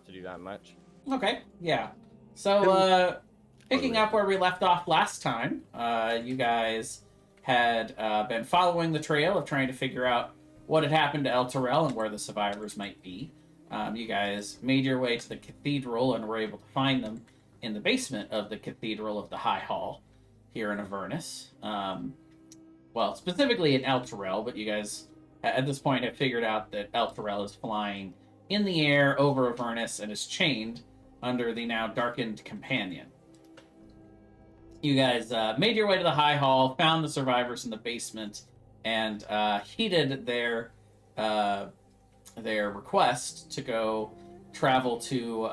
have to do that much. Okay, yeah. So, picking up where we left off last time, you guys had been following the trail of trying to figure out what had happened to El Terrell and where the survivors might be. You guys made your way to the cathedral and were able to find them in the basement of the Cathedral of the High Hall here in Avernus. Well, specifically in El Terrell, but you guys at this point have figured out that El Terrell is flying in the air over Avernus and is chained under the now darkened companion. You guys made your way to the High Hall, found the survivors in the basement, and heeded their request to go travel to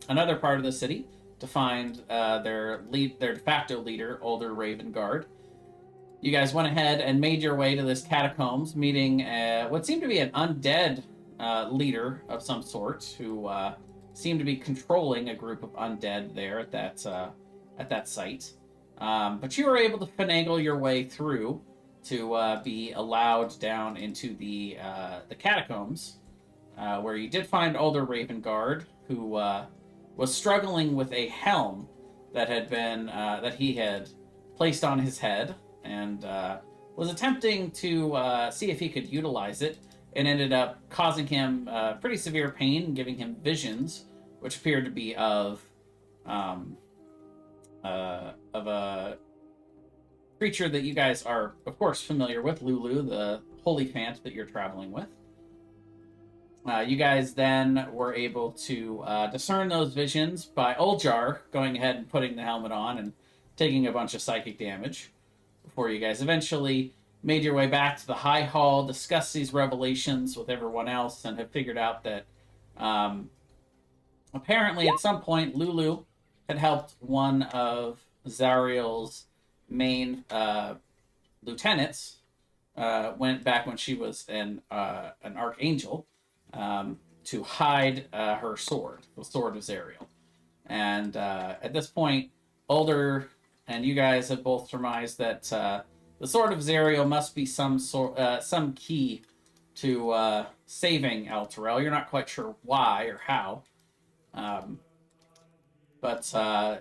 another part of the city to find their de facto leader, Older Ravengard. You guys went ahead and made your way to this catacombs, meeting what seemed to be an undead leader of some sort, who seemed to be controlling a group of undead there at that site. But you were able to finagle your way through to be allowed down into the catacombs, where you did find Older Ravengard, who was struggling with a helm that had been that he had placed on his head, and was attempting to see if he could utilize it, and ended up causing him pretty severe pain, giving him visions, which appeared to be of a creature that you guys are, of course, familiar with, Lulu, the holy fant that you're traveling with. You guys then were able to discern those visions by Oljar going ahead and putting the helmet on and taking a bunch of psychic damage, before you guys eventually made your way back to the High Hall, discussed these revelations with everyone else, and have figured out that apparently at some point Lulu had helped one of Zariel's main lieutenants, went back when she was an archangel, to hide her sword, the Sword of Zariel. And at this point, Older and you guys have both surmised that the Sword of Zariel must be some key to saving El Terrell. You're not quite sure why or how, but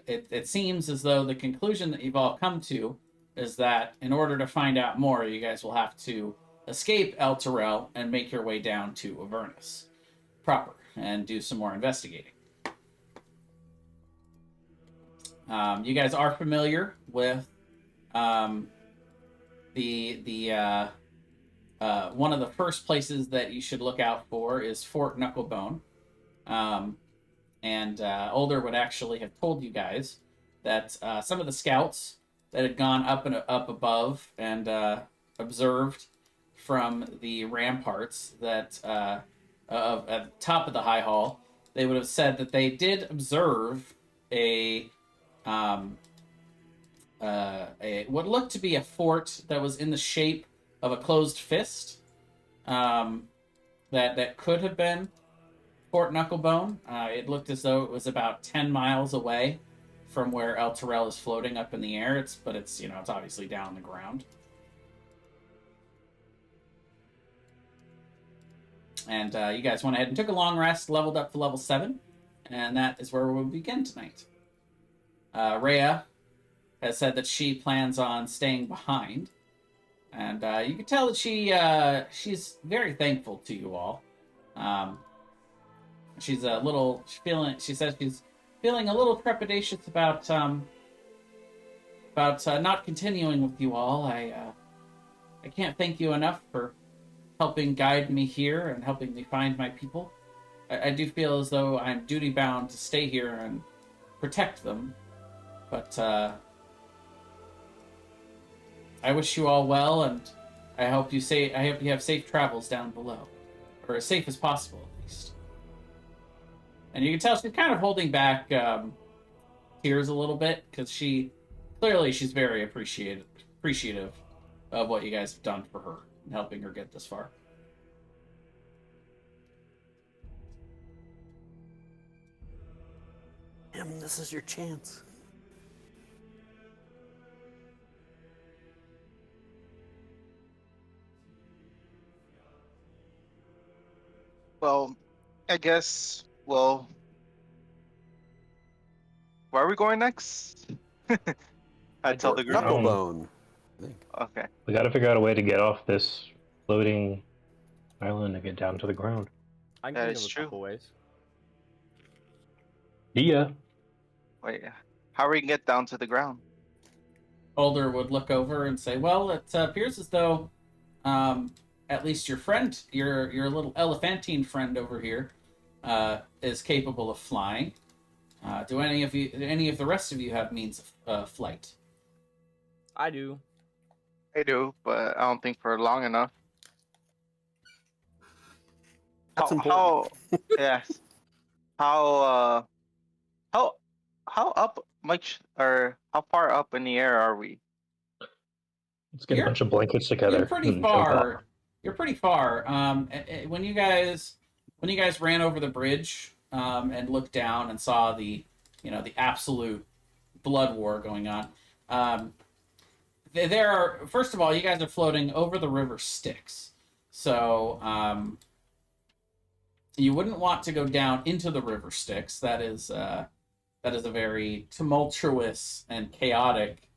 it seems as though the conclusion that you've all come to is that in order to find out more, you guys will have to escape El Terrell and make your way down to Avernus proper and do some more investigating. You guys are familiar with the one of the first places that you should look out for is Fort Knucklebone. And Older would actually have told you guys that some of the scouts that had gone up above and observed from the ramparts that at the top of the High Hall, they would have said that they did observe a what looked to be a fort that was in the shape of a closed fist, that could have been Fort Knucklebone. It looked as though it was about 10 miles away from where El Terrell is floating up in the air. It's obviously down on the ground. And you guys went ahead and took a long rest, leveled up to level 7, and that is where we'll begin tonight. Rhea has said that she plans on staying behind, and you can tell that she's very thankful to you all. She says she's feeling a little trepidatious about not continuing with you all. I can't thank you enough for helping guide me here and helping me find my people. I do feel as though I'm duty bound to stay here and protect them, but I wish you all well, and I hope you have safe travels down below, or as safe as possible at least. And you can tell she's kind of holding back tears a little bit, because she's very appreciative of what you guys have done for her and helping her get this far. This is your chance. Well, I guess Well, where are we going next? I tell the group. Knucklebone. I think. Okay. We got to figure out a way to get off this floating island and get down to the ground. I can That think is of a true. couple ways. Yeah. Wait, how are we gonna get down to the ground? Older would look over and say, "Well, it appears as though, at least your friend, your little elephantine friend over here, is capable of flying. Do any of the rest of you have means of flight?" I do. I do, but I don't think for long enough. That's How, important. yes. How how up much or how far up in the air are we? Let's get You're- a bunch of blankets together. You're pretty and jump off. far. You're pretty far. When you guys ran over the bridge and looked down and saw the absolute blood war going on. There are, first of all, you guys are floating over the river Styx, so you wouldn't want to go down into the river Styx. That is a very tumultuous and chaotic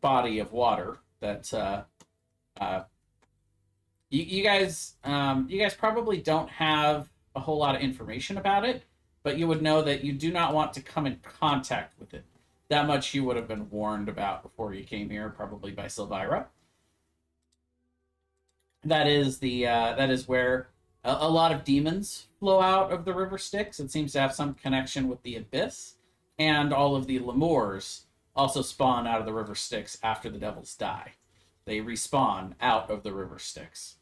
body of water that you guys probably don't have a whole lot of information about it, but you would know that you do not want to come in contact with it. That much you would have been warned about before you came here, probably by Silvira. That is where a lot of demons flow out of the river Styx. It seems to have some connection with the abyss, and all of the lemurs also spawn out of the river Styx after the devils die. They respawn out of the river Styx.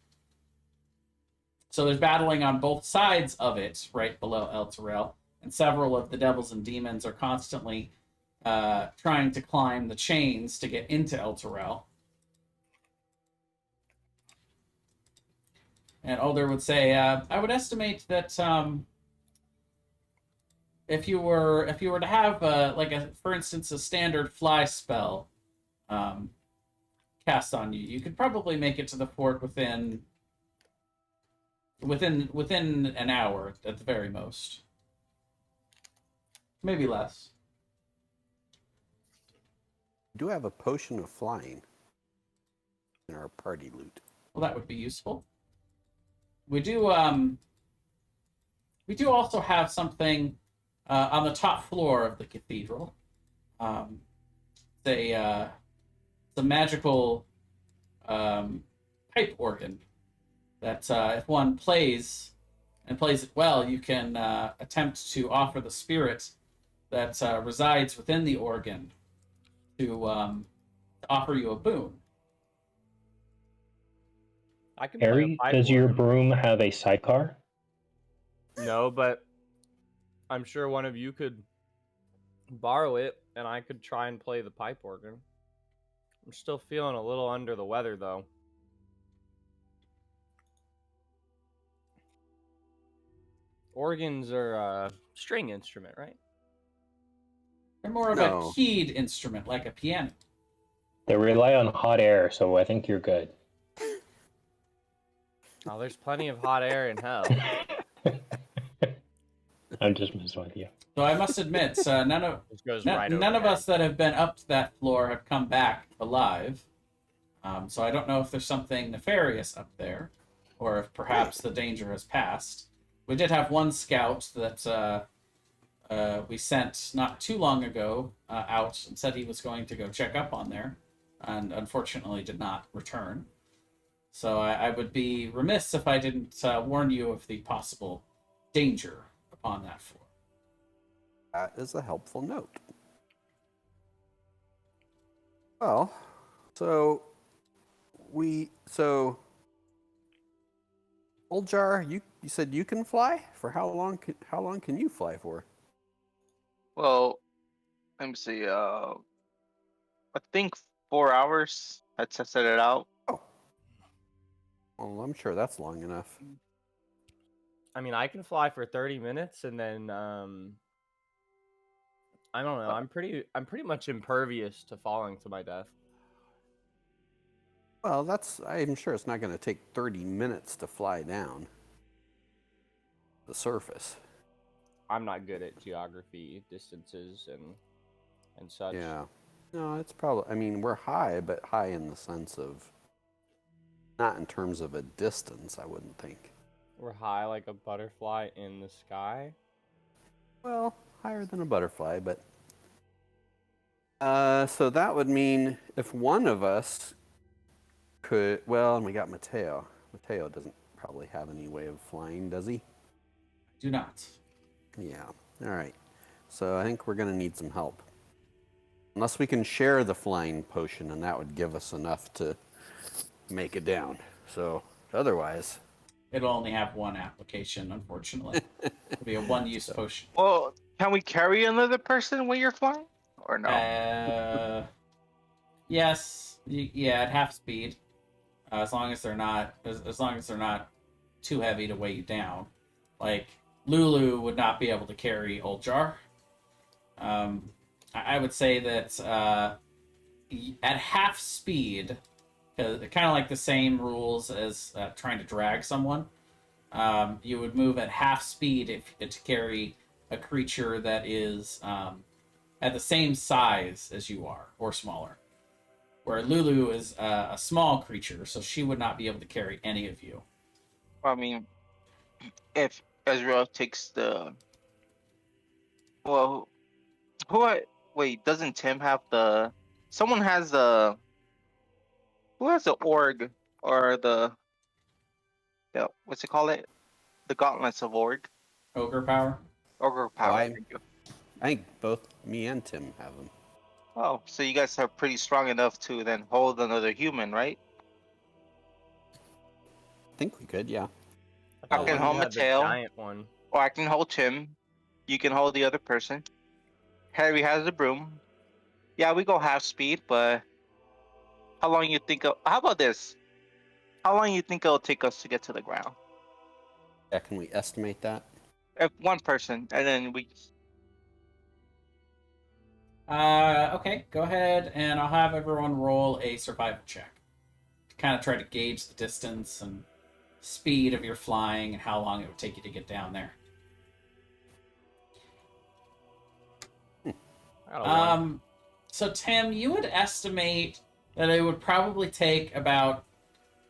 So there's battling on both sides of it, right below El Terrell, and several of the devils and demons are constantly trying to climb the chains to get into El Terrell. And Older would say, I would estimate that if you were to have for instance, a standard fly spell cast on you, you could probably make it to the fort within an hour at the very most, maybe less. We do have a potion of flying in our party loot. Well, that would be useful. We do also have something on the top floor of the cathedral. It's a magical pipe organ that if one plays it well, you can attempt to offer the spirit that resides within the organ to offer you a boon. I can play Harry, a pipe does your organ. broom have a sidecar? No, but I'm sure one of you could borrow it, and I could try and play the pipe organ. I'm still feeling a little under the weather, though. Organs are a string instrument, right? They're more of No. a keyed instrument, like a piano. They rely on hot air, so I think you're good. Oh, there's plenty of hot air in hell. I'm just messing with you. So I must admit, none of This goes right over none of Harry. us that have been up to that floor have come back alive. So I don't know if there's something nefarious up there, or if perhaps the danger has passed. We did have one scout that we sent not too long ago out and said he was going to go check up on there, and unfortunately did not return. So I would be remiss if I didn't warn you of the possible danger upon that floor. That is a helpful note. Well, so Old Jar, you said you can fly? For how long can you fly for? Well, let me see. I think 4 hours. I'd set it out. Oh. Well, I'm sure that's long enough. I mean, I can fly for 30 minutes, and then I don't know. I'm pretty much impervious to falling to my death. Well, I'm sure it's not going to take 30 minutes to fly down the surface. I'm not good at geography, distances, and such. Yeah. No, it's probably, I mean, we're high, but high in the sense of, not in terms of a distance, I wouldn't think. We're high like a butterfly in the sky. Well, higher than a butterfly, but. So that would mean if one of us could, well, and we got Mateo. Mateo doesn't probably have any way of flying, does he? Do not. Yeah. All right. So I think we're going to need some help. Unless we can share the flying potion, and that would give us enough to make it down. So otherwise, It'll only have one application, unfortunately. It'll be a one-use potion. Well, can we carry another person when you're flying, or no? Yes. Yeah, at half speed. As long as they're not, as long as they're not too heavy to weigh you down. Like Lulu would not be able to carry Old Jar. I would say that at half speed, kind of like the same rules as trying to drag someone. You would move at half speed to carry a creature that is at the same size as you are, or smaller. Where Lulu is a small creature, so she would not be able to carry any of you. I mean, if Ezra takes the, well, wait, doesn't Tim have the? Someone has the. Who has the org or the what's it called? The gauntlets of org. Ogre power? Ogre power. I Thank you. think both me and Tim have them. Oh, so you guys are pretty strong enough to then hold another human, right? I think we could, yeah. I I thought can one hold you had the Mateo, giant one. or I can hold Tim. You can hold the other person. Harry has the broom. Yeah, we go half speed, but how long you think? How about this? How long you think it'll take us to get to the ground? Yeah, can we estimate that? If one person, and then we. Okay, go ahead, and I'll have everyone roll a survival check. To kind of try to gauge the distance and speed of your flying and how long it would take you to get down there. I got a one. So Tim, you would estimate that it would probably take about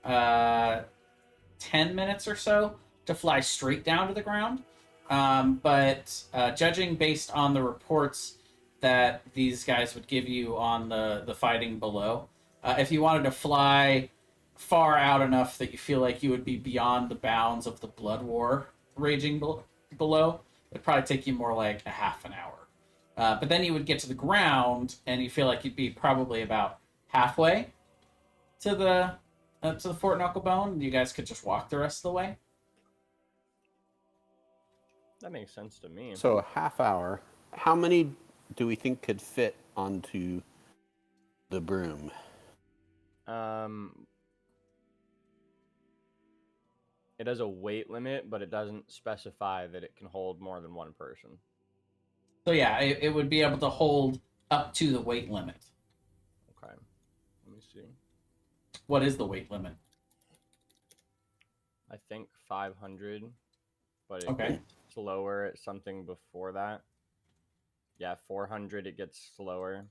10 minutes or so to fly straight down to the ground. But judging based on the reports that these guys would give you on the fighting below, if you wanted to fly far out enough that you feel like you would be beyond the bounds of the blood war raging below, it'd probably take you more like a half an hour. But then you would get to the ground, and you feel like you'd be probably about halfway to the Fort Knucklebone. You guys could just walk the rest of the way. That makes sense to me. So a half hour. How many do we think could fit onto the broom? It has a weight limit, but it doesn't specify that it can hold more than one person. So yeah, it would be able to hold up to the weight limit. Okay. Let me see. What is the weight limit? I think 500, but it Okay. gets lower at something before that. Yeah, 400, it gets slower.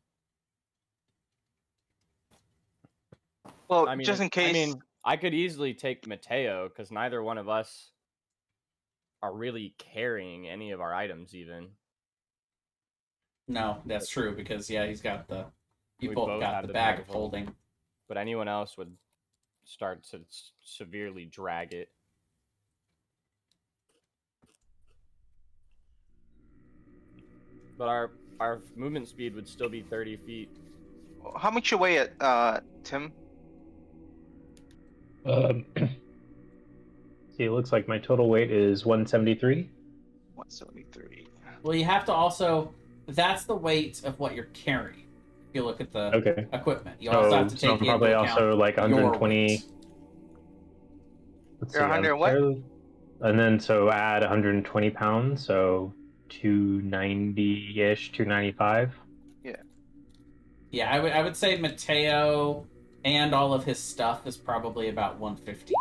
Well, I mean, just in case. I could easily take Mateo because neither one of us are really carrying any of our items even. No, that's true because yeah, he's got the. You We both both got have the the bag of holding. But anyone else would start to severely drag it. But our movement speed would still be 30 feet. How much you weigh it, Tim? See, it looks like my total weight is 173. 173. Well, you have to also. That's the weight of what you're carrying. If you look at the Okay. equipment, you also have to So take I'm probably into account also like your 120. weight. Let's You're see, 100 I'm what? fairly, and then so add 120 pounds, so 290-ish, 295. Yeah, I would say Mateo and all of his stuff is probably about 150.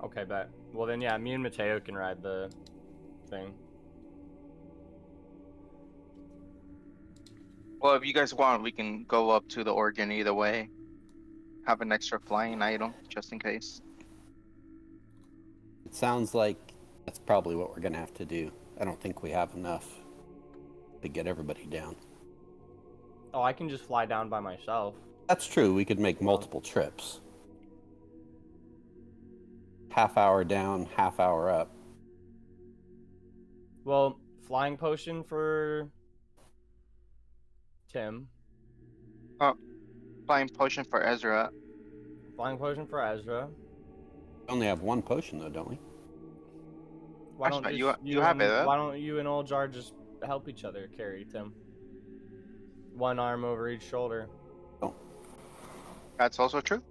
Okay, bet. Well then, yeah, me and Mateo can ride the thing. Well, if you guys want, we can go up to the organ either way. Have an extra flying item just in case. It sounds like that's probably what we're going to have to do. I don't think we have enough to get everybody down. Oh, I can just fly down by myself. That's true. We could make multiple trips. Half hour down, half hour up. Well, flying potion for Tim. Flying potion for Ezra. Flying potion for Ezra. We only have one potion though, don't we? Why don't Actually, just you have and, it, huh? Why don't you and Old Jar just help each other carry Tim? One arm over each shoulder. That's also true.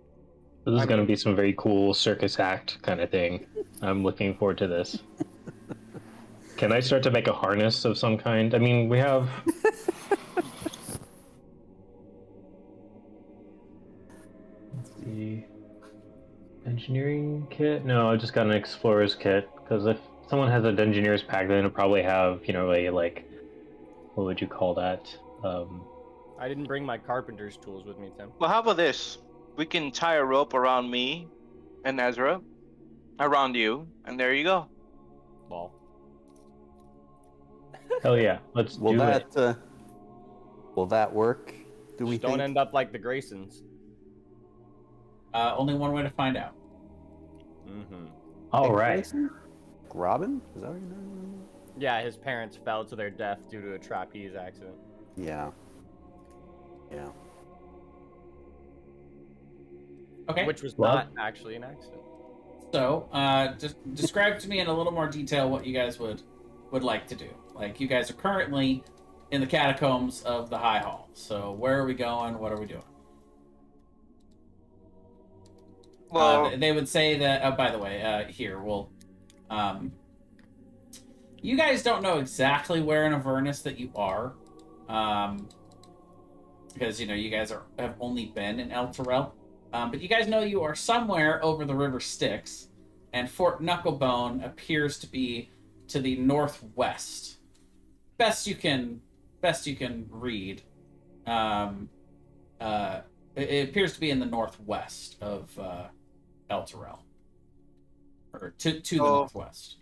This is I going to mean- be some very cool circus act kind of thing. I'm looking forward to this. Can I start to make a harness of some kind? I mean, we have. Let's see. Engineering kit? No, I just got an explorer's kit. Because if someone has an engineer's pack, then it'll probably have, a, like. What would you call that? I didn't bring my carpenter's tools with me, Tim. Well, how about this? We can tie a rope around me and Ezra, around you, and there you go. Ball. Hell yeah, let's Will do it. that will that work? Do we Just don't think? end up like the Graysons. Only one way to find out. Mm-hmm. All Hey, right. Grayson? Robin? Is that what your name? Yeah, his parents fell to their death due to a trapeze accident. Yeah. Yeah. Okay. Which was Well- not actually an accident. So, just describe to me in a little more detail what you guys would like to do. Like, you guys are currently in the catacombs of the High Hall. So, where are we going? What are we doing? Well, They would say that. Oh, by the way, you guys don't know exactly where in Avernus that you are, because you guys have only been in El Terrell. But you guys know you are somewhere over the River Styx, and Fort Knucklebone appears to be to the northwest. Best you can read. It appears to be in the northwest of El Terrell, or to the Oh. northwest.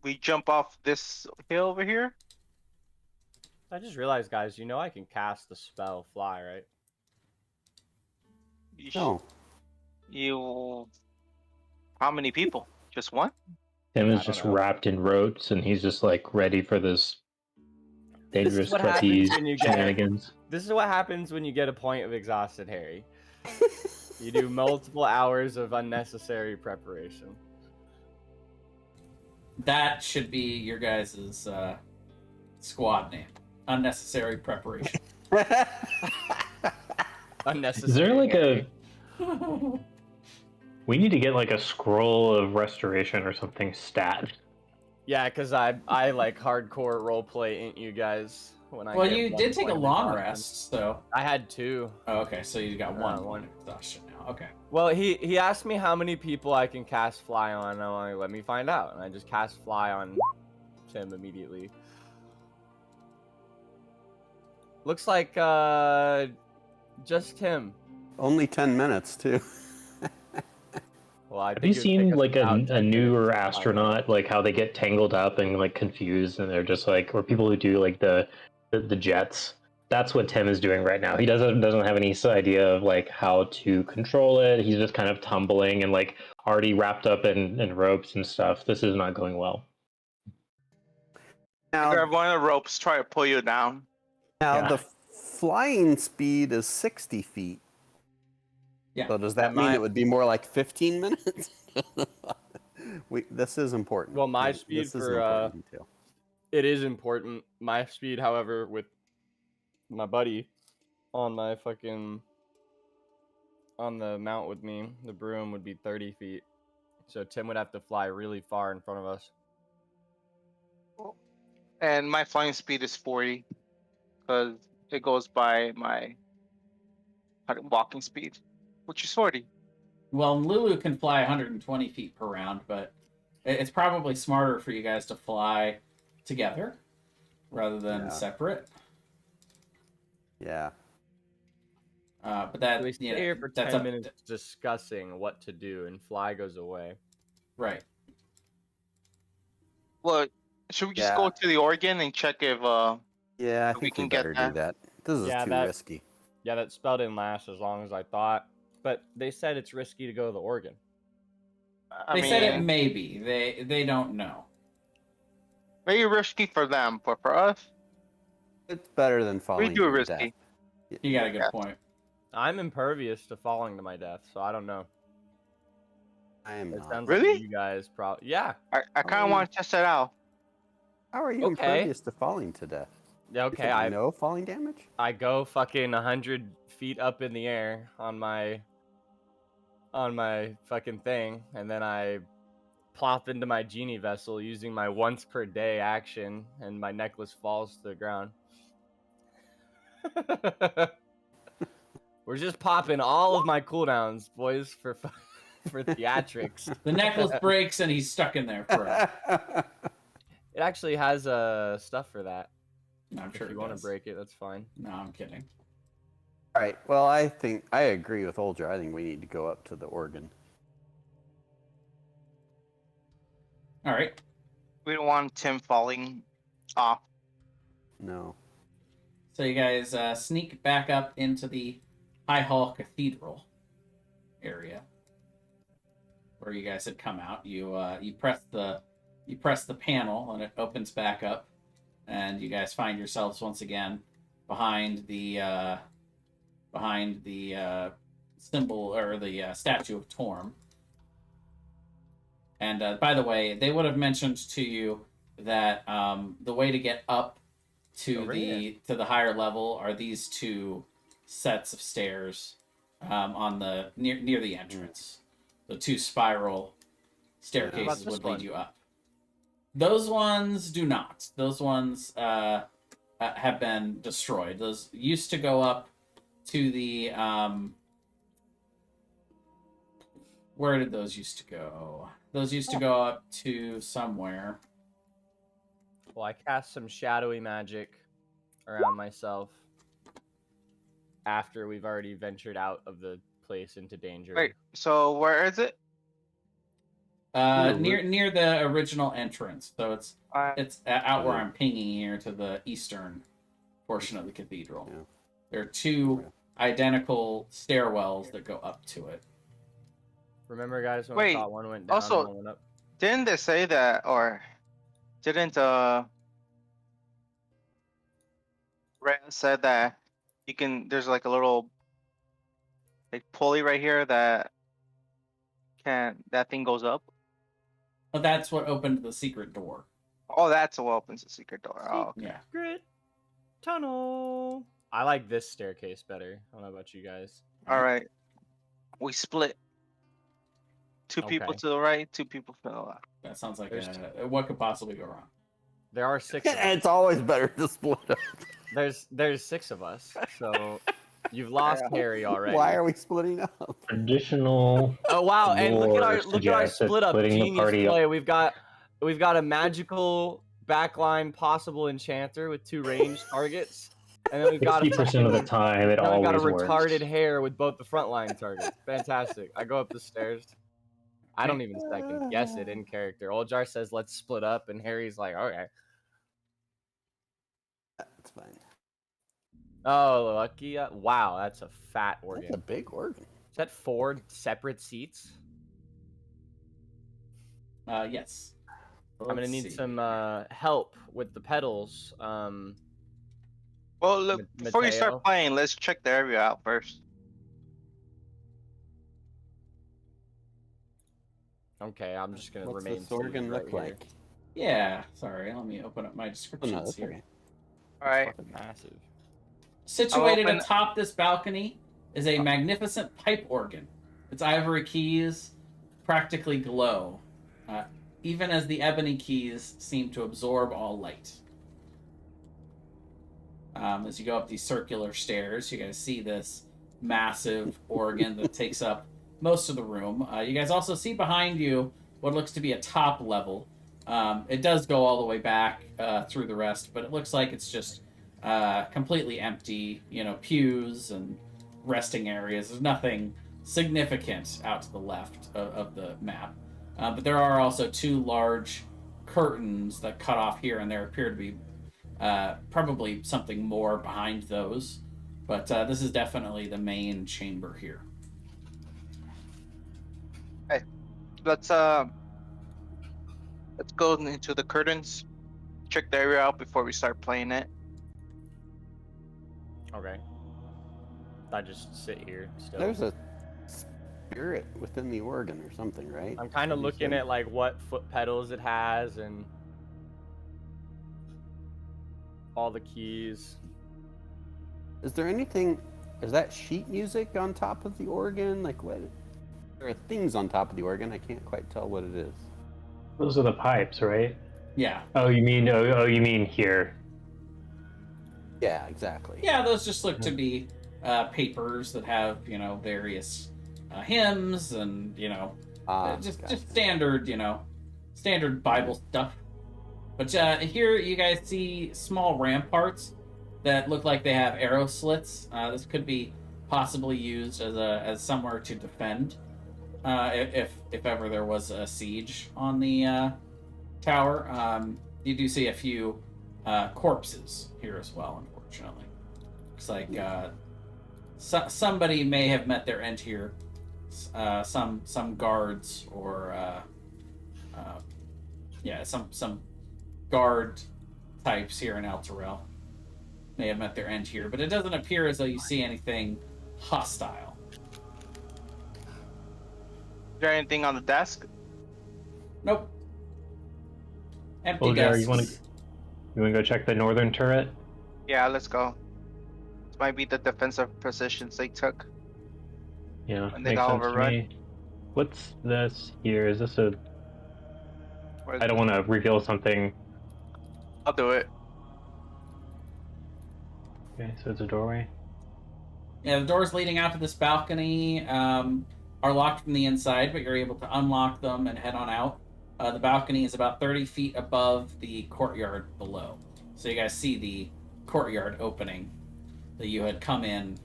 we jump off this hill over here. I just realized, guys, I can cast the spell Fly, right? No. You. How many people? Just one? Tim I is don't just know. wrapped in ropes, and he's just like ready for this dangerous what happens trapeze when you get- shenanigans. This is what happens when you get a point of exhausted Harry. You do multiple hours of unnecessary preparation. That should be your guys' squad name. Unnecessary preparation. Unnecessary. Is there like Harry. a? We need to get like a scroll of restoration or something stat. Yeah, because I like hardcore roleplay, ain't you guys? When I Well, get you one did take a point of long exhaustion. rest, so. I had 2. Oh, okay, so you got one one. exhaustion now. Okay. Well, he asked me how many people I can cast Fly on. I'm like, let me find out, and I just cast Fly on Tim immediately. Looks like just him. Only 10 minutes too. Well, I Have think you it would take seen us like about a 10 newer minutes to find astronaut, like how they get tangled up and like confused, and they're just like, or people who do like the jets. That's what Tim is doing right now. He doesn't have any idea of like how to control it. He's just kind of tumbling and like already wrapped up in ropes and stuff. This is not going well. Grab Now, one of the ropes, try to pull you down. Yeah. the flying speed is 60 feet. Yeah. So does that And mean my- it would be more like 15 minutes? This is important. Well, my This speed is an for, important detail. It is important. My speed, however, with my buddy on the mount with me, the broom would be 30 feet. So Tim would have to fly really far in front of us. And my flying speed is 40, because it goes by my Walking speed. What's your sortie? Well, Lulu can fly 120 feet per round, but it's probably smarter for you guys to fly together rather than Yeah. separate. Yeah. But that We stay you know, here for that's 10 up minutes discussing what to do, and Fly goes away. right. Well, should we just Yeah. go to the organ and check if Yeah, I we think we can get better do that. This is Yeah, too that- risky. Yeah, that spell didn't last as long as I thought. But they said it's risky to go to the organ. I They mean, said it may be. They don't know. very risky for them, but for us, It's better than we falling do to risky. death. You got a good Yeah. point. I'm impervious to falling to my death, so I don't know. I am It not. sounds Really? like you guys probably. Yeah. I kind of want to test it out. How are you Okay. impervious to falling to death? Yeah. You Okay. take no falling damage? I go fucking 100 feet up in the air on my fucking thing, and then I plop into my genie vessel using my once per day action, and my necklace falls to the ground. We're just popping all of my cooldowns, boys, for theatrics. The necklace breaks and he's stuck in there forever. It actually has stuff for that. No, I'm sure If you it want to does. break it, that's fine. No, I'm kidding. All right. Well, I think I agree with Olger. I think we need to go up to the organ. All right. We don't want Tim falling off. No. So you guys sneak back up into the High Hall Cathedral area where you guys had come out. You press the panel and it opens back up, and you guys find yourselves once again behind the symbol or the statue of Torm. And by the way, they would have mentioned to you that the way to get up to Over the higher level are these two sets of stairs on the near the entrance. The two spiral staircases this would one? lead you up. Those ones do not. Those ones have been destroyed. Those used to go up to the where did those used to go? Those used to go up to somewhere. Well, I cast some shadowy magic around myself after we've already ventured out of the place into danger. Wait, so where is it? Near the original entrance. So it's out where Okay. I'm pinging here to the eastern portion of the cathedral. Yeah. There are two identical stairwells that go up to it. Remember, guys, when Wait, we thought one went down also- and one went up? Didn't they say that, or didn't Ren said that you can? There's like a little like pulley right here that that thing goes up. But that's what opened the secret door. Oh, that's what opens the secret door. Oh, okay. Yeah. Secret tunnel. I like this staircase better. I don't know about you guys. All right. We split. Two people Okay. to the right, two people to the left. That sounds like There's what could possibly go wrong? There are 6 of us. It's always better to split up. There's 6 of us. So you've lost Harry already. Why are we splitting up? Traditional. Oh wow! And look at our Lore suggests that split up splitting the genius party up- play. We've got a magical backline possible enchanter with 2 ranged targets, and then we've got 50% of the time, it then we've got a always retarded works. hair with both the frontline targets. Fantastic! I go up the stairs. I don't even second guess it in character. Oljar says, "Let's split up," and Harry's like, "Okay." That's fine. Oh, lucky! Wow, that's a fat organ. That's a big organ. Is that 4 separate seats? Yes. I'm gonna Let's need see. some help with the pedals. Well, look, Ma- before you Mateo? start playing, let's check the area out first. Okay, I'm just gonna What's remain. this organ seated look right here. like? Yeah. Sorry. Let me open up my Oh, descriptions no, that's here. okay. All right. Fucking massive. Situated open- atop this balcony is a magnificent pipe organ. Its ivory keys practically glow, even as the ebony keys seem to absorb all light. As you go up these circular stairs, you guys see this massive organ that takes up most of the room. You guys also see behind you what looks to be a top level. It does go all the way back through the rest, but it looks like it's just completely empty. Pews and resting areas. There's nothing significant out to the left of the map. But there are also two large curtains that cut off here, and there appear to be probably something more behind those. But this is definitely the main chamber here. Hey, let's go into the curtains. Check the area out before we start playing it. Okay. I just sit here still. There's a spirit within the organ or something, right? I'm kind of looking at like what foot pedals it has and all the keys. Is there anything? Is that sheet music on top of the organ? Like what? There are things on top of the organ. I can't quite tell what it is. Those are the pipes, right? Yeah. Oh, you mean here? Yeah, exactly. Yeah, those just look to be papers that have, various hymns and, just Gotcha. standard, standard Bible stuff. But here you guys see small ramparts that look like they have arrow slits. This could be possibly used as somewhere to defend if ever there was a siege on the tower. You do see a few corpses here as well, unfortunately. Looks like somebody may have met their end here. Some guards or some guard types here in El Terrell may have met their end here, but it doesn't appear as though you see anything hostile. Is there anything on the desk? Nope. Empty Oljar, desks. you want to go check the northern turret? Yeah, let's go. This might be the defensive positions they took. Yeah, And they makes got sense to overrun. me. What's this here? Is this a? Where's I don't want to reveal something. I'll do it. Okay, so it's a doorway. Yeah, the doors leading out to this balcony are locked from the inside, but you're able to unlock them and head on out. The balcony is about 30 feet above the courtyard below. So you guys see the courtyard opening that you had come in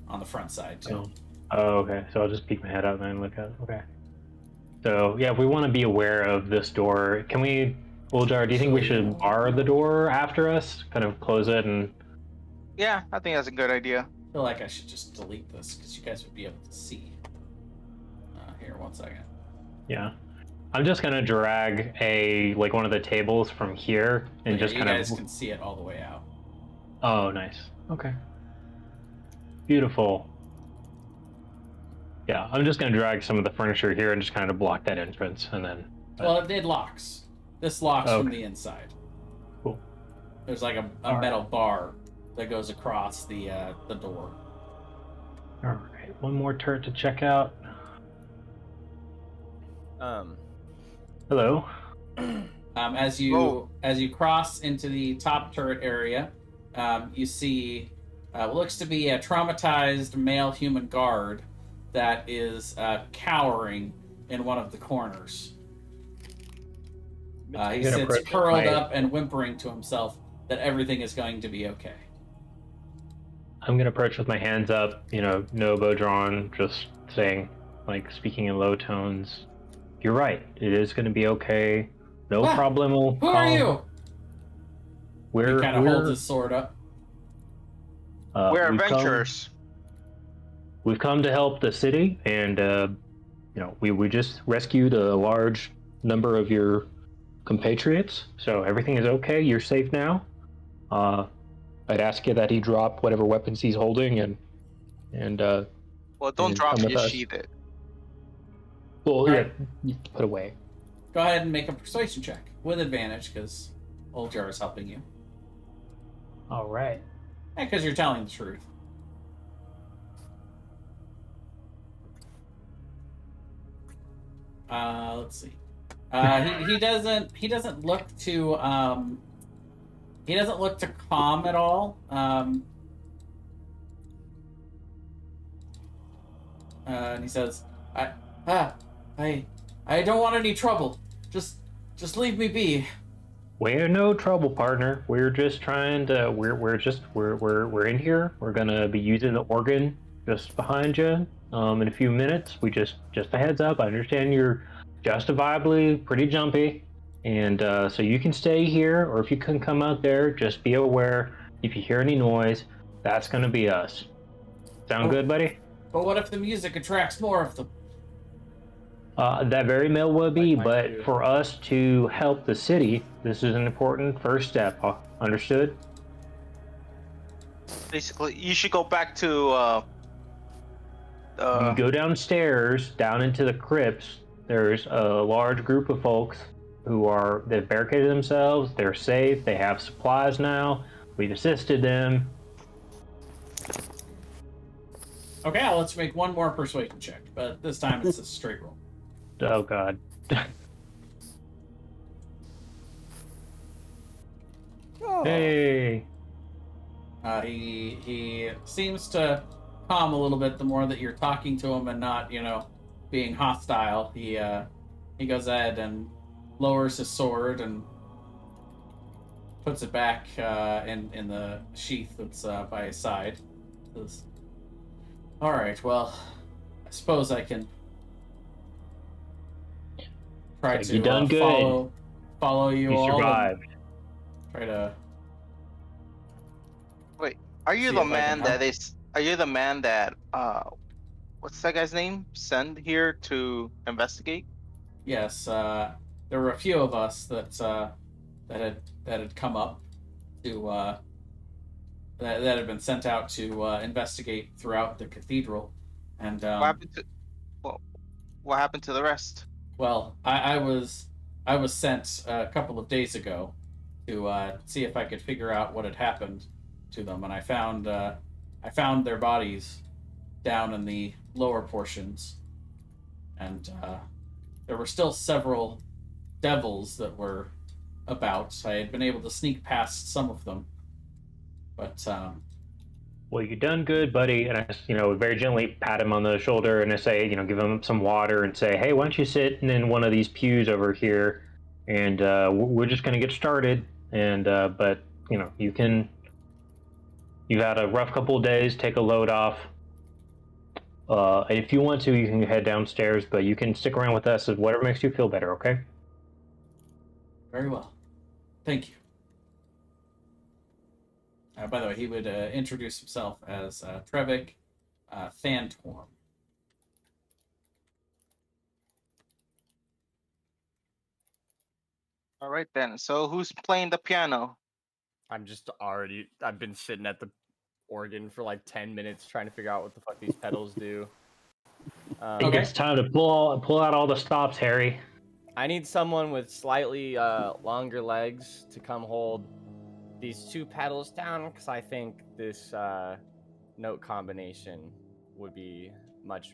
on the front side too. Oh, okay. So I'll just peek my head out and look at it. Okay. So, yeah, if we want to be aware of this door, can we, Uljar, do you think we should bar the door after us? Kind of close it and... Yeah, I think that's a good idea. I feel like I should just delete this because you guys would be able to see. Here, 1 second. Yeah. I'm just going to drag one of the tables from here and just kind You of... guys can see it all the way out. Oh, nice. Okay. Beautiful. Yeah, I'm just going to drag some of the furniture here and just kind of block that entrance, and then... Well, it locks. This locks from Okay. the inside. Cool. There's like a metal bar that goes across the door. All right, one more turret to check out. Hello. As you cross into the top turret area, you see what looks to be a traumatized male human guard that is cowering in one of the corners. He sits curled up and whimpering to himself that everything is going to be okay. I'm going to approach with my hands up, no bow drawn, just saying, speaking in low tones. You're right. It is going to be okay. No problem. Who are you? He kind of holds his sword up. We're adventurers. We've come to help the city, and we just rescued a large number of your compatriots, so everything is okay. You're safe now. I'd ask you that he drop whatever weapons he's holding, and well, don't drop it, just sheath it. Well, Right. yeah, put away. Go ahead and make a persuasion check with advantage because Uljar is helping you. All right. And because you're telling the truth. Let's see. He doesn't look to calm at all. And he says, I, I don't want any trouble. Just leave me be. We're no trouble, partner. We're just trying to. We're in here. We're gonna be using the organ just behind you. In a few minutes. We just a heads up. I understand you're justifiably pretty jumpy, and so you can stay here, or if you can come out there, just be aware. If you hear any noise, that's gonna be us. Sound good, buddy? But what if the music attracts more of them? That very well will be, Like but mine too. for us to help the city, this is an important first step. Understood? Basically, you should go back to You go downstairs, down into the crypts. There's a large group of folks they've barricaded themselves. They're safe. They have supplies now. We've assisted them. Okay, let's make one more persuasion check, but this time it's a straight roll. Oh God. Oh. Hey. He seems to calm a little bit the more that you're talking to him and not, being hostile. He goes ahead and lowers his sword and puts it back in the sheath that's by his side. Says, all right, well, I suppose I can try Like, to you done good. follow you You all. survived. Try to. wait, are you See the if I can man help. are you the man that what's that guy's name? Send here to investigate? Yes, there were a few of us that had come up to that had been sent out to investigate throughout the cathedral, and What happened to well, what happened to the rest? well, I was sent a couple of days ago to see if I could figure out what had happened to them, and I found their bodies down in the lower portions, and there were still several devils that were about. I had been able to sneak past some of them, but Well, you done good, buddy. And I, very gently pat him on the shoulder and I say, give him some water and say, hey, why don't you sit in one of these pews over here, and we're just gonna get started. And but you've had a rough couple of days. Take a load off. And if you want to, you can head downstairs, but you can stick around with us. Whatever makes you feel better. Okay. very well. Thank you. By the way, he would introduce himself as Trevik Thantorm. All right then. So who's playing the piano? I've been sitting at the organ for like 10 minutes trying to figure out what the fuck these pedals do. I think Okay. it's time to pull out all the stops, Harry. I need someone with slightly longer legs to come hold these two pedals down, because I think this note combination would be much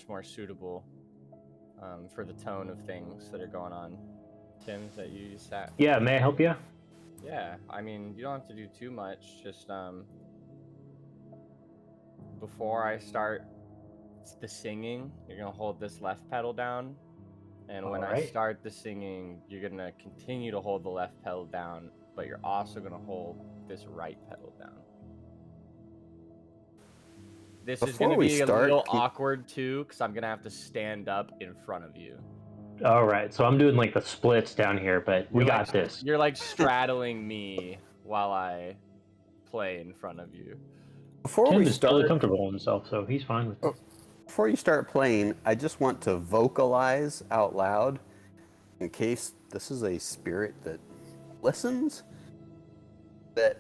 more suitable for the tone of things that are going on. Tim, that you sat. Yeah, may I help you? Yeah, I mean, you don't have to do too much. Just before I start the singing, you're gonna hold this left pedal down, and when I start the singing, you're gonna continue to hold the left pedal down, but you're also gonna hold this right pedal down. This is Before gonna we be a start, little can- awkward too, because I'm gonna have to stand up in front of you. All right, so I'm doing like the splits down here, but we got this. You're like straddling me while I play in front of you. Before Tim we is totally start, comfortable himself, so he's fine with it. before you start playing, I just want to vocalize out loud, in case this is a spirit that listens, that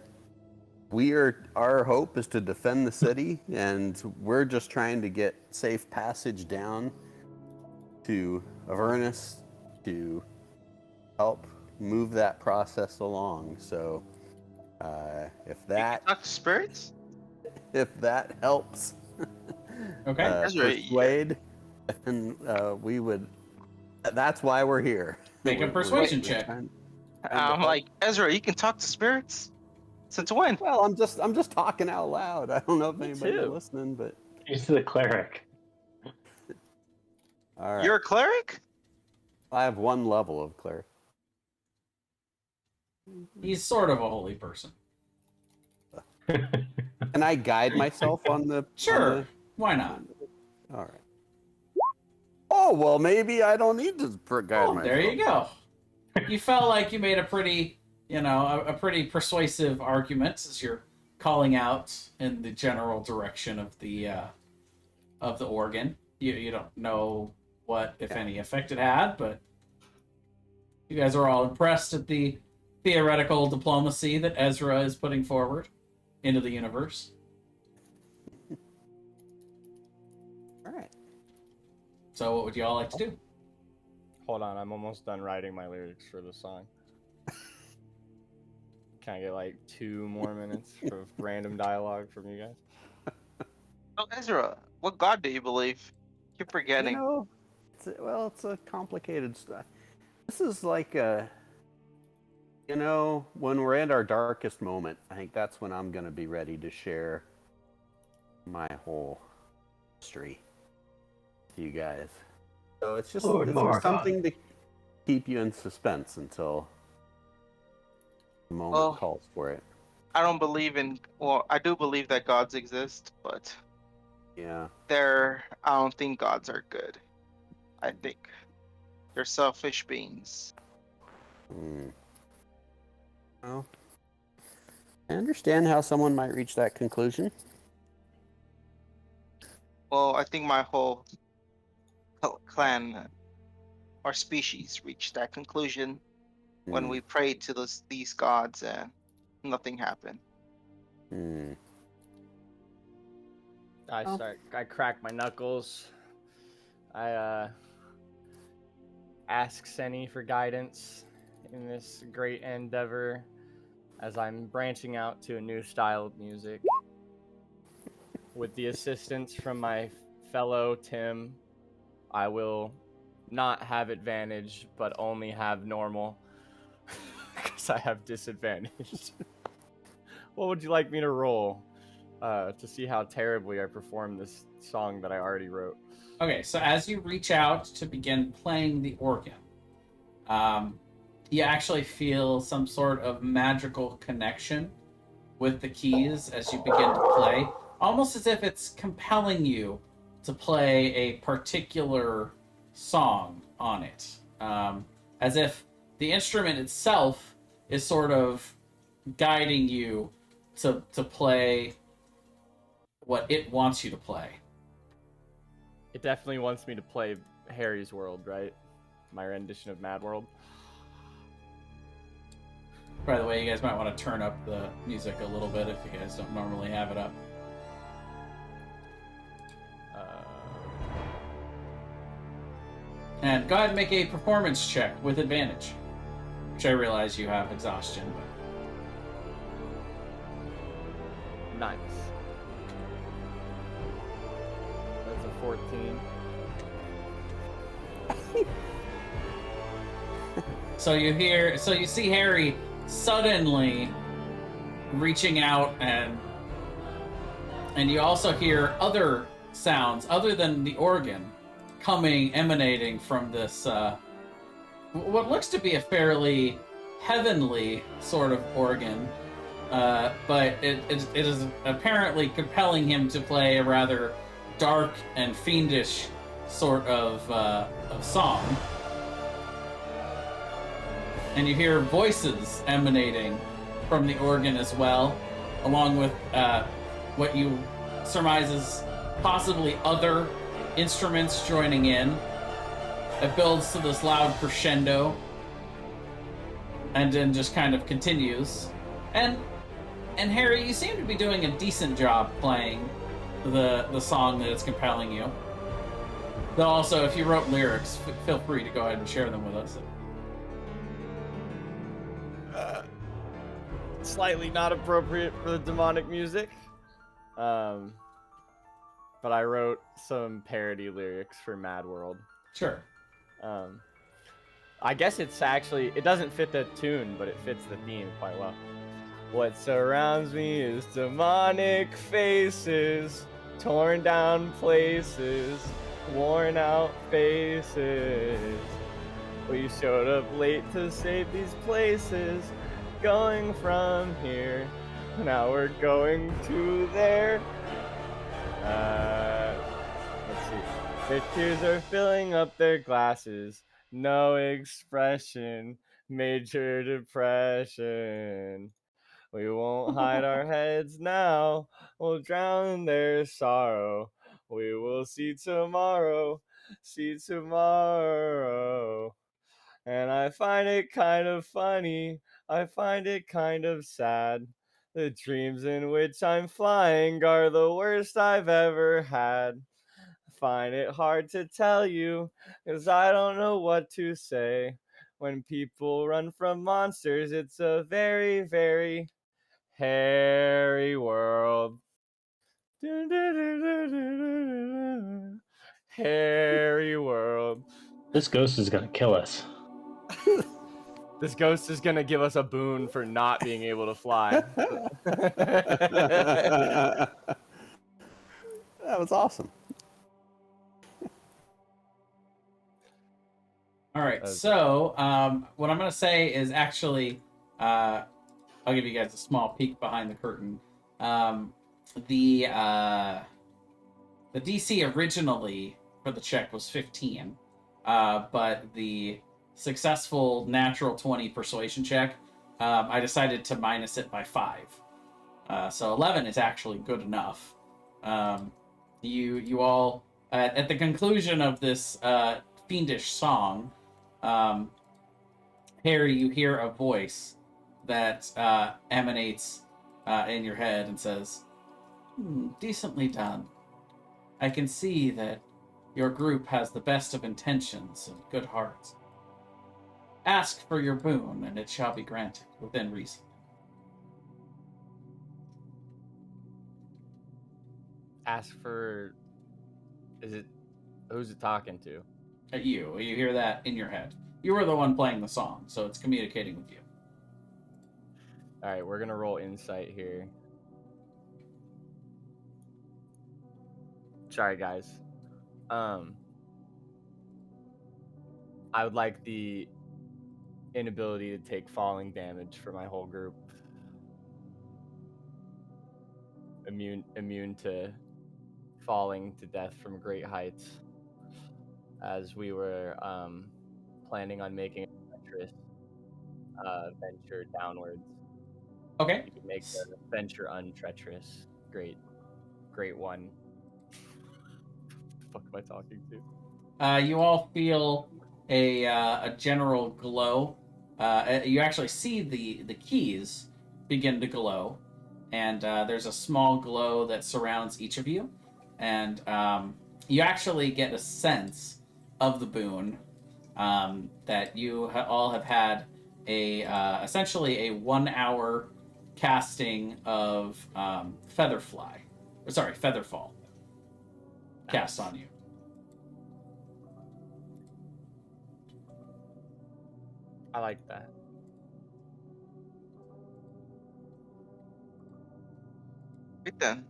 our hope is to defend the city, and we're just trying to get safe passage down to Avernus to help move that process along. So if You that can talk to spirits? helps Okay. That's right, yeah. persuade, then we would. That's why we're here. Make a persuasion check. I'm like, Ezra, you can talk to spirits? Since when? Well, I'm just talking out loud. I don't know if anybody's too. listening, but He's the cleric. All right. You're a cleric? I have 1 level of cleric. He's sort of a holy person. Can I guide myself on the? Sure. Why not? All right. Oh well, maybe I don't need to guide myself. There you go. You felt like you made a pretty, a pretty persuasive argument as you're calling out in the general direction of the organ. You don't know what, if any, effect it had, but you guys are all impressed at the theoretical diplomacy that Ezra is putting forward into the universe. All right. So what would you all like to do? Hold on, I'm almost done writing my lyrics for the song. Can I get like 2 more minutes of random dialogue from you guys? Oh, Ezra, what god do you believe? You're forgetting. It's a complicated stuff. This is like a, when we're at our darkest moment, I think that's when I'm going to be ready to share my whole history with you guys. So it's just something to keep you in suspense until the moment calls for it. I don't believe in. Well, I do believe that gods exist, but Yeah. I don't think gods are good. I think they're selfish beings. Well, I understand how someone might reach that conclusion. Well, I think my whole clan or species reached that conclusion when we prayed to these gods and nothing happened. I crack my knuckles. I ask Seni for guidance in this great endeavor as I'm branching out to a new style of music. With the assistance from my fellow Tim, I will not have advantage, but only have normal, because I have disadvantage. What would you like me to roll to see how terribly I perform this song that I already wrote? Okay, so as you reach out to begin playing the organ, you actually feel some sort of magical connection with the keys as you begin to play, almost as if it's compelling you to play a particular song on it, as if the instrument itself is sort of guiding you to play what it wants you to play. It definitely wants me to play Harry's World, right? My rendition of Mad World. By the way, you guys might want to turn up the music a little bit if you guys don't normally have it up. And go ahead and make a performance check with advantage, which I realize you have exhaustion, but... Nice. That's a 14. So you see Harry suddenly reaching out, and you also hear other sounds other than the organ emanating from this what looks to be a fairly heavenly sort of organ, but it is apparently compelling him to play a rather dark and fiendish sort of song. And you hear voices emanating from the organ as well, along with what you surmise is possibly other instruments joining in. It builds to this loud crescendo, and then just kind of continues. And Harry, you seem to be doing a decent job playing the song that is compelling you. Though also, if you wrote lyrics, feel free to go ahead and share them with us. Slightly not appropriate for the demonic music. But I wrote some parody lyrics for Mad World. Sure. I guess it doesn't fit the tune, but it fits the theme quite well. What surrounds me is demonic faces, torn down places, worn out faces. We showed up late to save these places. Going from here, now we're going to there. Let's see. Their tears are filling up their glasses. No expression, major depression. We won't hide our heads now. We'll drown in their sorrow. We will see tomorrow. See tomorrow. And I find it kind of funny. I find it kind of sad. The dreams in which I'm flying are the worst I've ever had. I find it hard to tell you, 'cause I don't know what to say. When people run from monsters, it's a very, very hairy world. Hairy world. This ghost is gonna kill us. This ghost is gonna give us a boon for not being able to fly. That was awesome. All right. Okay. So, what I'm going to say is actually, I'll give you guys a small peek behind the curtain. The DC originally for the check was 15, but the successful natural 20 persuasion check, I decided to minus it by 5. So 11 is actually good enough. You all at the conclusion of this fiendish song, Harry, you hear a voice that emanates in your head and says, decently done. I can see that your group has the best of intentions and good hearts. Ask for your boon, and it shall be granted within reason. Ask for. Who's it talking to? You hear that in your head. You were the one playing the song, so it's communicating with you. All right, we're gonna roll insight here. Sorry, guys. I would like the inability to take falling damage for my whole group. Immune to falling to death from great heights, as we were planning on making a treacherous venture downwards. Okay. You can make the venture untreacherous. Great one. What the fuck am I talking to? You all feel a general glow. You actually see the keys begin to glow, and there's a small glow that surrounds each of you, and you actually get a sense of the boon that you all have had essentially a 1 hour casting of Featherfall cast on you. I like that. Right then.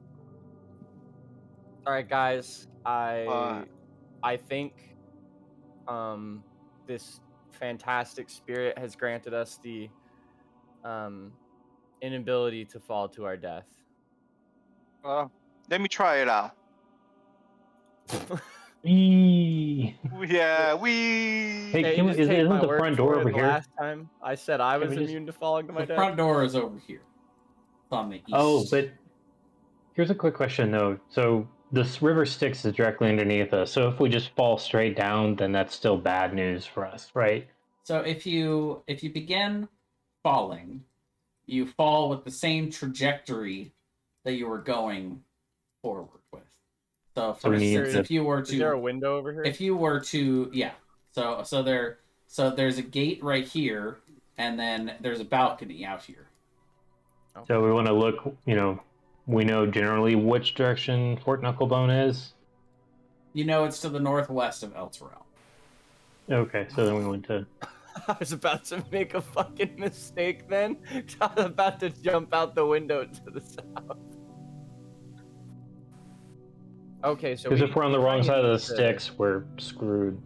All right, guys. I think this fantastic spirit has granted us the inability to fall to our death. Let me try it out. Eee. Yeah, Hey, Hey, can we, just take isn't my the word front for door it. over The here? last time I said I was we just- immune to falling to my The death. front door is over here. It's on the east. Oh, but here's a quick question though. So this river Styx is directly underneath us. So if we just fall straight down, then that's still bad news for us, right? So if you begin falling, you fall with the same trajectory that you were going forward with. So for we need instance, to- if you were Is there a to window over here? if you were to yeah. So there's a gate right here, and then there's a balcony out here. So we want to look, we know generally which direction Fort Knucklebone is. You know it's to the northwest of Elturel. Okay, so then we went to... I was about to make a fucking mistake then. I was about to jump out the window to the south. Okay, so Because if we're on the wrong kinda side of the need to- sticks, we're screwed.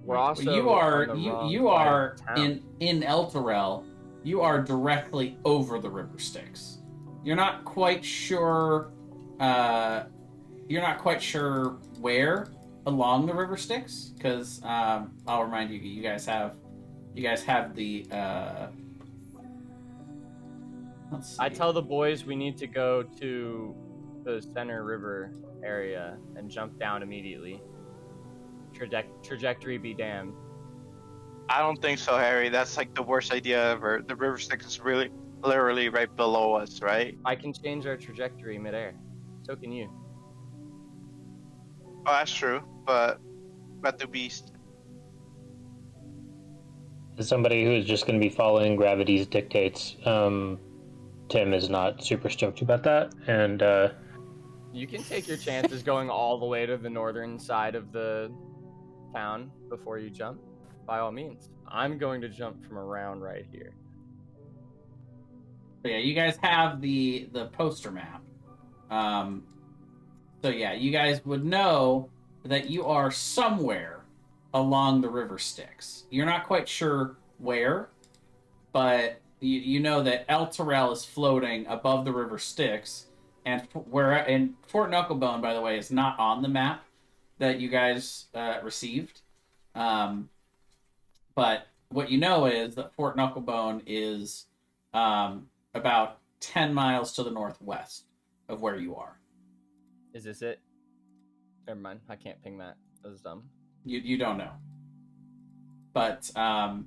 We're Well, also you are on the wrong you side of are town. in Elturel. You are directly over the river Styx. You're not quite sure. You're not quite sure where along the river Styx, because I'll remind you, you guys have the. Let's see. I tell the boys we need to go to the center river area and jump down immediately. Trajectory be damned. I don't think so, Harry. That's like the worst idea ever. The river Styx is really literally right below us, right? I can change our trajectory midair. So can you. Oh, that's true, but about the beast. As somebody who is just going to be following gravity's dictates, Tim is not super stoked about that, and You can take your chances going all the way to the northern side of the town before you jump, by all means. I'm going to jump from around right here. So yeah, you guys have the poster map. So yeah, you guys would know that you are somewhere along the river Styx. You're not quite sure where, but you know that Elturel is floating above the river Styx, and Fort Knucklebone, by the way, is not on the map that you guys received. But what you know is that Fort Knucklebone is about 10 miles to the northwest of where you are. Is this it? Never mind. I can't ping that. That was dumb. You don't know. But so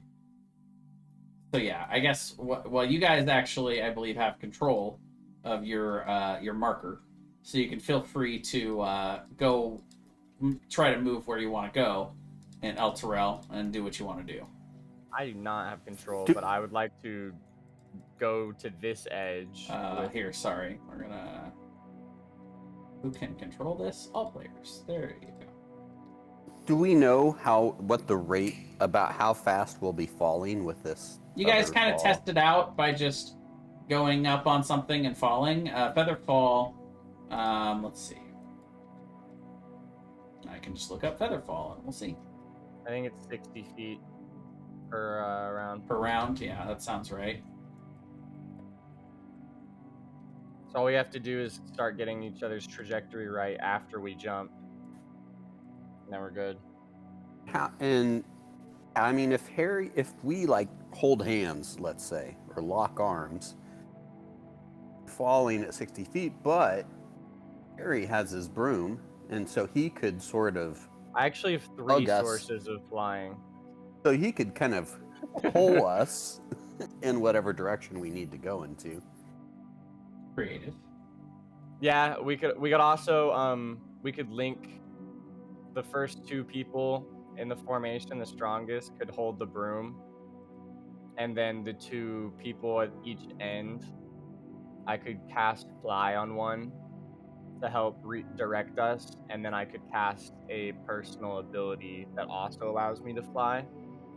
yeah, I guess well, you guys actually, I believe, have control of your marker, so you can feel free to go try to move where you want to go in Elturel and do what you want to do. I do not have control, Do- but I would like to go to this edge. Here, sorry, we're gonna. Who can control this? All players. There you go. Do we know what the rate about how fast we'll be falling with this? You guys kind of Featherfall? test it out by just going up on something and falling. Featherfall. Let's see. I can just look up Featherfall and we'll see. I think it's 60 feet per round. Per round, yeah, that sounds right. So all we have to do is start getting each other's trajectory right after we jump. And then we're good. And I mean, if we like hold hands, let's say, or lock arms, falling at 60 feet, but Harry has his broom, and so he could sort of, I actually have 3 Hug us. sources of flying. so he could kind of pull us in whatever direction we need to go into. Creative. Yeah, we could also we could link the first 2 people in the formation, the strongest, could hold the broom. And then the 2 people at each end, I could cast fly on one to help redirect us, and then I could cast a personal ability that also allows me to fly.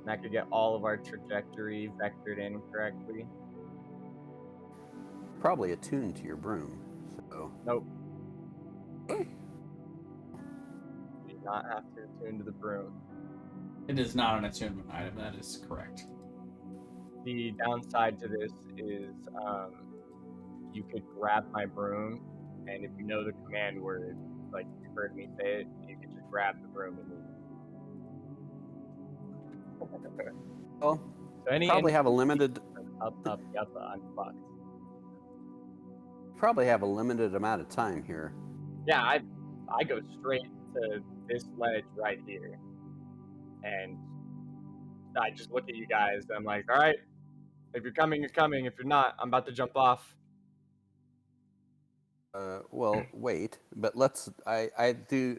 And I could get all of our trajectory vectored in correctly. Probably attuned to your broom. So Nope. You do not have to attune to the broom. It is not an attunement item, that is correct. The downside to this is you could grab my broom, and if you know the command word, like you've heard me say it, you can just grab the broom and move. well, So any probably have a limited up, I'm fucked. probably have a limited amount of time here. Yeah, I go straight to this ledge right here, and I just look at you guys, and I'm like, all right, if you're coming, you're coming. If you're not, I'm about to jump off. Well, wait, but let's. I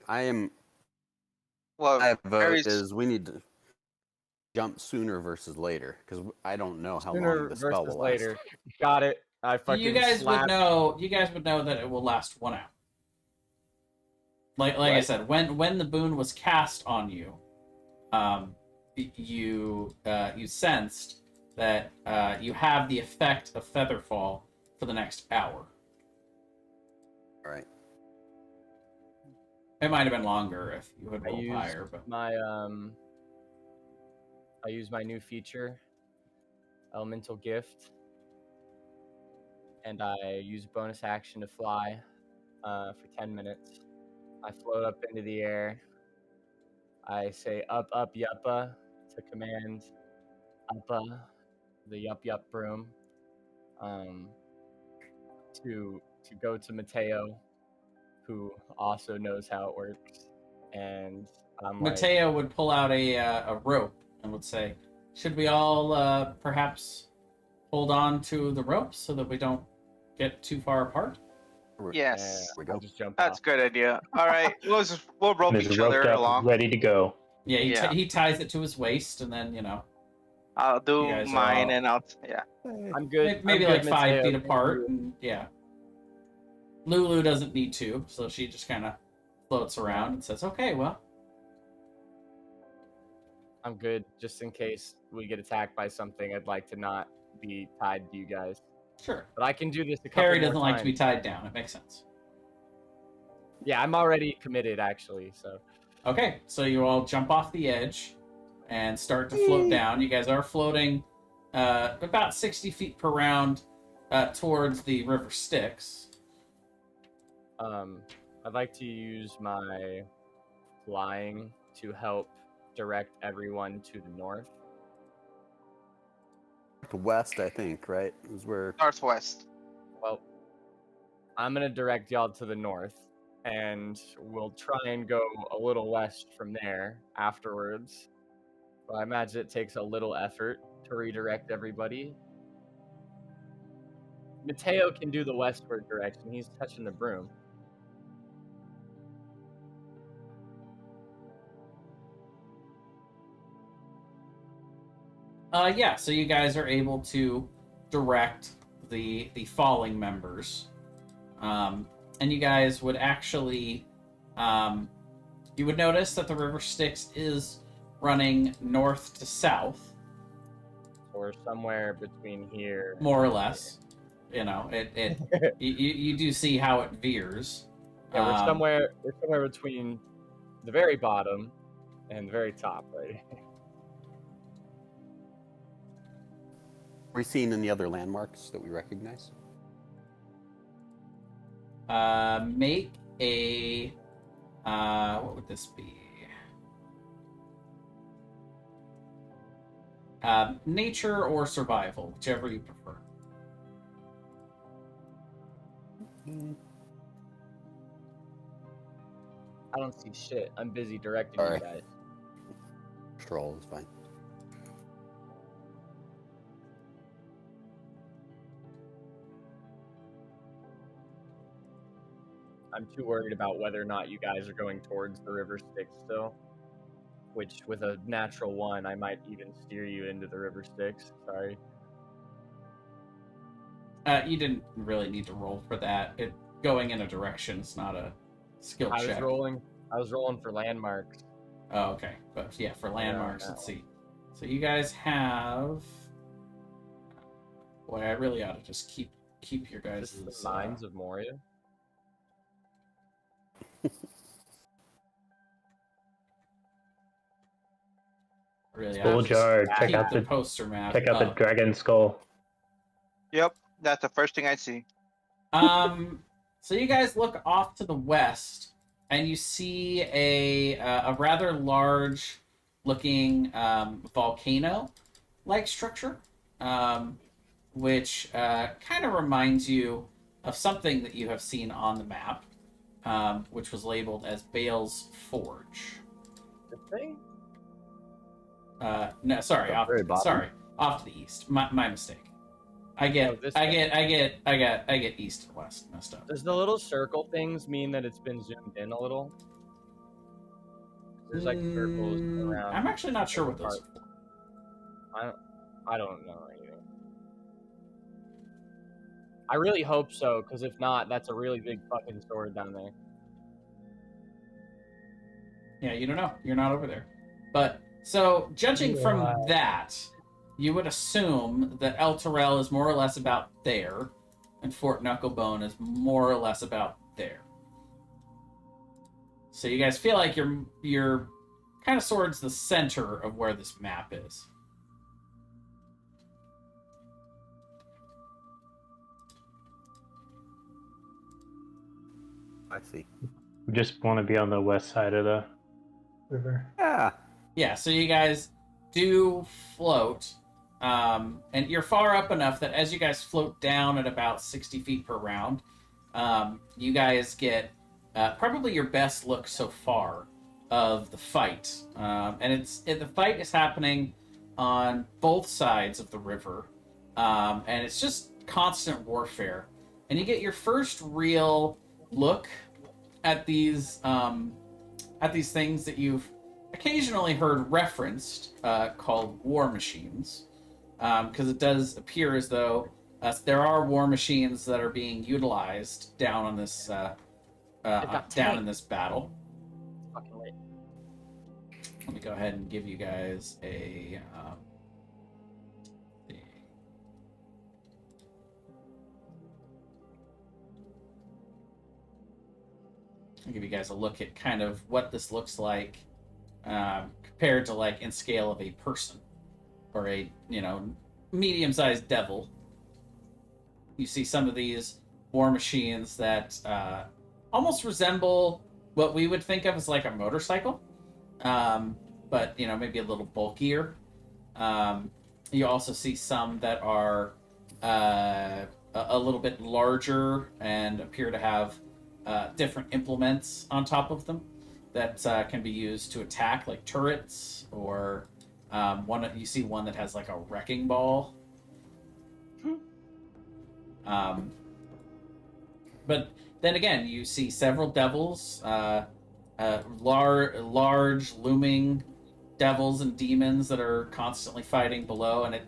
am. Well, My vote Harry's is we need to jump sooner versus later because I don't know how long Sooner the spell versus will last. later. Got it. I fucking You guys slapped. would know. You guys would know that it will last 1 hour. Like I Right. said, when the boon was cast on you, you sensed that you have the effect of Featherfall for the next hour. All right. It might have been longer if you had I rolled used higher, but my I use my new feature, Elemental Gift, and I use bonus action to fly for 10 minutes. I float up into the air. I say up, yuppa to command uppa, the yup broom, to go to Mateo, who also knows how it works. And I'm like, Mateo would pull out a rope and would say, "Should we all perhaps hold on to the ropes so that we don't get too far apart?" Yes. eh, we go. I'll just jump That's off. a good idea. All right, we'll rope Is each roped other up, along. ready to go. Yeah, Yeah. he ties it to his waist, and then I'll You do guys are mine, all- and yeah. I'm good. maybe I'm like good, 5 Mateo. feet Thank apart. you. And, yeah. Lulu doesn't need to, so she just kind of floats around and says, "Okay, well." I'm good, just in case we get attacked by something. I'd like to not be tied to you guys, Sure. but I can do this a couple Harry more doesn't like to be times. tied down. It makes sense. Yeah, I'm already committed, actually. So Okay, so you all jump off the edge and start to float down. You guys are floating about 60 feet per round towards the river Styx. I'd like to use my flying to help direct everyone to the north. The west, I think, right? Is where. Northwest. Well, I'm gonna direct y'all to the north, and we'll try and go a little west from there afterwards. But I imagine it takes a little effort to redirect everybody. Mateo can do the westward direction. He's touching the broom. Yeah, so you guys are able to direct the falling members, and you guys would actually, you would notice that the river Styx is running north to south, Or somewhere between here. more or less. You know, you do see how it veers. Yeah, we're somewhere between the very bottom and the very top, right? Are we seeing any other landmarks that we recognize? Make a what would this be? Nature or survival, whichever you prefer. I don't see shit. I'm busy directing All you right. guys. Stroll is fine. I'm too worried about whether or not you guys are going towards the river Styx still. Which, with a natural 1, I might even steer you into the river Styx. Sorry. You didn't really need to roll for that. Going in a direction is not a skill check. I was rolling for landmarks. Oh, okay. But yeah, for landmarks, let's see. So you guys have. Boy, I really ought to just keep your guys. This is the Mines of Moria. Really, Full jar. Check keep out the the poster map. check out the dragon skull. Yep, that's the first thing I see. So you guys look off to the west, and you see a rather large looking volcano-like structure, which kind of reminds you of something that you have seen on the map, which was labeled as Bale's Forge. The thing? No, sorry, The off very bottom? to the east. My mistake. I get east and west messed up. Does the little circle things mean that it's been zoomed in a little? There's like circles around. I'm actually not sure what those are for. I don't know anything. I really hope so, because if not, that's a really big fucking sword down there. Yeah, you don't know. You're not over there. But, so, judging from that, you would assume that El Terrell is more or less about there, and Fort Knucklebone is more or less about there. So you guys feel like you're kind of towards the center of where this map is. I see. We just want to be on the west side of the river. Yeah. Yeah, so you guys do float, and you're far up enough that as you guys float down at about 60 feet per round, you guys get probably your best look so far of the fight. And the fight is happening on both sides of the river, and it's just constant warfare. And you get your first real look at these things that you've occasionally heard referenced, called war machines, because it does appear as though there are war machines that are being utilized down on this down in this battle. Fucking late. Let me go ahead and give you guys a thing. I'll give you guys a look at kind of what this looks like compared to like in scale of a person or a medium-sized devil. You see some of these war machines that almost resemble what we would think of as like a motorcycle, but maybe a little bulkier. You also see some that are a little bit larger and appear to have different implements on top of them that can be used to attack, like turrets, or you see one that has like a wrecking ball. But then again, you see several devils, large looming devils and demons that are constantly fighting below, and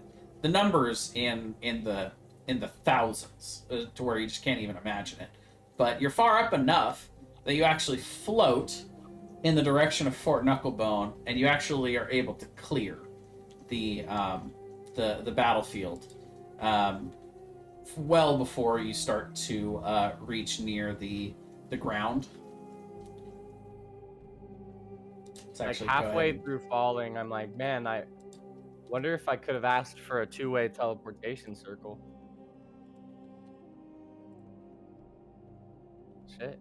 the numbers in the thousands, to where you just can't even imagine it. But you're far up enough that you actually float in the direction of Fort Knucklebone, and you actually are able to clear the battlefield well before you start to reach near the ground. It's Like actually halfway through falling, I'm like, man, I wonder if I could have asked for a two-way teleportation circle. Shit.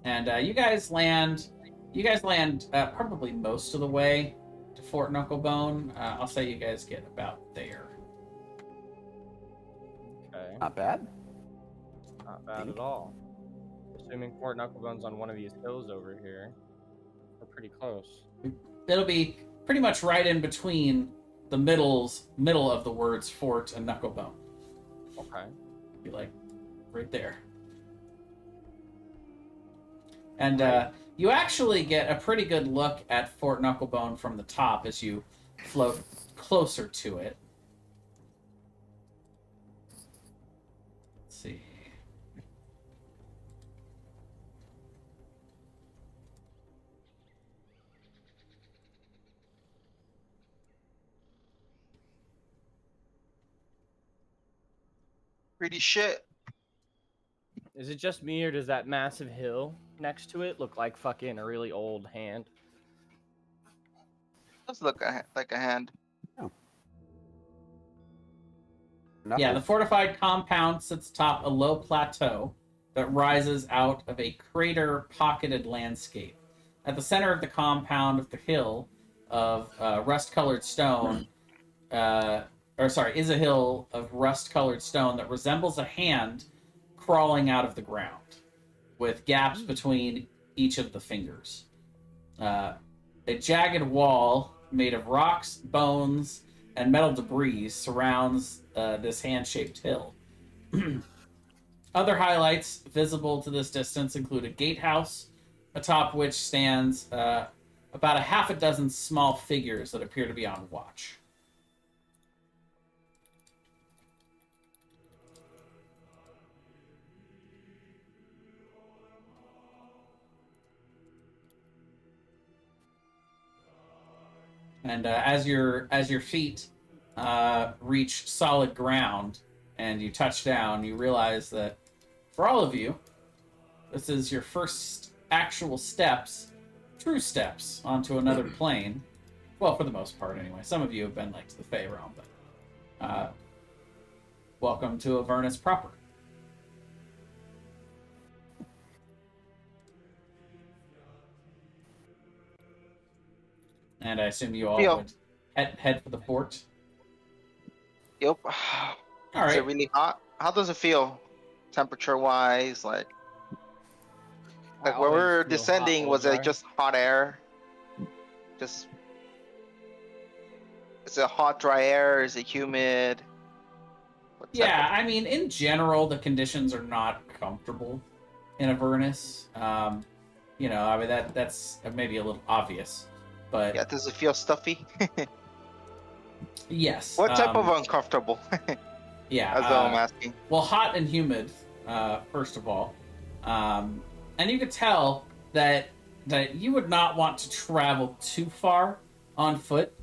And you guys land probably most of the way to Fort Knucklebone. I'll say you guys get about there. Okay. Not bad. Not bad at all. Assuming Fort Knucklebone's on one of these hills over here. We're pretty close. It'll be pretty much right in between the middle of the words Fort and Knucklebone. Okay. Be like right there. And you actually get a pretty good look at Fort Knucklebone from the top as you float closer to it. Let's see. Pretty shit. Is it just me, or does that massive hill next to it look like fucking a really old hand? Does look like a hand. Yeah, the fortified compound sits atop a low plateau that rises out of a crater-pocketed landscape. At the center of the compound of the hill of rust-colored stone, is a hill of rust-colored stone that resembles a hand crawling out of the ground, with gaps between each of the fingers. A jagged wall made of rocks, bones, and metal debris surrounds this hand-shaped hill. Other highlights visible to this distance include a gatehouse, atop which stands about a half a dozen small figures that appear to be on watch. And as your feet reach solid ground and you touch down, you realize that for all of you, This is your first actual steps, true steps, onto another plane. Well, for the most part, anyway. Some of you have been, like, to the Fey realm, but welcome to Avernus proper. And I assume you all Feel. would head for the fort. Yep. All Is it right. really hot? How does it feel, temperature-wise? Like I when always we're feel hot, descending, was it Ozar. just hot air? Just is it hot, dry air? Is it humid? What type Yeah, of- I mean, in general, the conditions are not comfortable in Avernus. You know, I mean that's maybe a little obvious, but Yeah, does it feel stuffy? yes. What type of uncomfortable? Yeah. That's what I'm asking. Well, hot and humid, first of all, and you could tell that you would not want to travel too far on foot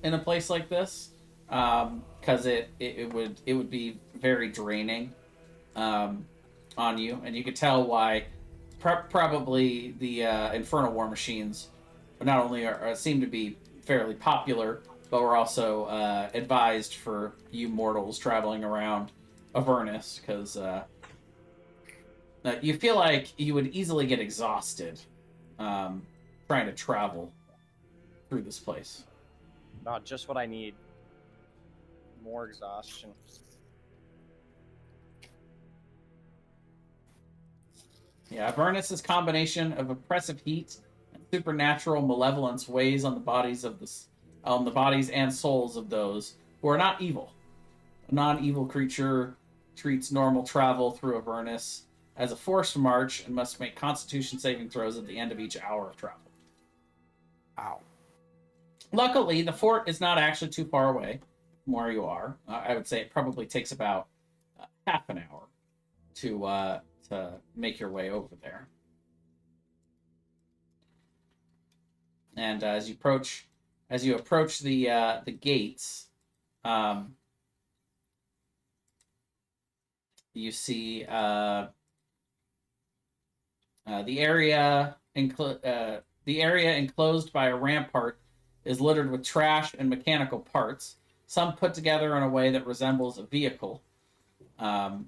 in a place like this, because it would be very draining on you, and you could tell why. Probably the Infernal War Machines not only seem to be fairly popular, but were also advised for you mortals traveling around Avernus, because you feel like you would easily get exhausted trying to travel through this place. Not just what I need. More exhaustion. Yeah, Avernus's combination of oppressive heat and supernatural malevolence weighs on the bodies and souls of those who are not evil. A non-evil creature treats normal travel through Avernus as a forced march and must make Constitution saving throws at the end of each hour of travel. Ow. Luckily, the fort is not actually too far away from where you are. I would say it probably takes about half an hour to make your way over there. And as you approach the gates, you see the area enclosed by a rampart is littered with trash and mechanical parts, some put together in a way that resembles a vehicle. Oh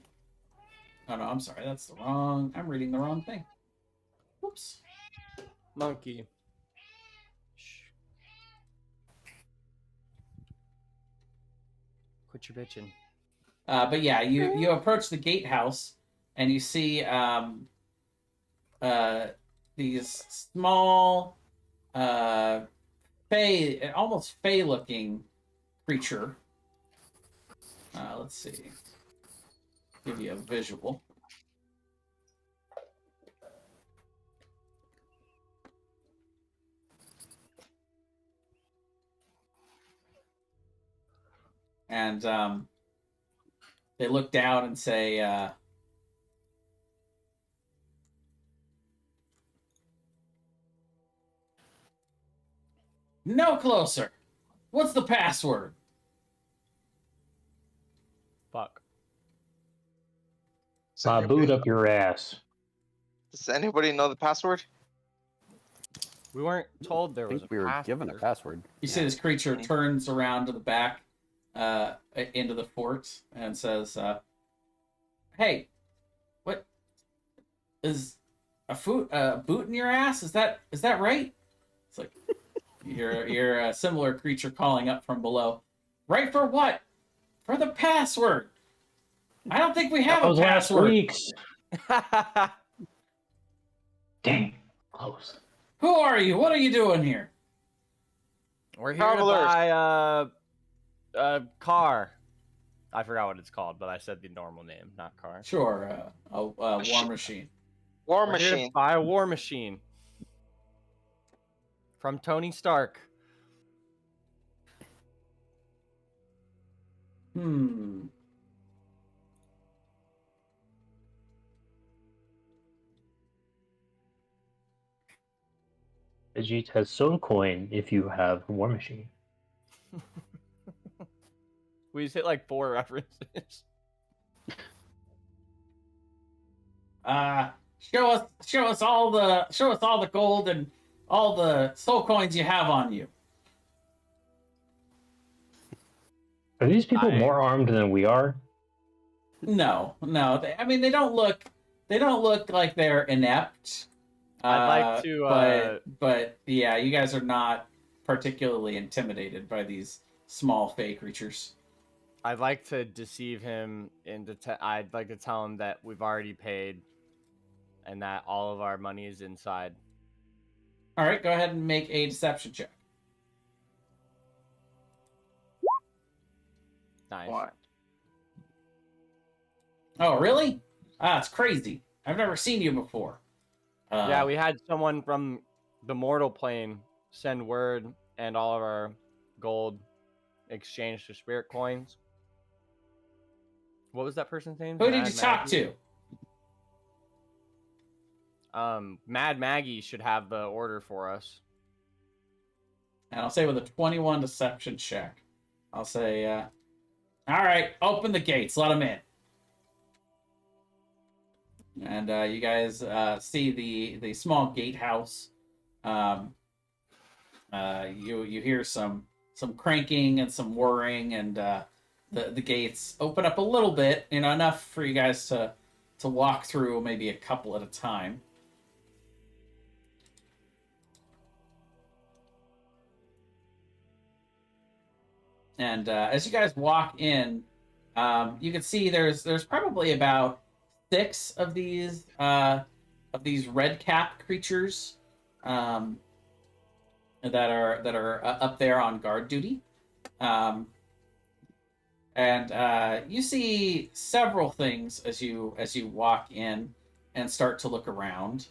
no, I'm sorry, I'm reading the wrong thing. Whoops. Monkey. Shh. Quit your bitching. But yeah, you approach the gatehouse and you see these small fey, almost fey looking creature. Let's see. Give you a visual. And they look down and say, "No closer. What's the password?" Fuck. Does Boot up your ass. does anybody know the password? We weren't told there I was think a we were password. given a password. You see this creature turns around to the back, into the fort, and says, "Hey, what is a boot in your ass? Is that right?" It's like you're a similar creature calling up from below. Right for what? For the password. I don't think we have That a was last password. week's. Dang, close. Who are you? What are you doing here? We're here Travelers. to buy a car. I forgot what it's called, but I said the normal name, not car. Sure, a war machine. War We're here to machine. buy a war machine from Tony Stark. Hmm. Vegeta has Soul Coin if you have a War Machine. We just hit like 4 references. show us all the gold and all the soul coins you have on you. Are these people more armed than we are? No. I mean, they don't look like they're inept. I'd like to. But yeah, you guys are not particularly intimidated by these small fey creatures. I'd like to deceive him into. I'd like to tell him that we've already paid, and that all of our money is inside. All right, go ahead and make a deception check. Nice. What? Oh, really? Ah, it's crazy. I've never seen you before. Yeah, we had someone from the mortal plane send word, and all of our gold exchanged for spirit coins. What was that person's name? Who did you talk to? Mad Maggie should have the order for us. And I'll say with a 21 deception check, I'll say, all right, open the gates, let them in. And you guys see the small gatehouse. You hear some cranking and some whirring, and the gates open up a little bit, enough for you guys to walk through, maybe a couple at a time. And as you guys walk in, you can see there's probably about 6 of these red cap creatures that are up there on guard duty. And you see several things as you walk in and start to look around.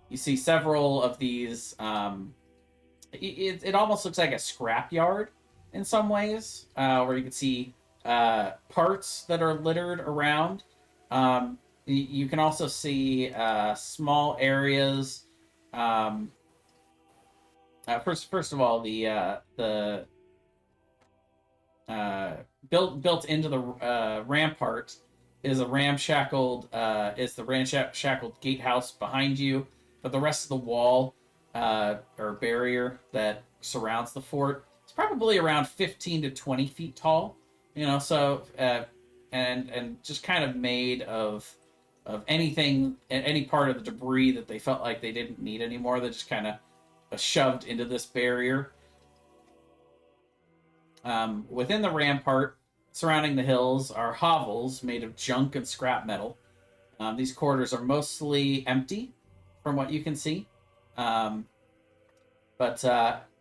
You see several of these. It almost looks like a scrapyard in some ways, where you can see parts that are littered around. You can also see small areas. First of all, the built into the rampart is the ramshackled gatehouse behind you, but the rest of the wall or barrier that surrounds the fort is probably around 15 to 20 feet tall. So and just kind of made of anything, any part of the debris that they felt like they didn't need anymore. They just kind of shoved into this barrier. Within the rampart, surrounding the hills, are hovels made of junk and scrap metal. These quarters are mostly empty, from what you can see. But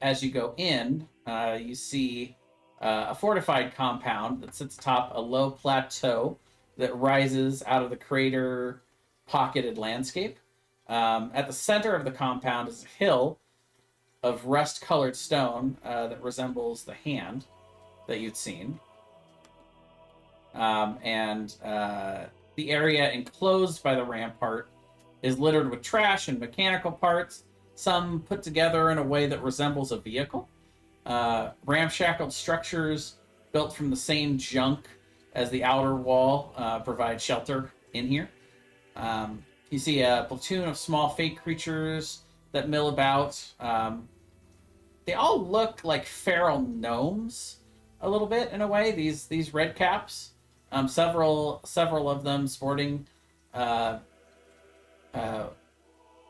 as you go in, you see a fortified compound that sits atop a low plateau that rises out of the crater-pocketed landscape. At the center of the compound is a hill of rust-colored stone that resembles the hand that you'd seen. And the area enclosed by the rampart is littered with trash and mechanical parts, some put together in a way that resembles a vehicle. Ramshackled structures built from the same junk as the outer wall provide shelter in here. You see a platoon of small fake creatures that mill about. They all look like feral gnomes a little bit in a way, these red caps. Several of them sporting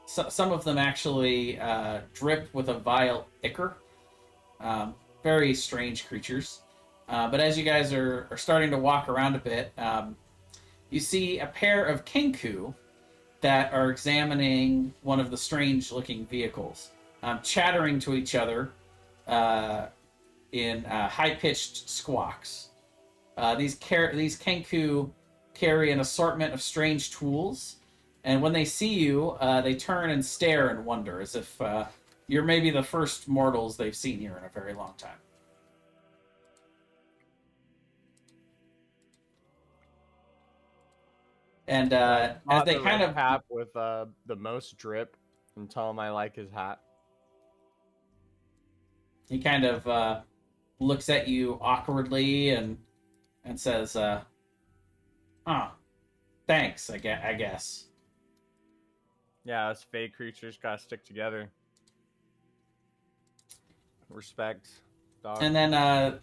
some of them actually drip with a vile ichor. Very strange creatures. But as you guys are starting to walk around a bit, you see a pair of kenku that are examining one of the strange-looking vehicles, chattering to each other in high-pitched squawks. These kenku carry an assortment of strange tools, and when they see you, they turn and stare in wonder, as if you're maybe the first mortals they've seen here in a very long time. And as they kind of cap with the most drip, and tell him I like his hat. He kind of looks at you awkwardly and says, "Thanks, I guess." Yeah, us fey creatures gotta stick together. Respect, dog. And then um,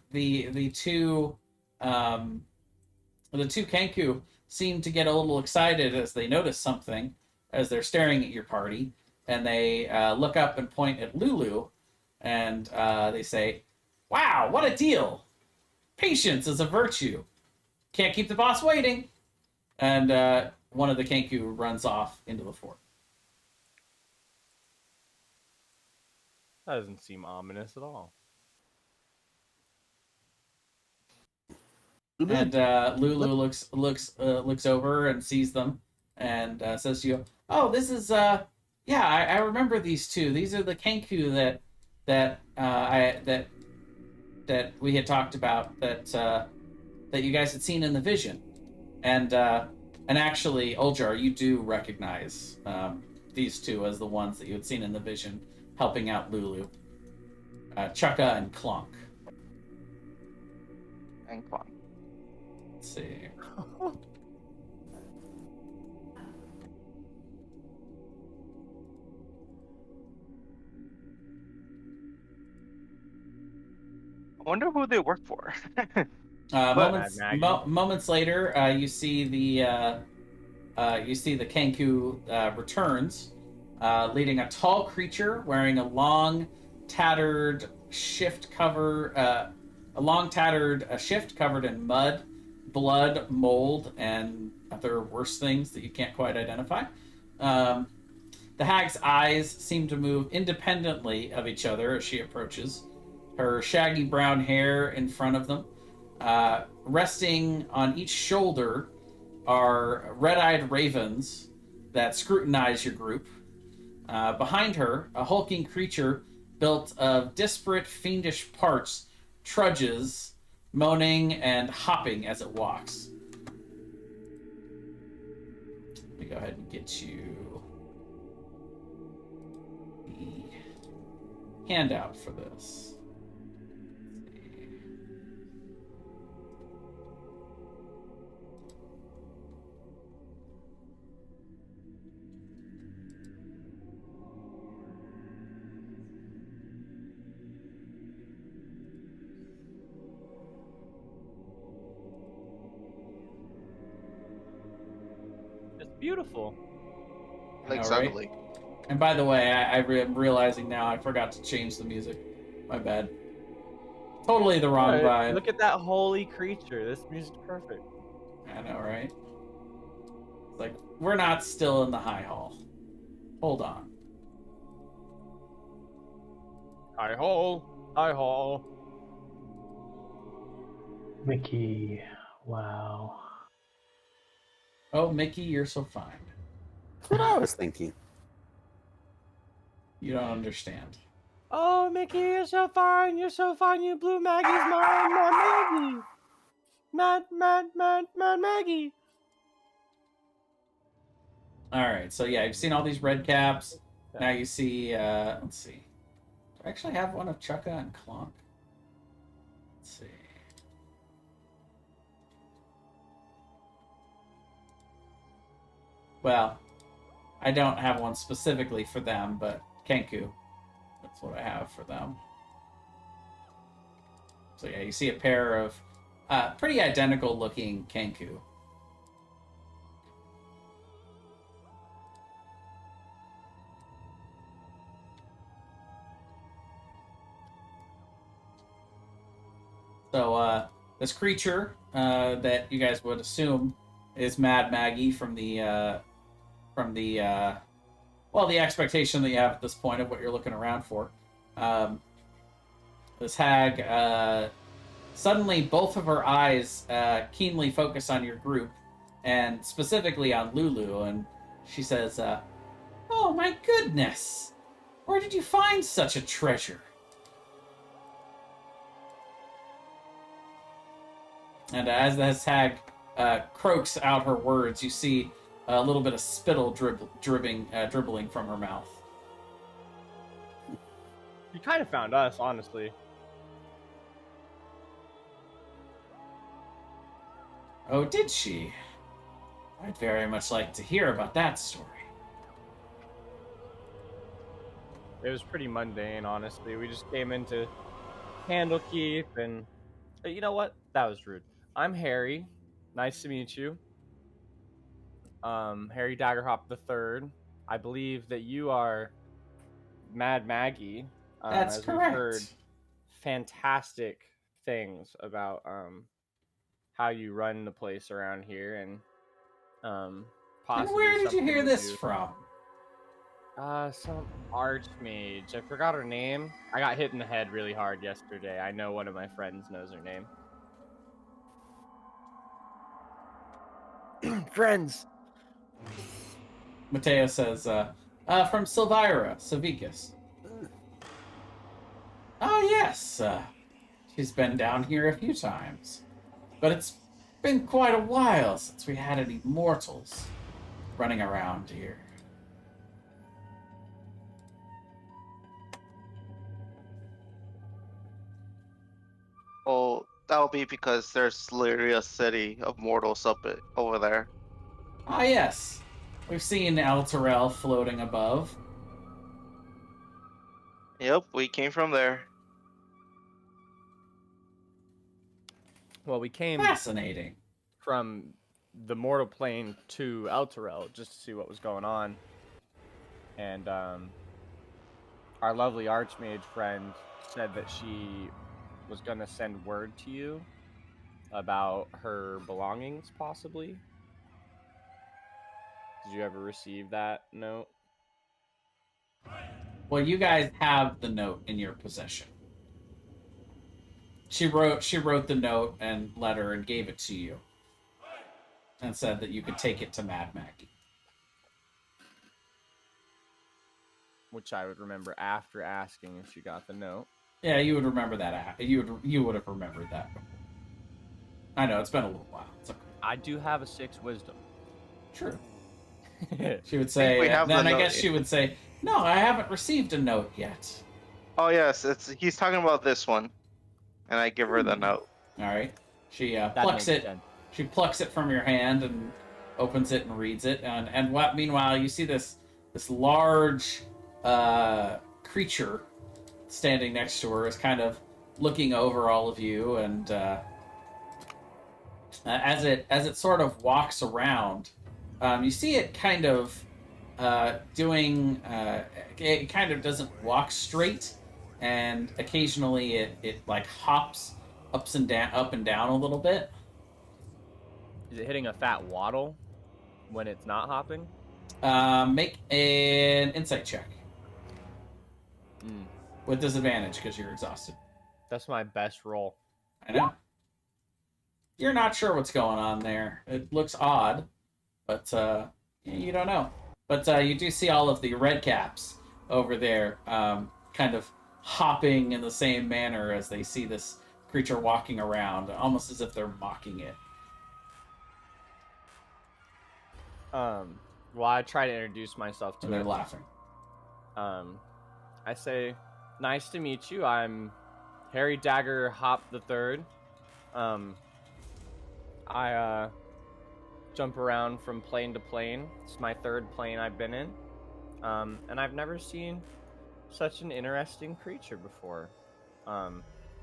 the two Kenku seem to get a little excited as they notice something as they're staring at your party, and they look up and point at Lulu, and they say, "Wow, what a deal! Patience is a virtue. Can't keep the boss waiting." And one of the Kenku runs off into the fort. That doesn't seem ominous at all. And Lulu looks over and sees them, and says to you, "Oh, this is yeah, I remember these two. These are the Kenku that we had talked about that you guys had seen in the vision." And actually, Oljar, you do recognize these two as the ones that you had seen in the vision helping out Lulu, Chukka and Clonk. And Clonk. Let's see. I wonder who they work for. Moments later, you see the Kenku returns, leading a tall creature wearing a long, tattered shift covered in mud, blood, mold, and other worse things that you can't quite identify. The hag's eyes seem to move independently of each other as she approaches. Her shaggy brown hair in front of them. Resting on each shoulder are red-eyed ravens that scrutinize your group. Behind her, a hulking creature built of disparate fiendish parts trudges, moaning and hopping as it walks. Let me go ahead and get you the handout for this. It's beautiful. Looks All right. ugly. And by the way, I'm realizing now I forgot to change the music. My bad. Totally the wrong vibe. Look at that holy creature. This music's perfect. I know, right? It's like, we're not still in the high hall. Hold on. High hall. High hall. Mickey, wow. Oh, Mickey, you're so fine. That's what I was thinking. You don't understand. Oh, Mickey, you're so fine. You're so fine. You blew Maggie's mind. Mad Maggie. Mad Maggie. All right, so yeah, you've seen all these red caps. Now you see, let's see. Do I actually have one of Chukka and Clonk? Let's see. Well, I don't have one specifically for them, but Kenku. That's what I have for them. So yeah, you see a pair of pretty identical looking Kenku. So this creature that you guys would assume is Mad Maggie from the well, the expectation that you have at this point of what you're looking around for. This hag, suddenly both of her eyes keenly focus on your group, and specifically on Lulu, and she says, "Oh my goodness! Where did you find such a treasure?" And as this hag croaks out her words, you see a little bit of spittle dribbling from her mouth. You kind of found us, honestly. Oh, did she? I'd very much like to hear about that story. It was pretty mundane, honestly. We just came into Candlekeep, and you know what? That was rude. I'm Harry. Nice to meet you. Harry Daggerhop the Third. I believe that you are Mad Maggie. That's As we've heard correct. fantastic things about how you run the place around here, and And possibly where did you something hear to this do. from? Some archmage. I forgot her name. I got hit in the head really hard yesterday. I know one of my friends knows her name. Friends. Mateo says, from Silvira, Savicus. Oh, yes. She's been down here a few times. But it's been quite a while since we had any mortals running around here. Oh, that'll be because there's literally a city of mortals over there. Ah, yes. We've seen Altarel floating above. Yep, we came from there. Well, we came Fascinating. from the mortal plane to Elturel just to see what was going on. And our lovely archmage friend said that she was going to send word to you about her belongings, possibly. Did you ever receive that note? Well, you guys have the note in your possession. She wrote the note and letter and gave it to you. And said that you could take it to Mad Maggie. Which I would remember after asking if she got the note. Yeah, you would remember that. You would have remembered that. I know, it's been a little while. It's okay. I do have a 6 wisdom. True. Oh, She would say, we have then the I note. guess she would say, no, I haven't received a note yet. Oh yes, he's talking about this one, and I give her the note. All right. She that plucks makes it. sense. She plucks it from your hand and opens it and reads it. And what? Meanwhile, you see this large creature standing next to her is kind of looking over all of you, and as it sort of walks around, you see it kind of doing. It kind of doesn't walk straight, and occasionally it like hops up and down a little bit. Is it hitting a fat waddle when it's not hopping? Make an insight check with disadvantage because you're exhausted. That's my best roll. I know. You're not sure what's going on there. It looks odd, but you don't know. But you do see all of the red caps over there kind of hopping in the same manner as they see this creature walking around, almost as if they're mocking it. Well, I try to introduce myself to And they're it. laughing. I say, nice to meet you. I'm Harry Dagger Hop the Third. I jump around from plane to plane. It's my 3rd plane I've been in. And I've never seen such an interesting creature before.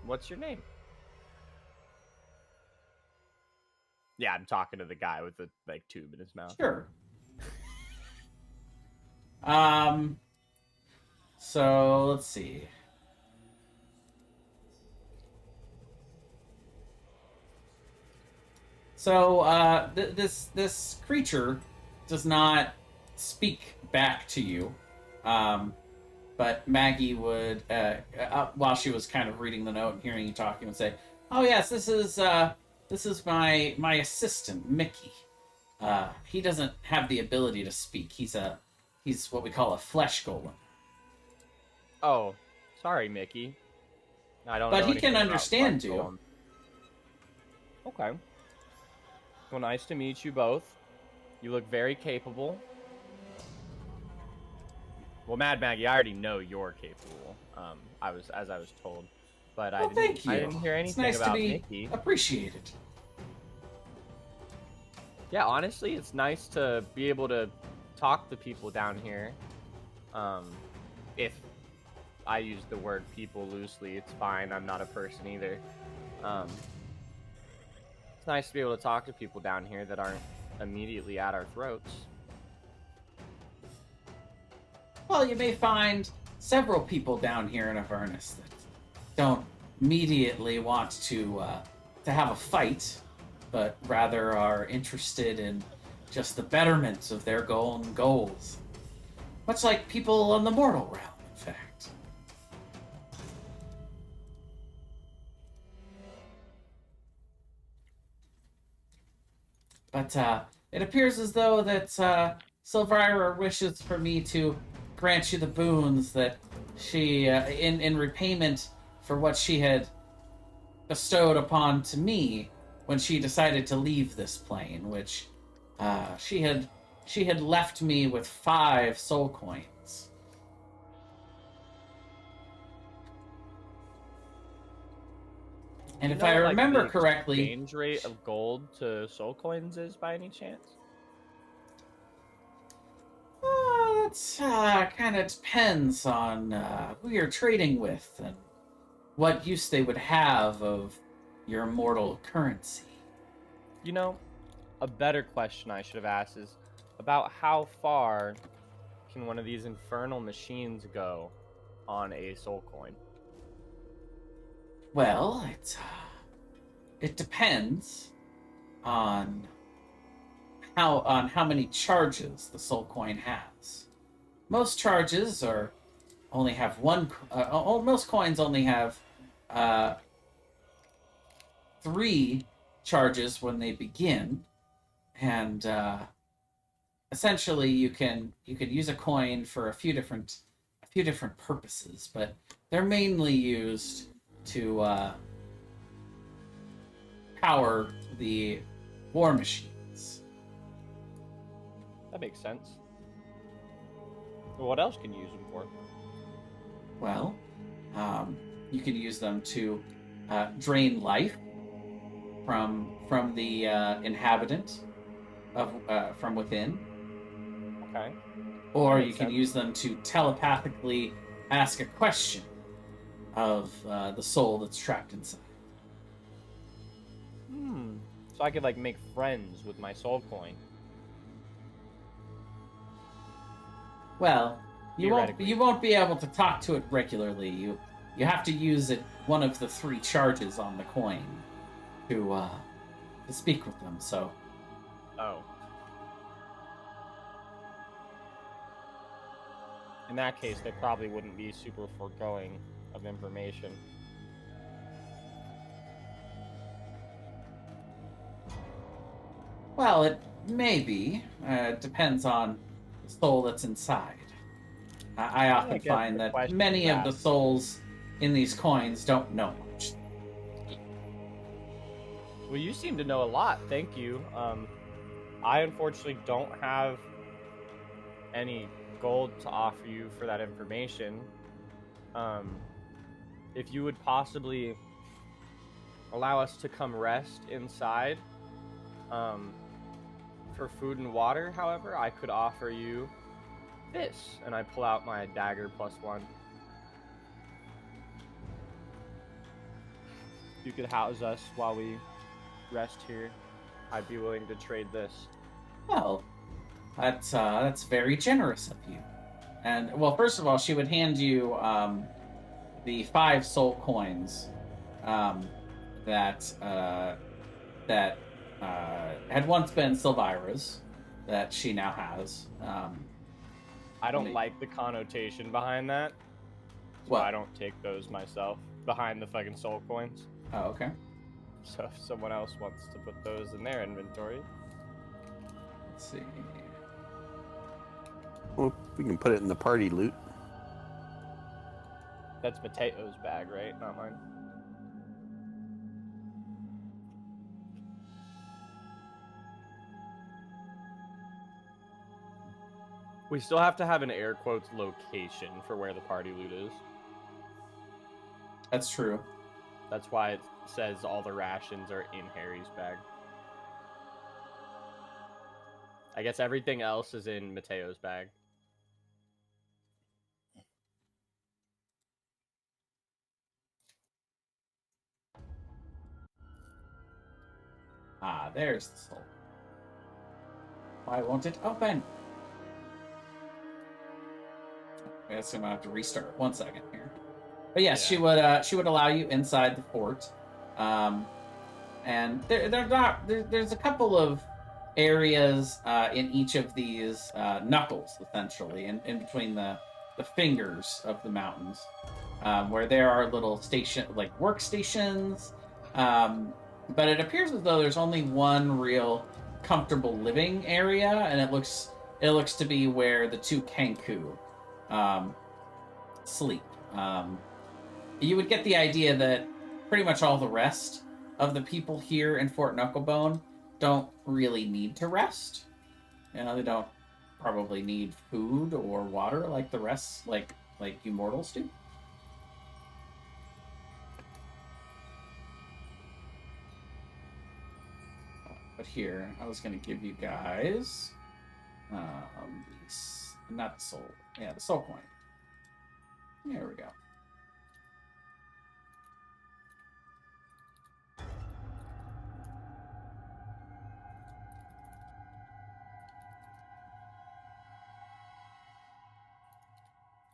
What's your name? Yeah, I'm talking to the guy with the tube in his mouth. Sure. So let's see. So this creature does not speak back to you, but Maggie would, while she was kind of reading the note and hearing you talking, would say, "Oh yes, this is my assistant Mickey. He doesn't have the ability to speak. He's what we call a flesh golem. Oh, sorry, Mickey. I don't. But know he can anything about understand flesh you. golem. Okay. Well, nice to meet you both. You look very capable. Well, Mad Maggie, I already know you're capable. I was told, but Well, thank you. I didn't hear anything it's nice about to be Mickey. appreciated. Yeah, honestly, it's nice to be able to talk to people down here. If I use the word people loosely. It's fine. I'm not a person either. It's nice to be able to talk to people down here that aren't immediately at our throats. Well, you may find several people down here in Avernus that don't immediately want to have a fight, but rather are interested in just the betterment of their own goals. Much like people in the mortal realm, in fact. But it appears as though that Silvira wishes for me to grant you the boons that she, in repayment for what she had bestowed upon to me when she decided to leave this plane, which she had left me with 5 soul coins. And You if know I what, like, remember the correctly, exchange rate of gold to soul coins is by any chance? it kind of depends on who you're trading with and what use they would have of your mortal currency. You know, a better question I should have asked is about how far can one of these infernal machines go on a soul coin? Well, it depends on how many charges the soul coin has. Most charges are only have one. Most coins only have uh, 3 charges when they begin, and essentially you can use a coin for a few different purposes, but they're mainly used to power the war machines. That makes sense. But what else can you use them for? Well, you can use them to drain life from the inhabitant of from within, Okay. or you makes can sense. use them to telepathically ask a question of the soul that's trapped inside. So I could, like, make friends with my soul coin. Well, Theoretically. you won't be able to talk to it regularly. You have to use it one of the 3 charges on the coin to speak with them. So Oh. In that case, they probably wouldn't be super foregoing of information. well, it may be. It depends on the soul that's inside. I often guess find the that question many is of the asked. souls in these coins don't know much. Well, you seem to know a lot. Thank you. I unfortunately don't have any gold to offer you for that information. If you would possibly allow us to come rest inside, for food and water, however, I could offer you this. And I pull out my dagger +1. You could house us while we rest here. I'd be willing to trade this. Well, that's very generous of you. And well, first of all, she would hand you the 5 soul coins um, that had once been Silvira's that she now has. I don't me- like the connotation behind that, so What? I don't take those myself. Behind the fucking soul coins. Oh, okay. So if someone else wants to put those in their inventory, Let's see. Well, we can put it in the party loot. that's Mateo's bag, right? Not mine. We still have to have an air quotes location for where the party loot is. That's true. That's why it says all the rations are in Harry's bag. I guess everything else is in Mateo's bag. Ah, there's the soul. Why won't it open? I guess I'm gonna have to restart 1 second here. But yes, Yeah. she would allow you inside the fort, and there's a couple of areas in each of these knuckles, essentially, in between the fingers of the mountains, where there are little workstations. But it appears as though there's only one real comfortable living area, and it looks to be where the two Kenku sleep. You would get the idea that pretty much all the rest of the people here in Fort Knucklebone don't really need to rest. They don't probably need food or water like the rest, like you mortals do. But here, I was going to give you guys, not the soul, the soul coin. There we go.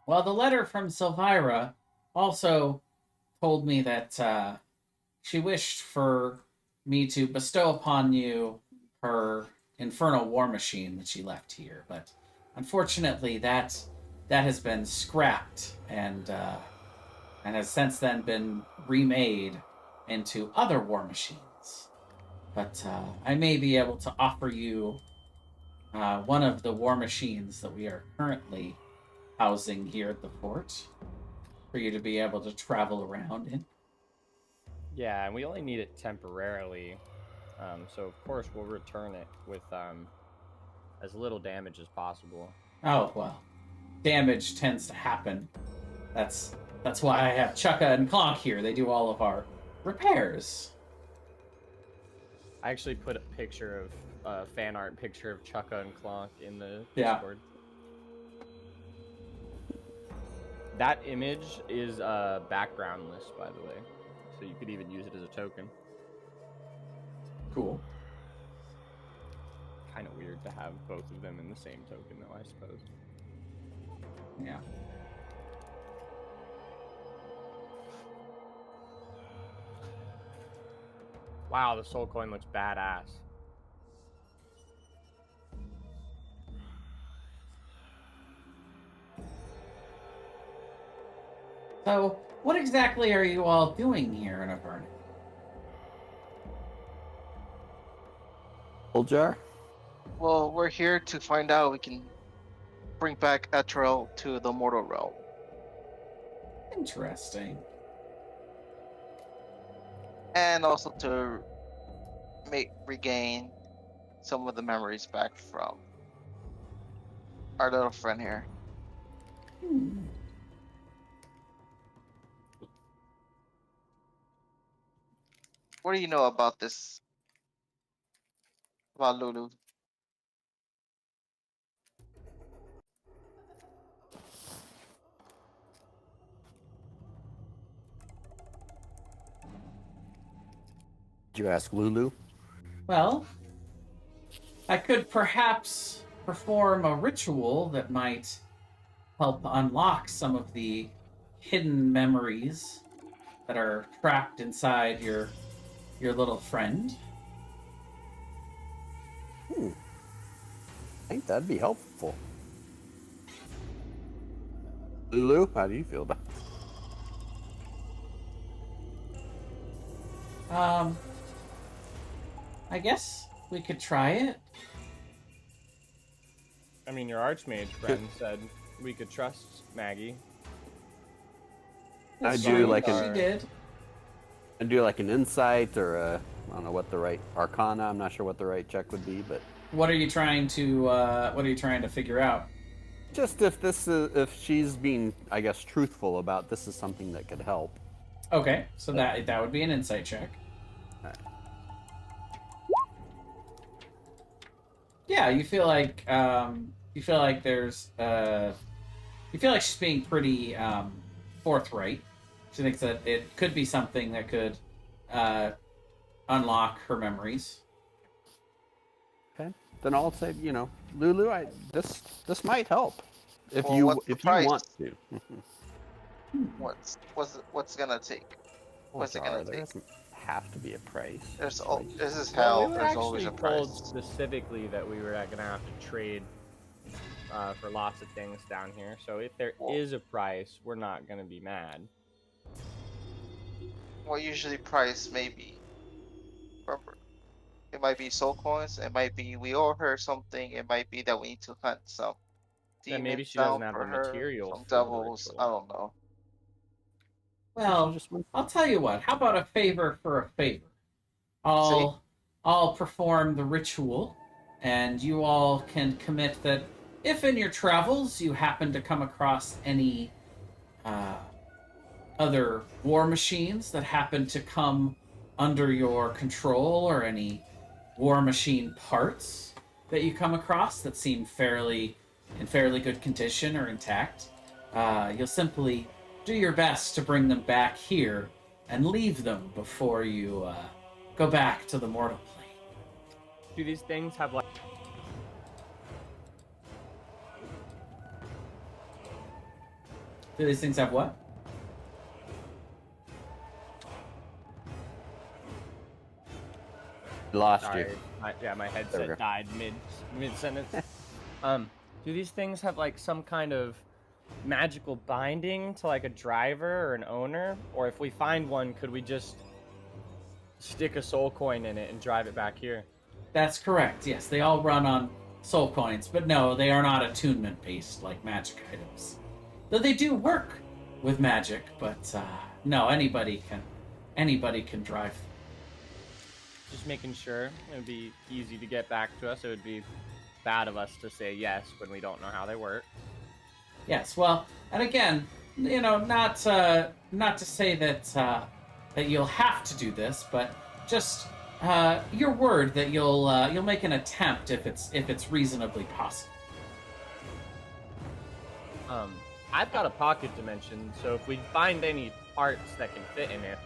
Well, the letter from Silvira also told me that she wished for me to bestow upon you her infernal war machine that she left here, but unfortunately that has been scrapped and has since then been remade into other war machines. But I may be able to offer you one of the war machines that we are currently housing here at the fort for you to be able to travel around in. Yeah, and we only need it temporarily, so of course we'll return it with as little damage as possible. Oh, well, damage tends to happen. That's why I have Chukka and Clonk here. They do all of our repairs. I actually put a picture of fan art picture of Chukka and Clonk in the Discord. That image is backgroundless, by the way, so you could even use it as a token. Cool. Kind of weird to have both of them in the same token, though, I suppose. Yeah. Wow, the soul coin looks badass. So, what exactly are you all doing here in Avernus? Old jar? Well, we're here to find out we can bring back Etrel to the mortal realm. Interesting. And also to regain some of the memories back from our little friend here. What do you know about this? About Lulu? Did you ask Lulu? Well, I could perhaps perform a ritual that might help unlock some of the hidden memories that are trapped inside your little friend. I think that'd be helpful. Lulu, how do you feel about it? I guess we could try it. I mean, your archmage friend said we could trust Maggie. I That's do fine, like she an did. I do like an insight or a, I don't know what the right arcana. I'm not sure what the right check would be, but What are you trying to figure out? just if she's being, I guess, truthful about this is something that could help. Okay, so that would be an insight check. Yeah, you feel like there's you feel like she's being pretty forthright. She thinks that it could be something that could unlock her memories. Okay. Then I'll say, Lulu, this might help if Well, you what's the if you price? want to. What's it gonna take? Well, What's it gonna Jar, there take? doesn't have to be a price. This is Well, we hell. were There's always actually a told price. specifically that we were gonna have to trade for lots of things down here. So if there is a price, we're not gonna be mad. What usually price maybe? Remember, it might be soul coins. It might be we owe her something. It might be that we need to hunt some Then maybe demons she doesn't down have for the her, material some for the devils. I ritual. don't know. Well, Just went- I'll tell you what. How about a favor for a favor? See, I'll perform the ritual, and you all can commit that if in your travels you happen to come across any uh, other war machines that happen to come under your control, or any war machine parts that you come across that seem in fairly good condition or intact, you'll simply do your best to bring them back here and leave them before you go back to the mortal plane. Do these things have like? Do these things have what? Lost Sorry, you. my There we go. headset died mid sentence. Do these things have like some kind of magical binding to like a driver or an owner? Or if we find one, could we just stick a soul coin in it and drive it back here? That's correct. Yes, they all run on soul coins, but no, they are not attunement based like magic items. Though they do work with magic, but no, anybody can drive them. Just making sure it would be easy to get back to us. It would be bad of us to say yes when we don't know how they work. Yes, well, and again, not to say that that you'll have to do this, but just your word that you'll make an attempt if it's reasonably possible. I've got a pocket dimension, so if we find any parts that can fit in it,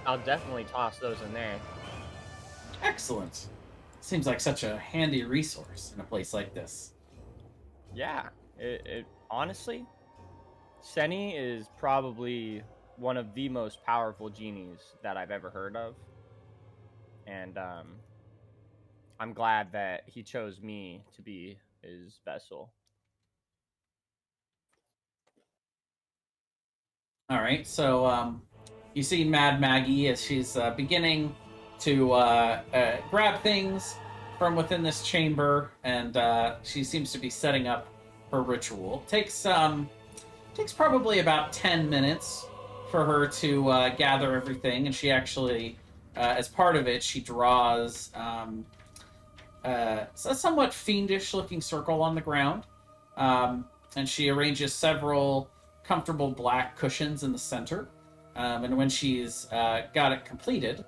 I'll definitely toss those in there. Excellent. Seems like such a handy resource in a place like this. Yeah, it honestly, Seni is probably one of the most powerful genies that I've ever heard of, and I'm glad that he chose me to be his vessel. All right, so you see Mad Maggie as she's beginning to grab things from within this chamber, and she seems to be setting up her ritual. Takes probably about 10 minutes for her to gather everything, and she actually, as part of it, she draws a somewhat fiendish-looking circle on the ground, and she arranges several comfortable black cushions in the center. And when she's got it completed,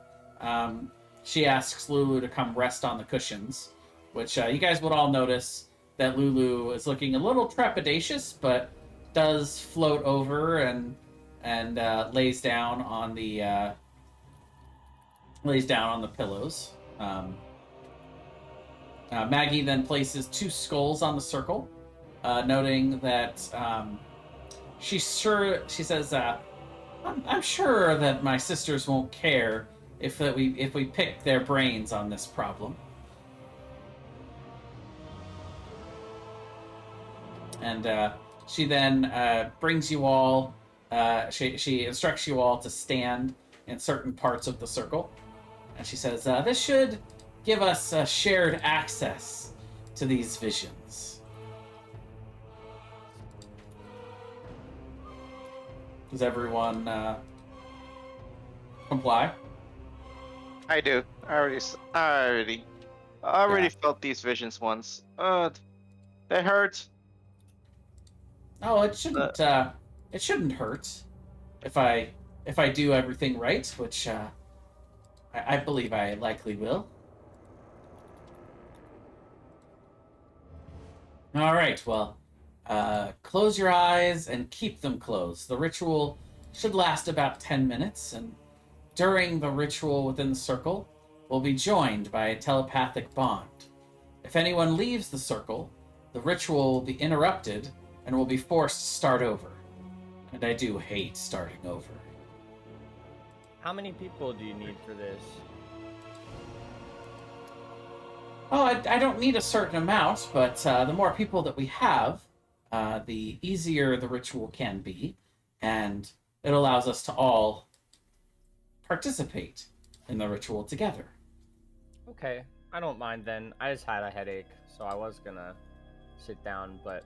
she asks Lulu to come rest on the cushions, which you guys would all notice that Lulu is looking a little trepidatious, but does float over and lays down on the pillows. Maggie then places 2 skulls on the circle, noting that she says, I'm sure that my sisters won't care if we pick their brains on this problem. And she then brings you all. She instructs you all to stand in certain parts of the circle, and she says, "This should give us shared access to these visions." Does everyone comply? I do. I already felt these visions once. They hurt. Oh, it shouldn't. It shouldn't hurt if I do everything right, which I believe I likely will. All right. Well, close your eyes and keep them closed. The ritual should last about 10 minutes, and during the ritual within the circle, we'll be joined by a telepathic bond. If anyone leaves the circle, the ritual will be interrupted and will be forced to start over. And I do hate starting over. How many people do you need for this? Oh, I don't need a certain amount, but the more people that we have, the easier the ritual can be, and it allows us to all participate in the ritual together. Okay, I don't mind then. I just had a headache, so I was gonna sit down, but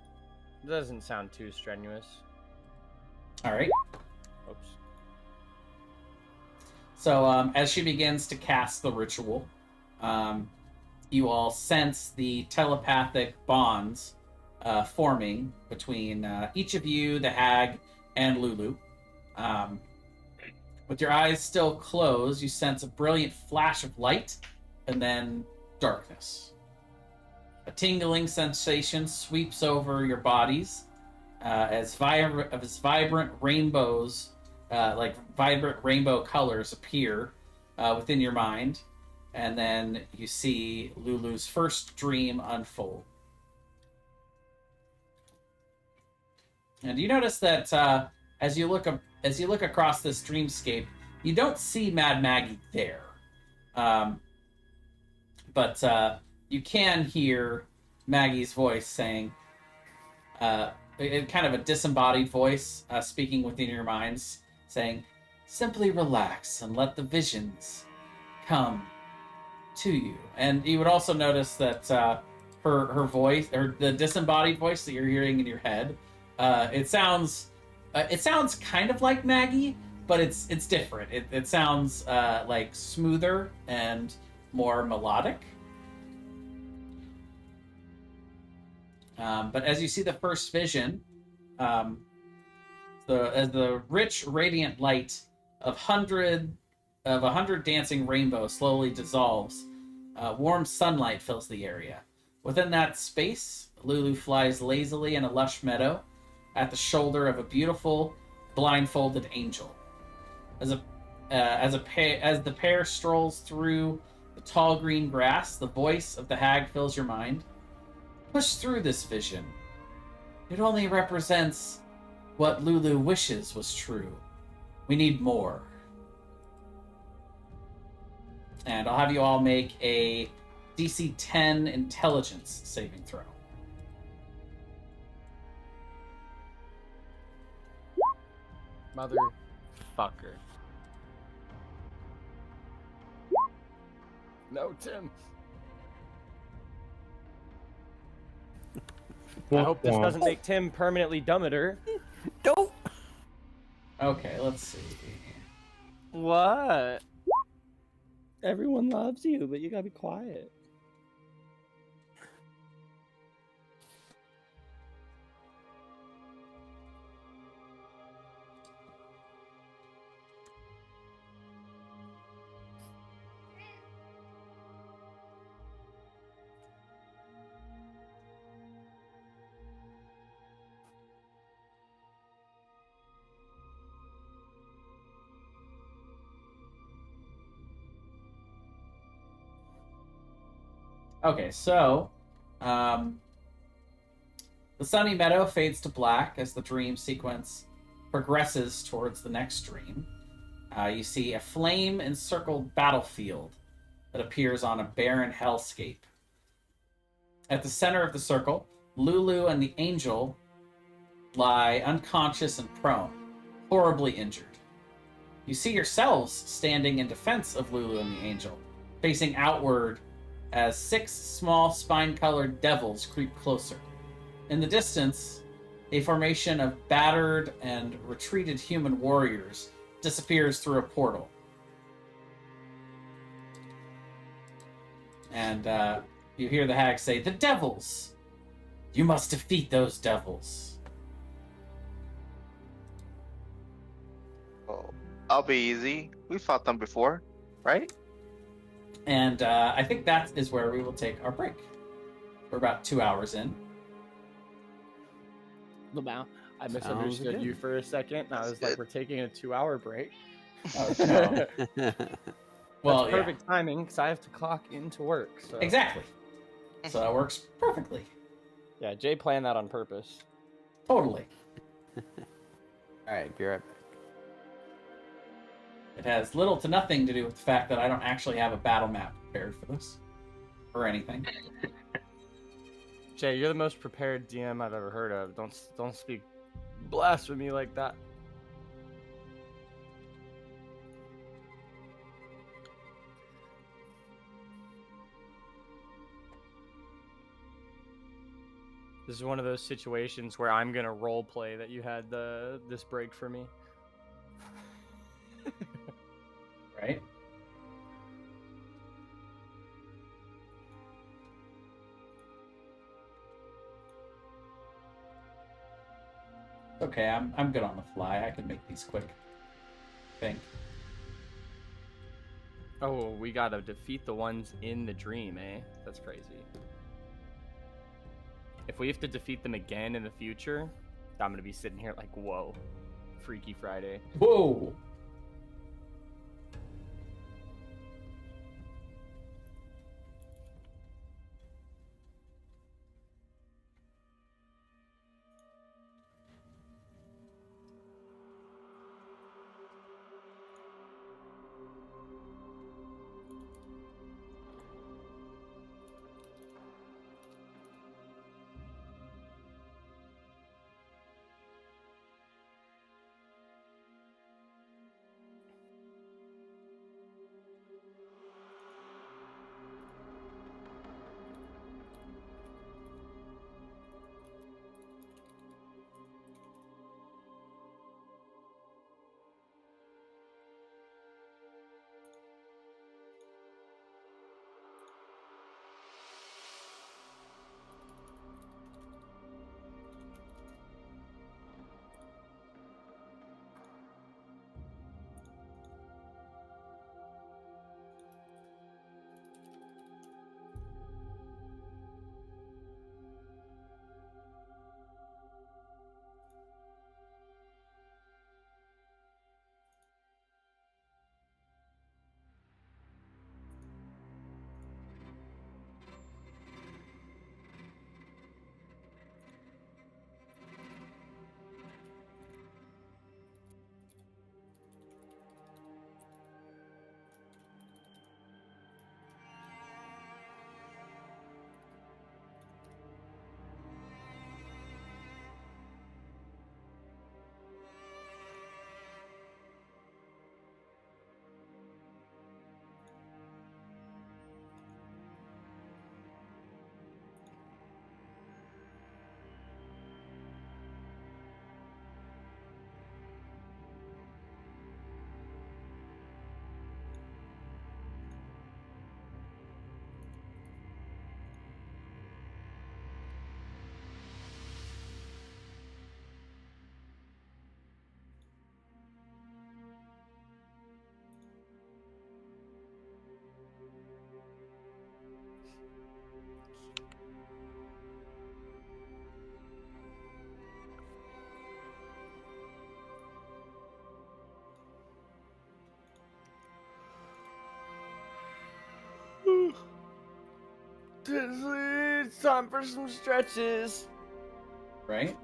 it doesn't sound too strenuous. All right. Oops. So as she begins to cast the ritual, you all sense the telepathic bonds forming between each of you, the hag, and Lulu. With your eyes still closed, you sense a brilliant flash of light and then darkness. A tingling sensation sweeps over your bodies as vibrant rainbows, like vibrant rainbow colors, appear within your mind. And then you see Lulu's first dream unfold. And you notice that as you look across this dreamscape, you don't see Mad Maggie there, but you can hear Maggie's voice saying, in kind of a disembodied voice, speaking within your minds, saying, "Simply relax and let the visions come to you." And you would also notice that her voice, or the disembodied voice that you're hearing in your head, it sounds kind of like Maggie, but it's different. It sounds like smoother and more melodic. But as you see the first vision, as the rich radiant light of 100 dancing rainbows slowly dissolves, warm sunlight fills the area. Within that space, Lulu flies lazily in a lush meadow at the shoulder of a beautiful blindfolded angel. As the pair strolls through the tall green grass, the voice of the hag fills your mind. Push through this vision. It only represents what Lulu wishes was true. We need more. And I'll have you all make a DC 10 intelligence saving throw. Motherfucker. No, Tim. I hope this doesn't make Tim permanently dumber. Don't. Okay, let's see. What? Everyone loves you, but you gotta be quiet. Okay, so the sunny meadow fades to black as the dream sequence progresses towards the next dream. You see a flame-encircled battlefield that appears on a barren hellscape. At the center of the circle, Lulu and the angel lie unconscious and prone, horribly injured. You see yourselves standing in defense of Lulu and the angel, facing outward as 6 small spine-colored devils creep closer. In the distance, a formation of battered and retreated human warriors disappears through a portal. And you hear the hag say, "The devils! You must defeat those devils." Oh, I'll be easy. We fought them before, right? And I think that is where we will take our break. We're about 2 hours in. Wow. I misunderstood you for a second. I was like, we're taking a 2-hour break. Oh, no. Well, That's perfect timing because I have to clock into work. So. Exactly. So that works perfectly. Yeah, Jay planned that on purpose. Totally. All right, be right back. It has little to nothing to do with the fact that I don't actually have a battle map prepared for this. Or anything. Jay, you're the most prepared DM I've ever heard of. Don't speak blasphemy like that. This is one of those situations where I'm gonna role play that you had this break for me. Right? Okay, I'm good on the fly. I can make these quick. I think. Oh, we gotta defeat the ones in the dream, eh? That's crazy. If we have to defeat them again in the future, I'm gonna be sitting here like, whoa, Freaky Friday. Whoa! It's time for some stretches. Right?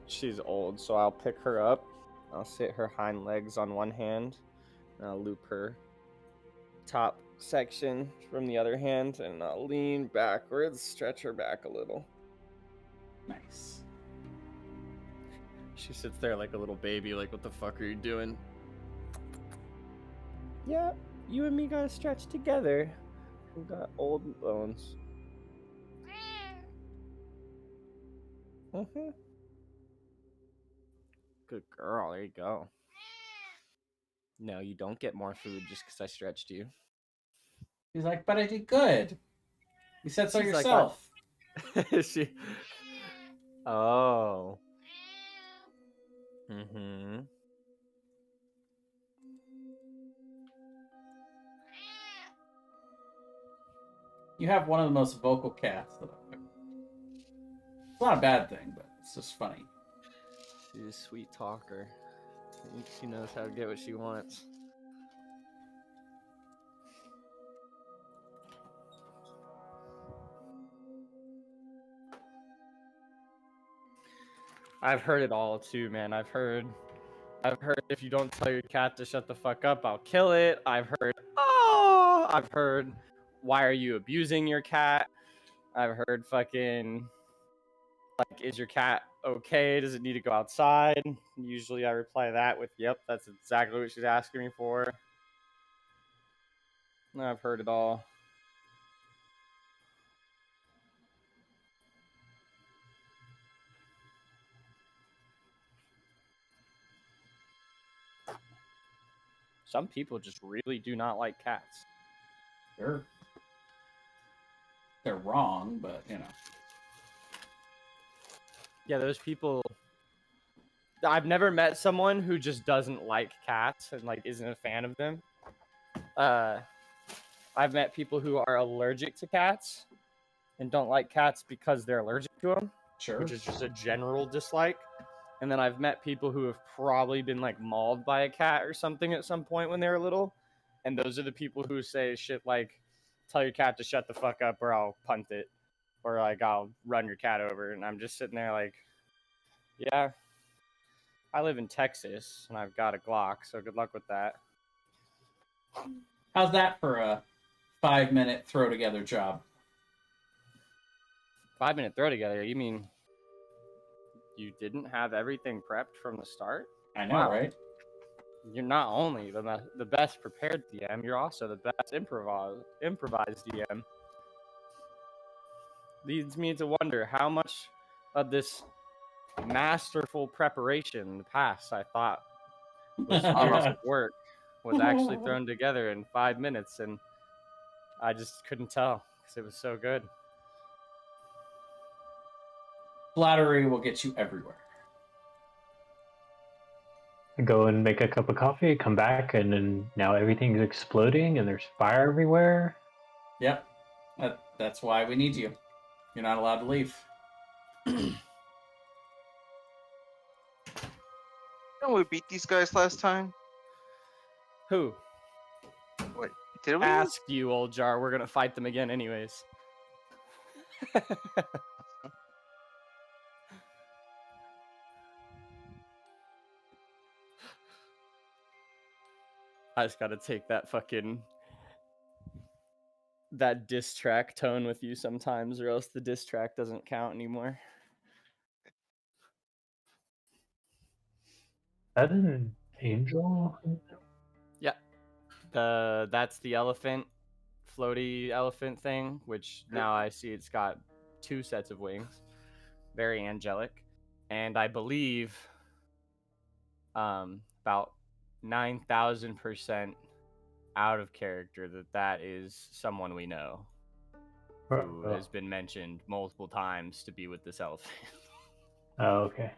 She's old, so I'll pick her up. I'll sit her hind legs on one hand, and I'll loop her top section from the other hand, and I'll lean backwards, stretch her back a little. Nice. She sits there like a little baby, like, what the fuck are you doing? Yeah, you and me gotta stretch together. We got old bones. Mm-hmm. Good girl, there you go. No, you don't get more food just because I stretched you. He's like, but I did good. You said so She's like, yourself. she. Oh. Mm-hmm. You have one of the most vocal cats that I've ever. It's not a bad thing, but it's just funny. She's a sweet talker. She knows how to get what she wants. I've heard it all too, man. I've heard if you don't tell your cat to shut the fuck up, I'll kill it. I've heard why are you abusing your cat? I've heard fucking like, is your cat okay? Does it need to go outside? Usually I reply that with, yep, that's exactly what she's asking me for. I've heard it all. Some people just really do not like cats. They're wrong, but you know. Yeah, those people. I've never met someone who just doesn't like cats and like isn't a fan of them. I've met people who are allergic to cats and don't like cats because they're allergic to them, Sure. which is just a general dislike. And then I've met people who have probably been like mauled by a cat or something at some point when they were little. And those are the people who say shit like, tell your cat to shut the fuck up or I'll punt it. Or like, I'll run your cat over. And I'm just sitting there like, yeah, I live in Texas and I've got a Glock, so good luck with that. How's that for a 5-minute throw together job? 5-minute throw together? You mean you didn't have everything prepped from the start? I know, Wow. right? You're not only the best prepared DM, you're also the best improvised DM. Leads me to wonder how much of this masterful preparation in the past I thought was years of work was actually thrown together in 5 minutes, and I just couldn't tell because it was so good. Flattery will get you everywhere. Go and make a cup of coffee, come back, and then now everything's exploding and there's fire everywhere. Yep. That's why we need you. You're not allowed to leave. Didn't we beat these guys last time? Who? What? Did we? Ask you, old jar. We're gonna fight them again, anyways. I just gotta take that diss track tone with you sometimes, or else the diss track doesn't count anymore. That's an angel? Yeah. That's the elephant, floaty elephant thing, which now I see it's got 2 sets of wings. Very angelic. And I believe about 9,000% out of character that is someone we know who has been mentioned multiple times to be with this elephant. Oh, okay.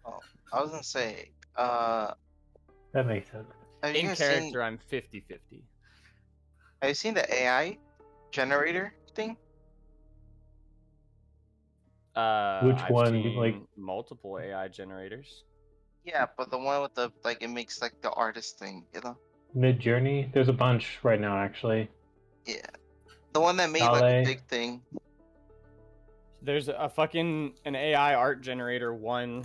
Oh, I was gonna say. That makes sense. Have you In guys character, I'm 50-50. Have you seen the AI generator thing? Which I've one, seen like- multiple AI generators. Yeah, but the one with the like it makes like the artist thing, you know? Mid-Journey? There's a bunch right now, actually. Yeah. The one that made like Dale. a big thing. There's an AI art generator one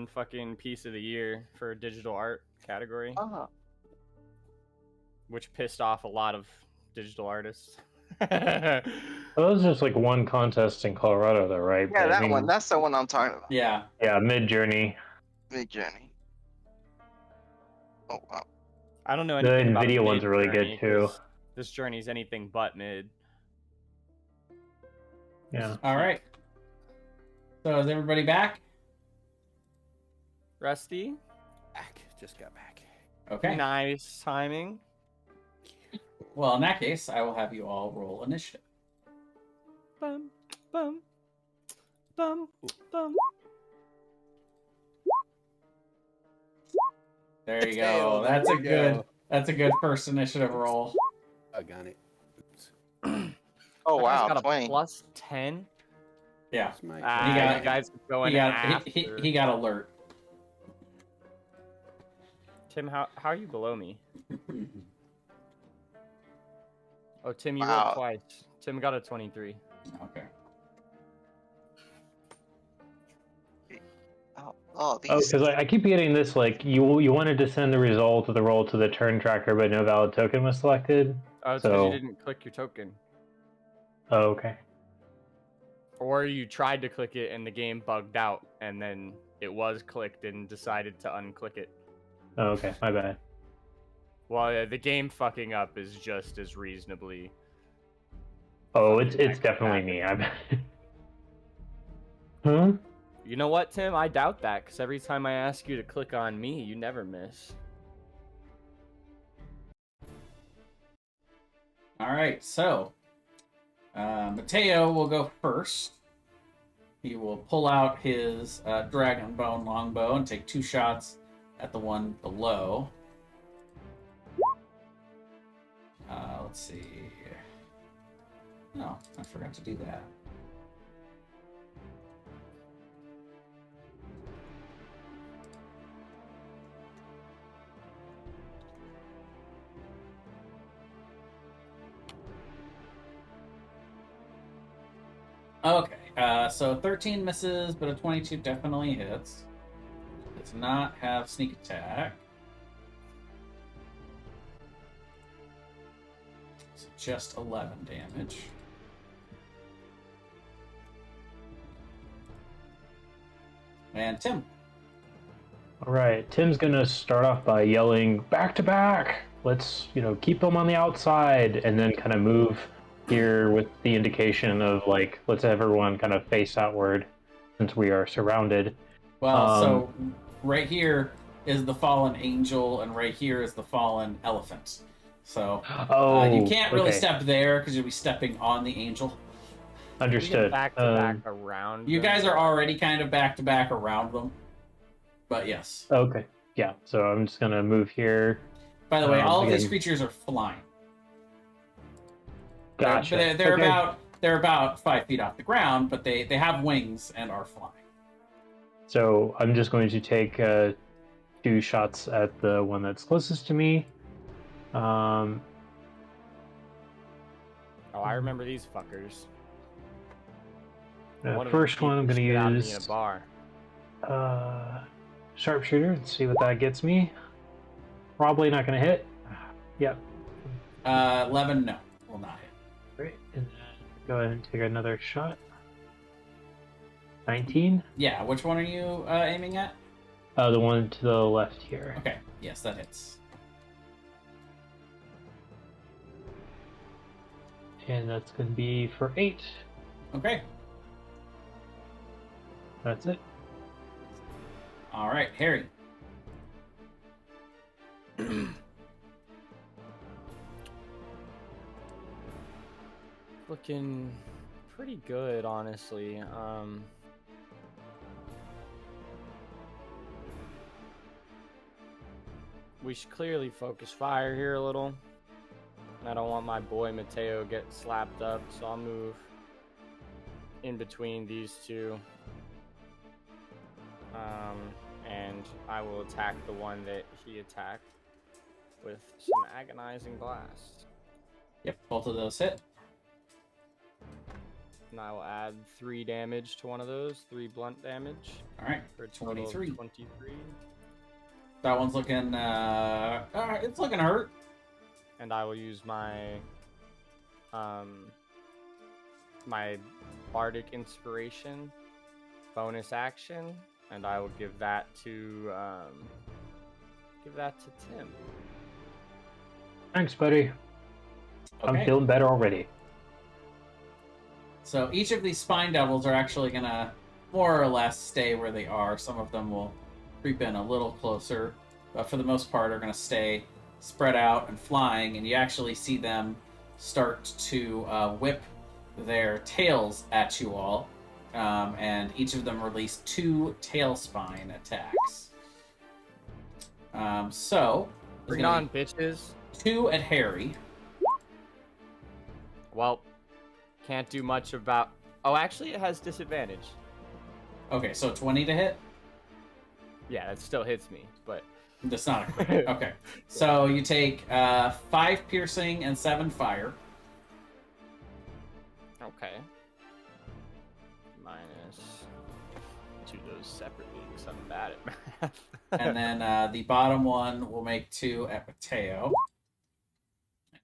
fucking piece of the year for digital art category, which pissed off a lot of digital artists. Well, that was just like one contest in Colorado, though, right? Yeah, But, that I mean, one. That's the one I'm talking about. Yeah. Yeah, Mid-Journey. Mid Journey. Oh wow. I don't know The anything about NVIDIA ones are really good, Mid-Journey, too. 'cause this journey's anything but mid. Yeah. All right. So is everybody back? Rusty, Back. Just got back. Okay. nice timing. Well, in that case, I will have you all roll initiative. Bum, bum, bum, bum. There you go. That's a good first initiative roll. I got it. Oops. Oh That guy's wow, got a 20. plus 10. Yeah. That's my He Ah, got- you guys are going He after. got alert. Tim, how are you below me? Oh, Tim, you Wow. rolled twice. Tim got a 23. Okay. Oh, Oh, these. because I keep getting this, like, you wanted to send the result of the roll to the turn tracker, but no valid token was selected. Oh, it's because you So, didn't click your token. oh, okay. Or you tried to click it and the game bugged out, and then it was clicked and decided to unclick it. Oh, okay, my bad. Well, yeah, the game fucking up is just as reasonably. Oh, fucking it's that could definitely happen. me. I'm. Huh? You know what, Tim? I doubt that, because every time I ask you to click on me, you never miss. All right, so Mateo will go first. He will pull out his dragon bone longbow and take 2 shots at the one below. Let's see. No, I forgot to do that. Okay, so 13 misses, but a 22 definitely hits. Does not have sneak attack. So just 11 damage. And Tim. All right, Tim's gonna start off by yelling back to back. Let's keep them on the outside, and then kind of move here with the indication of like let's everyone kind of face outward since we are surrounded. Well, so right here is the fallen angel, and right here is the fallen elephant. So you can't really okay. step there because you'll be stepping on the angel. Understood. Back to back around. You them. guys are already kind of back to back around them. But yes. Okay. Yeah. So I'm just gonna move here. By the way, all of again. these creatures are flying. Gotcha. They're okay. about 5 feet off the ground, but they have wings and are flying. So I'm just going to take 2 shots at the one that's closest to me. Oh, I remember these fuckers. First one I'm going to use in a bar. sharpshooter and see what that gets me. Probably not going to hit. Yep. 11, no, will not hit. Great. And then go ahead and take another shot. 19. Yeah, which one are you aiming at? The one to the left here. Okay, yes, that hits. And that's going to be for 8. Okay. That's it. All right, Harry. Looking pretty good, honestly. We should clearly focus fire here a little. I don't want my boy Mateo get slapped up, so I'll move in between these two. And I will attack the one that he attacked with some agonizing blast. Yep, both of those hit. And I will add 3 damage to one of those, 3 blunt damage. All right, For a total of 23. 23. That one's looking, it's looking hurt. And I will use my my bardic inspiration bonus action, and I will give that to Tim. Thanks, buddy. Okay. I'm feeling better already. So each of these spine devils are actually gonna more or less stay where they are. Some of them will creep in a little closer, but for the most part are gonna stay spread out and flying, and you actually see them start to whip their tails at you all, and each of them release 2 tail spine attacks. So Bring it on, bitches. 2 at Harry. Well, can't do much about. Oh, actually, it has disadvantage. Okay, so 20 to hit. Yeah, that still hits me, but That's not a crit. Okay, so you take 5 piercing and 7 fire. okay. Minus 2 those separately, because I'm bad at math. And then the bottom one will make 2 at Mateo.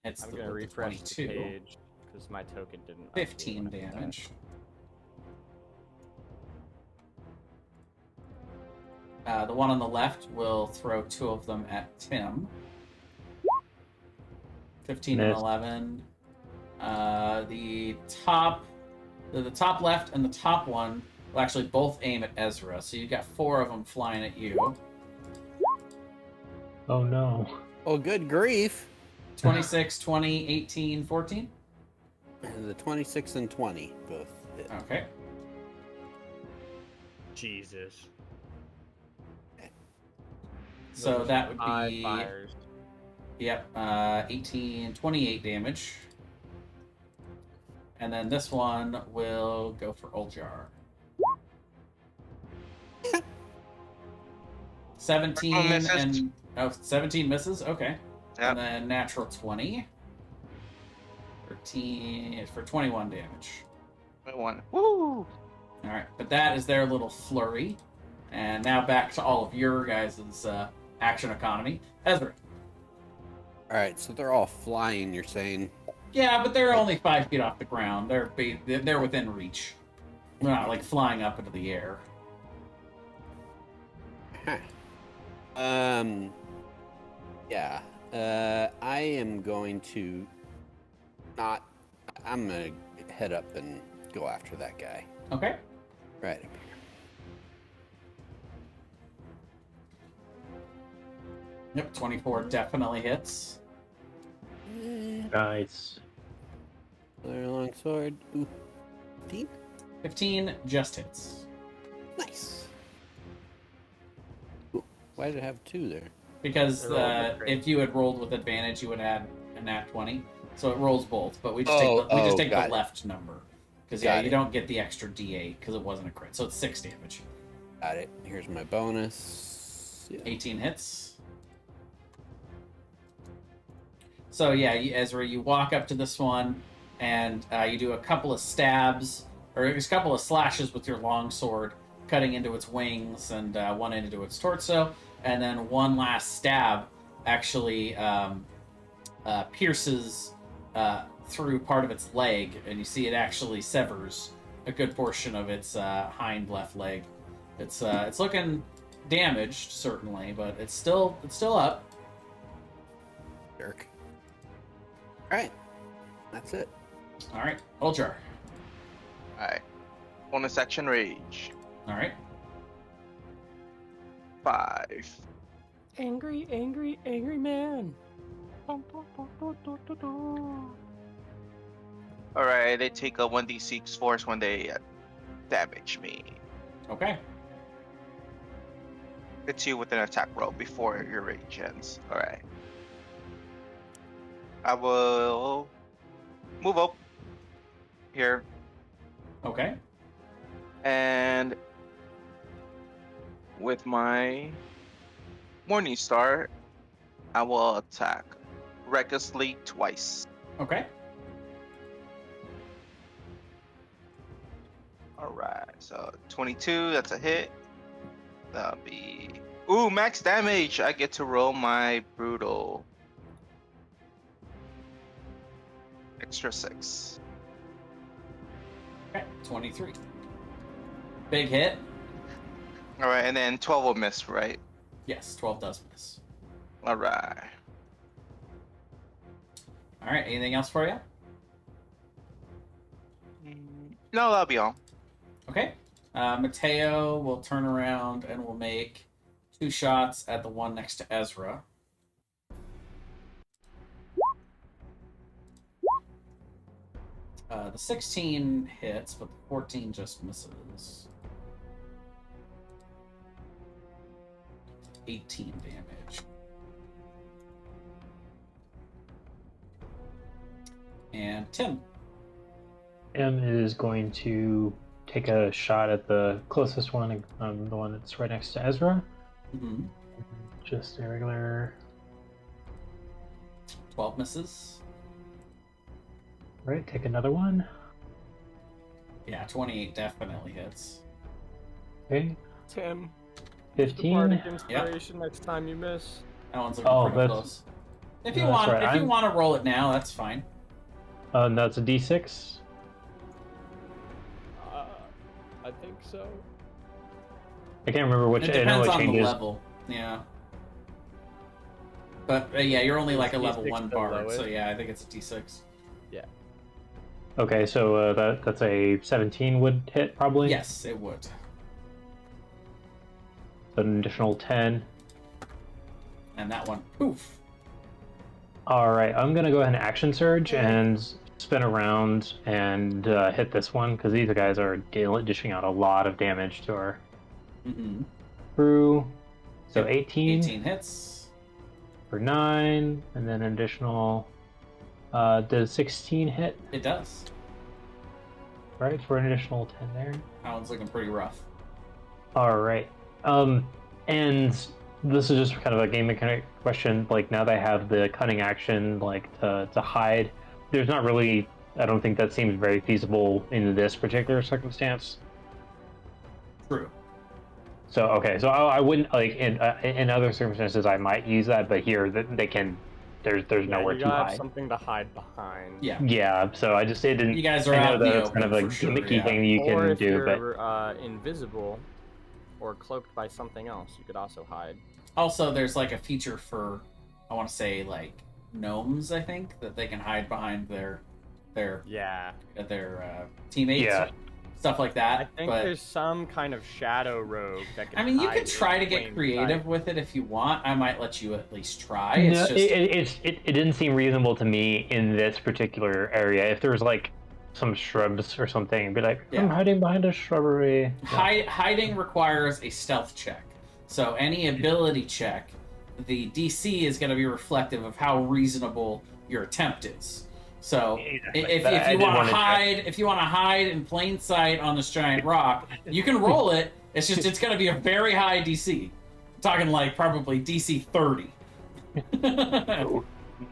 It's I'm the, gonna with the refresh the 22. page because my token didn't. update 15 when I did that. damage. The one on the left will throw 2 of them at Tim. 15 and Miss. 11. The top left and the top one will actually both aim at Ezra. So you've got 4 of them flying at you. Oh no. Oh, good grief. 26, 20, 18, 14. The 26 and 20 both hit. Okay. Jesus. So Those that would five be fires. Yep, 18, 28 damage. And then this one will go for Uljar. 17 misses. and 17 misses. Okay. Yep. And then natural 20. 13 for 21 damage. 1. Woo! All right, but that is their little flurry. And now back to all of your guys' action economy. Ezra. All right, so they're all flying, you're saying? Yeah, but they're only 5 feet off the ground. They're within reach. They're not like flying up into the air. Huh. Yeah. I am going to not. I'm gonna head up and go after that guy. Okay. Right up here. Yep, 24 definitely hits. Nice. Another long sword. Ooh. 15? 15 just hits. Nice. Ooh. Why did it have 2 there? Because They rolled with if you had rolled with advantage, you would add a nat 20. So it rolls both, but we just take got the it. left number. Because Got you it. don't get the extra d8 because it wasn't a crit. So it's 6 damage. Got it. Here's my bonus. Yeah. 18 hits. So yeah, Ezra, you walk up to this one, and you do a couple of stabs, or a couple of slashes with your longsword, cutting into its wings and one into its torso, and then one last stab actually pierces through part of its leg, and you see it actually severs a good portion of its hind left leg. It's looking damaged certainly, but it's still up. Jerk. All right. That's it. All right, Uljar. Alright. Bonus action rage. All right. 5. Angry, angry, angry man. Alright, they take a 1d6 force when they damage me. Okay. Hits you with an attack roll before your rage ends. Alright. I will move up here Okay. and with my Morning Star, I will attack recklessly twice. Okay. Alright, so 22, that's a hit. That'll be... Ooh, max damage! I get to roll my brutal. Extra 6. Okay. 23. Big hit. Alright, and then 12 will miss, right? Yes, 12 does miss. Alright. All right. Anything else for you? No, that'll be all. Okay. Mateo will turn around and will make 2 shots at the one next to Ezra. The 16 hits, but the 14 just misses. 18 damage. And Tim. M is going to take a shot at the closest one, the one that's right next to Ezra. Mm-hmm. Just a regular. 12 misses. Right, take another one. Yeah, 28 definitely hits. Okay. Tim, The 15. bardic inspiration next time you miss. That one's looking Oh, pretty that's close. If you no, that's want, right. if you I'm- want to roll it now, that's fine. That's a D6. I think so. I can't remember which. It I know depends it on the changes. level. Yeah. But yeah, you're only like a Is level D6 1 the bard, so lowest? yeah, I think it's a D6. Yeah. Okay, so that's a 17 would hit probably. Yes, it would. So an additional 10. And that one, poof. All right, I'm gonna go ahead and action surge and spin around and hit this one because these guys are dishing out a lot of damage to our Mm-hmm. crew. So Yep, 18 18 hits. for 9, and then an additional. Does 16 hit? It does. Right, for an additional 10 there. That one's looking pretty rough. All right. And this is just kind of a game mechanic question. Like now that I have the cunning action, like to hide, there's not really. I don't think that seems very feasible in this particular circumstance. True. So okay, so I wouldn't like in other circumstances I might use that, but here they can. There's Yeah, nowhere you to gotta have hide. something to hide behind. Yeah. Yeah, so I just it didn't. You guys are I know out in that the it's kind of a open for sure, gimmicky yeah. thing you Or can if do, but you're invisible or cloaked by something else, you could also hide. Also, there's like a feature for, I want to say like gnomes, I think, that they can hide behind their Yeah. teammates, Yeah. stuff like that. I think but there's some kind of shadow rogue that can I mean, you hide could try in to get plain creative sight. with it if you want. I might let you at least try. It's no, just it didn't seem reasonable to me in this particular area. If there was like some shrubs or something, be like, I'm Yeah. hiding behind a shrubbery. hiding requires a stealth check. So any ability check, the DC is going to be reflective of how reasonable your attempt is. So if you want to hide, if you want to hide in plain sight on this giant rock, you can roll it. It's just it's going to be a very high DC. I'm talking like probably DC 30.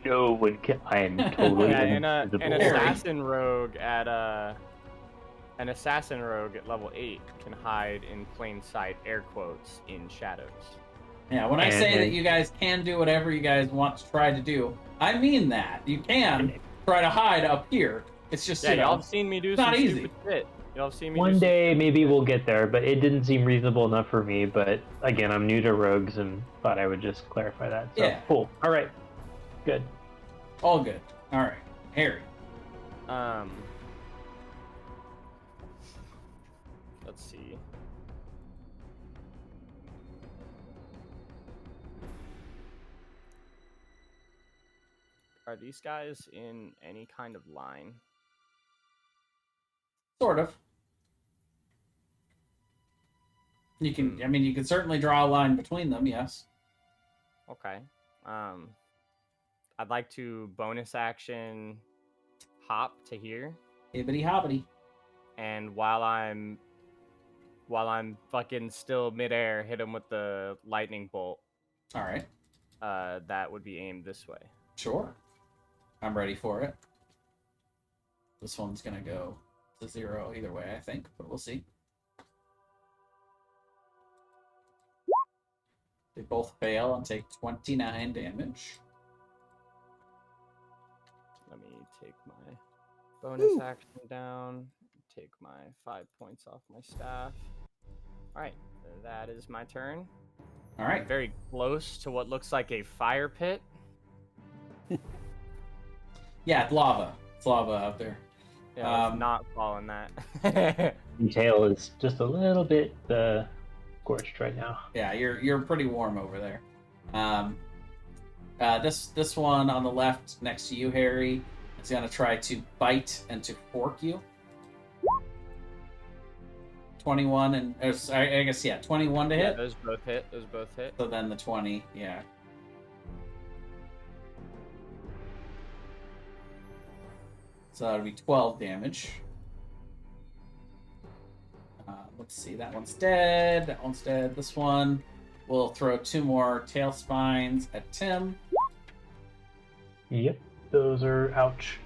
No one can. I am totally Yeah, an invisible. assassin rogue at level 8 can hide in plain sight, air quotes, in shadows. Yeah, when I say that you guys can do whatever you guys want to try to do, I mean that. You can try to hide up here. It's just, Yeah, you know, y'all have seen me do it's not some easy. stupid shit. Y'all have seen me One do day maybe we'll get there, but it didn't seem reasonable enough for me. But again, I'm new to rogues and thought I would just clarify that. So Yeah. cool. All right. Good. All good. All right. Harry. Let's see. Are these guys in any kind of line? Sort of. You can, I mean, you can certainly draw a line between them, yes. Okay. I'd like to bonus action hop to here, Hibbity hobbity. and while I'm fucking still midair, hit him with the lightning bolt. All right. That would be aimed this way. Sure. I'm ready for it. This one's going to go to 0 either way, I think, but we'll see. They both fail and take 29 damage. Let me take my bonus action down. Take my 5 points off my staff. All right, that is my turn. All right. Very close to what looks like a fire pit. Yeah, it's lava. It's lava out there. Yeah, let's not fall in that. Detail is just a little bit scorched right now. Yeah, you're pretty warm over there. This one on the left next to you, Harry, is going to try to bite and to fork you. 21 and I guess 21 to Yeah, hit. those both hit. Those both hit. So then the 20, yeah. So that would be 12 damage. Let's see, that one's dead. That one's dead. This one, we'll throw 2 more tail spines at Tim. Yep, those are ouch.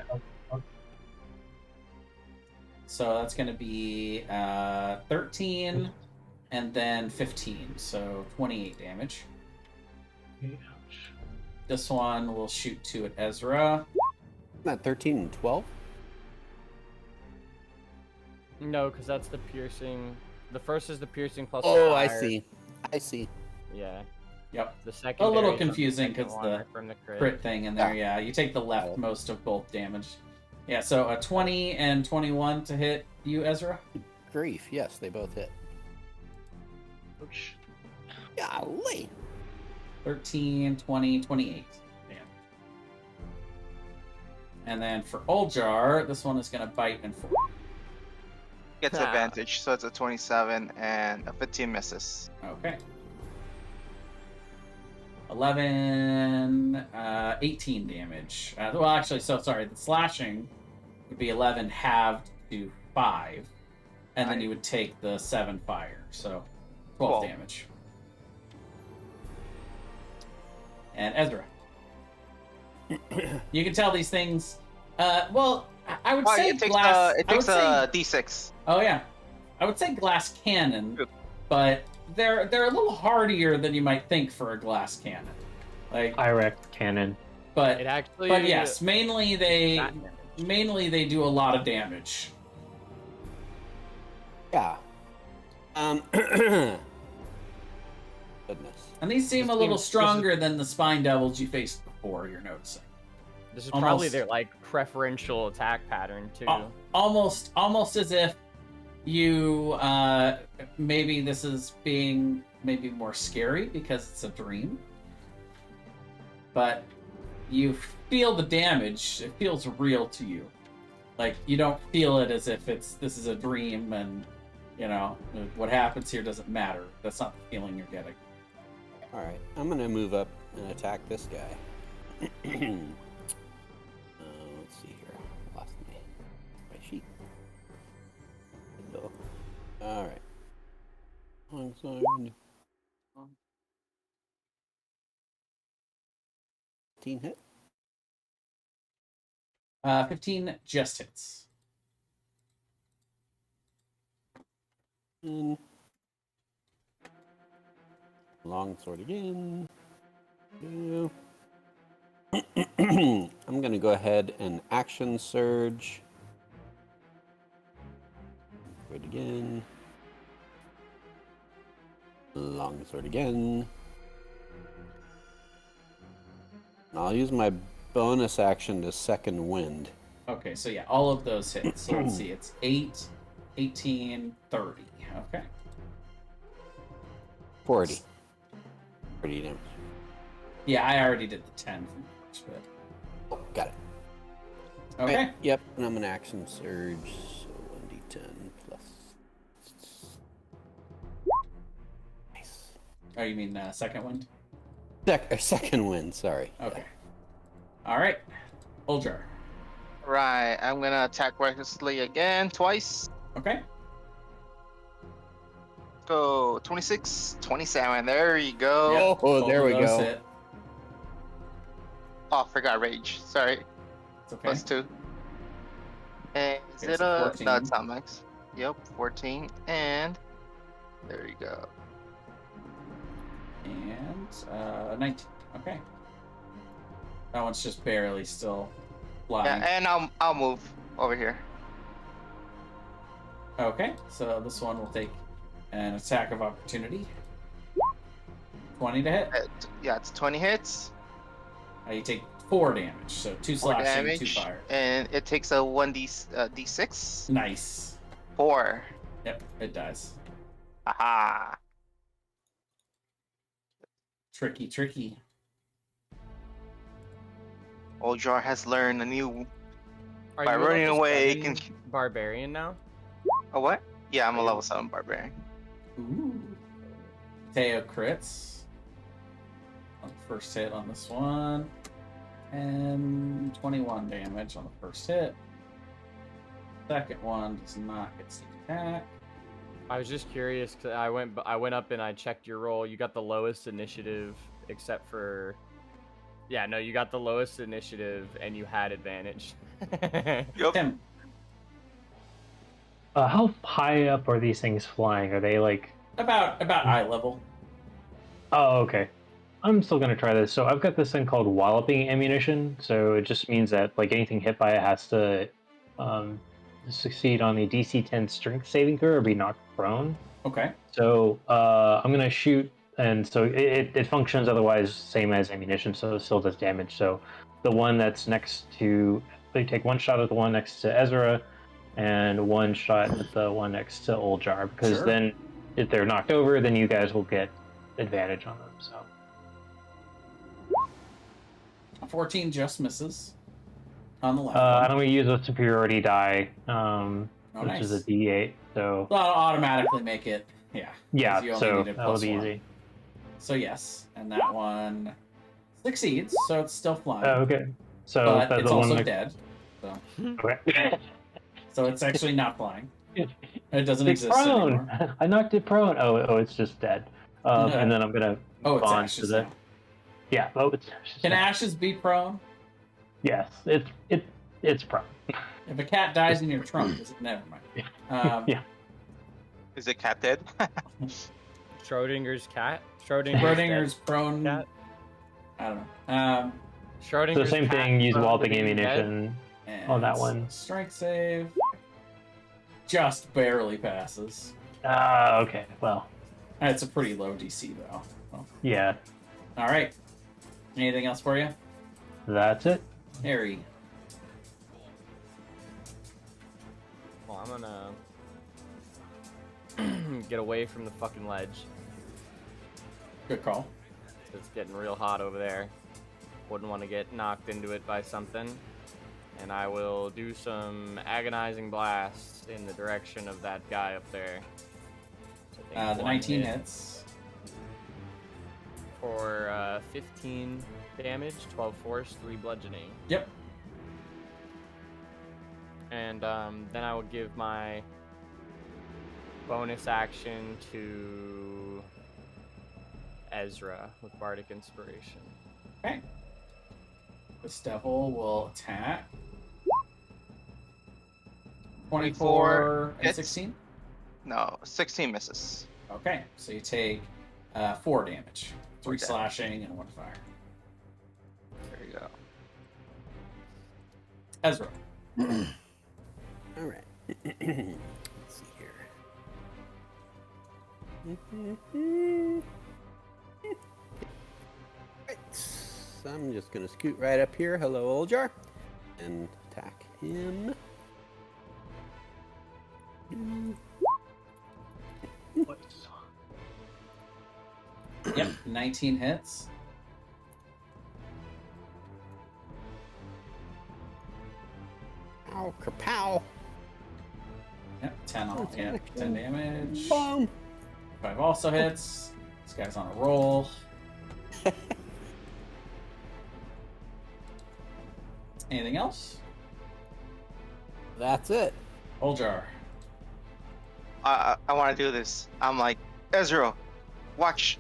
So that's going to be 13 and then 15, so 28 damage. Ouch. This one will shoot 2 at Ezra. Not 13 and 12? No, because that's the piercing. The first is the piercing plus. Oh, the I fire. see. I see. Yeah. Yep. The second. A little confusing because the from the crit thing in there. Yeah. Yeah, you take the leftmost of both damage. Yeah, so a 20 and 21 to hit you, Ezra. Grief. Yes, they both hit. Ouch. Golly. 13, 20, 28. Damn. And then for Oljar, this one is going to bite and fall. Gets Ah. advantage, so it's a 27 and a 15 misses. Okay. 11, 18 damage. Well, actually, so sorry. The slashing would be 11 halved to 5. And then you would take the 7 fire. So 12 Cool. damage. And Ezra. You can tell these things. Well, I would say it takes glass. it I would takes say, a D6. oh yeah, I would say glass cannon, Good. but they're a little hardier than you might think for a glass cannon. Like, Direct cannon. but It actually. but yes, mainly they that damage. do a lot of damage. Yeah. Goodness. And these seem This a little seems- stronger than the spine devils you faced before. You're noticing. This is almost- probably their like preferential attack pattern too. Almost as if you maybe this is being maybe more scary because it's a dream, but you feel the damage. It feels real to you. Like, you don't feel it as if this is a dream and, you know, what happens here doesn't matter. That's not the feeling you're getting. All right, I'm gonna move up and attack this guy. Let's see here. Lost my sheet. All right. Longsword. 15 hit. 15 just hits. And longsword again. Two. I'm gonna go ahead and action surge. Do it again. Longsword again. And I'll use my bonus action to second wind. Okay, so yeah, all of those hits. So let's see, it's 8, 18, 30. Okay. 40. 30 damage. Yeah, I already did the 10 from the first bit. Oh, got it. Okay. Right, yep, and I'm an action surge, so 1d10 plus. Nice. Oh, you mean second wind? Second wind, sorry. Okay. All right. Oljar. Right, I'm gonna attack recklessly again twice. Okay. Go 26, 27. There you go. Yep, Oh, both there of we those go. hit. Oh, forgot rage. Sorry. It's okay. Plus 2. And is Okay, it so a 14. no? It's not max. Yep, 14. And there you go. And 19. Okay. That one's just barely still flying. Yeah, and I'll move over here. Okay, so this one will take an attack of opportunity. 20 to hit. Yeah, it's 20 hits, You take 4 damage, so 2 4 slashing, 2 damage, fire. and it takes a 1d6. Nice. 4. Yep, it dies. Aha. Tricky, tricky. Oljar has learned a new. Are By you a running level away, 7 can. barbarian now? A what? Yeah, I'm a Are you- level 7 barbarian. Ooh. Teo crits. On the first hit on this one. And 21 damage on the first hit. Second one does not get sneak attack. I was just curious because I went up and I checked your roll. You got the lowest initiative, except for. Yeah, no, you got the lowest initiative and you had advantage. Yep. Tim. How high up are these things flying? Are they like About eye level. Oh, okay. I'm still gonna try this. So I've got this thing called walloping ammunition. So it just means that like anything hit by it has to succeed on a DC 10 strength saving throw or be knocked prone. Okay. So I'm gonna shoot, and so it functions otherwise same as ammunition, so it still does damage. So the one that's next to, they take one shot at the one next to Ezra, and one shot at the one next to Oljar, because Sure. then if they're knocked over, then you guys will get advantage on them. So A 14 just misses on the left. I'm gonna use a superiority die, which nice. is a D8. So That'll automatically make it. Yeah. yeah, 'cause you only so needed that'll plus be 1. easy. So yes, and that one succeeds, so it's still flying. Oh, okay. So but that's it's the one also next... dead. So. Okay. So it's actually not flying. It doesn't It's exist prone. anymore. I knocked it prone. Oh, it's just dead. And then I'm gonna Oh, it's bond to ashes the. now. Yeah. Oh, it's ashes. Can ashes be prone? Yes, it's prone. If a cat dies in your trunk, is it? Never mind. Yeah. Is it cat dead? Schrodinger's cat. Schrodinger's prone. Cat. I don't know. Schrodinger's So same cat thing. Use prone to walloping being dead. ammunition. And on that one. Strength save. Just barely passes. Okay. Well. It's a pretty low DC though. Well, Yeah. all right. Anything else for you, That's it. Harry? Well, I'm gonna get away from the fucking ledge. Good call. It's getting real hot over there. Wouldn't want to get knocked into it by something. And I will do some agonizing blasts in the direction of that guy up there. So I think The one 19 hit hits. for 15 damage, 12 force, 3 bludgeoning. Yep. And then I will give my bonus action to Ezra with Bardic Inspiration. Okay. This devil will attack. 24 and hits. 16? No, 16 misses. Okay, so you take 4 damage. 3 Okay. slashing and 1 fire. There you go. Ezra. All right. Let's see here. Right. So I'm just gonna scoot right up here. Hello, Oljar, and attack him. Yep, 19 hits. Ow, kapow! Yep, 10 all. Yeah, 10 damage. Boom! 5 also hits. This guy's on a roll. Anything else? That's it. Oljar. I want to do this. I'm like, Ezra, watch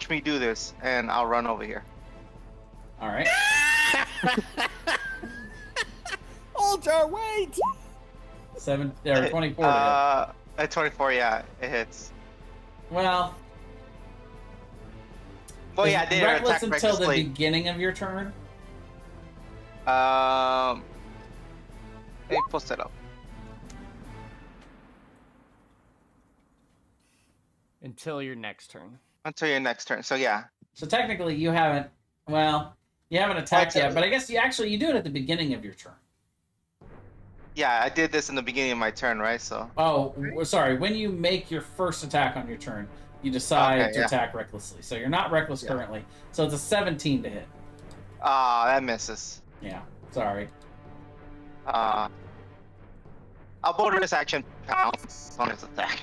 me do this, and I'll run over here. All right. Oljar, wait! 24 to hit. At 24, yeah, it hits. Well, Well, yeah, I is did reckless attack until the recklessly. beginning of your turn. Let me post it up. Until your next turn. Until your next turn. So yeah. So technically, you haven't. Well, you haven't attacked yet, but I guess you do it at the beginning of your turn. Yeah, I did this in the beginning of my turn, right? So. Oh, sorry. When you make your first attack on your turn, you decide Okay, to yeah. attack recklessly. So you're not reckless currently. So it's a 17 to hit. Ah, that misses. Yeah. Sorry. I'll bonus action pounce on his attack.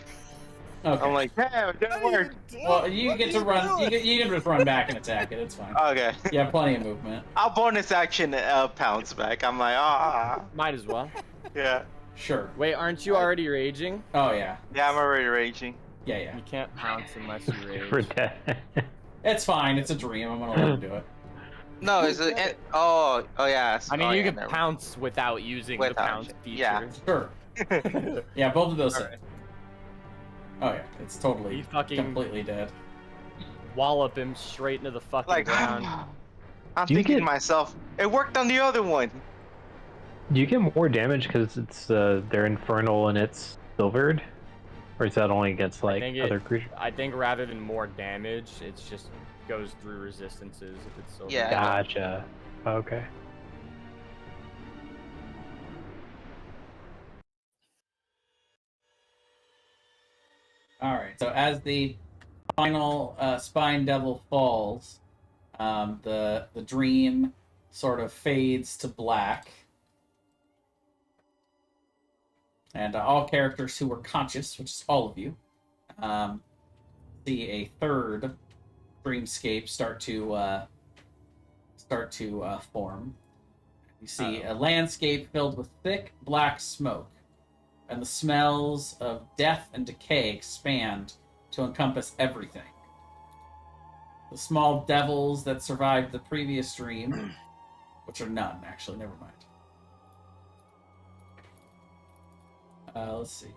Okay. I'm like, damn, it didn't work. Well, you get to run. You can just run back and attack it. It's fine. Okay. You have plenty of movement. I'll bonus action pounce back. I'm like, Might as well. yeah. Sure. Wait, aren't you already raging? Oh yeah. Yeah, I'm already raging. Yeah. You can't pounce unless you For rage. death. It's fine. It's a dream. I'm gonna let him do it. No, is it? Oh yeah. I mean, oh, you yeah, can never- pounce without using the Without pounce it, feature. yeah. Sure. Yeah, both of those hit. Alright. Oh yeah, it's totally He fucking- completely dead. Wallop him straight into the fucking Like, ground. I'm Do you thinking to get- myself, it worked on the other one. Do you get more damage because it's they're infernal and it's silvered, or is that only against like other creatures? I think rather than more damage, it's just goes through resistances if it's silver. Yeah. Gotcha. Okay. All right. So as the final spine devil falls, the dream sort of fades to black, and all characters who were conscious, which is all of you, see a third dreamscape start to form. You see a landscape filled with thick black smoke, and the smells of death and decay expand to encompass everything. The small devils that survived the previous dream, which are none, actually, never mind. Let's see.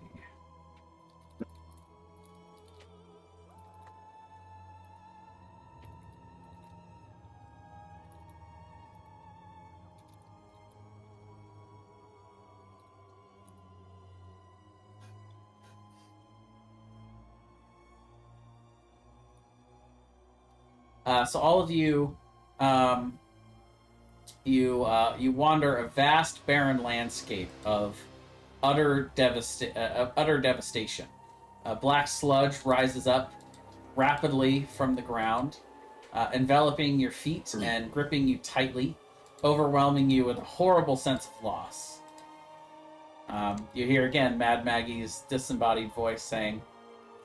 So all of you, you wander a vast, barren landscape of utter devastation. Black sludge rises up rapidly from the ground, enveloping your feet and gripping you tightly, overwhelming you with a horrible sense of loss. You hear again Mad Maggie's disembodied voice saying,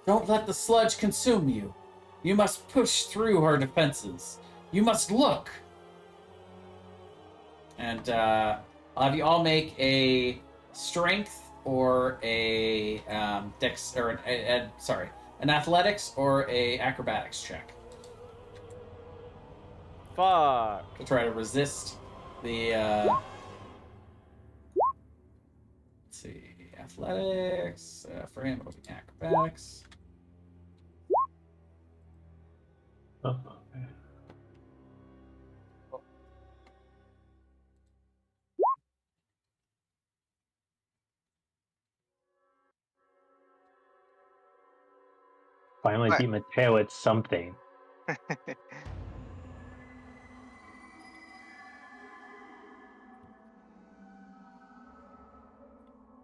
"Don't let the sludge consume you. You must push through her defenses. You must look." And I'll have you all make a strength or a an athletics or a acrobatics check Fuck. to try to resist the. Let's see, athletics for him. It'll be acrobatics. Oh, okay. Finally Right. beat Mateo at something.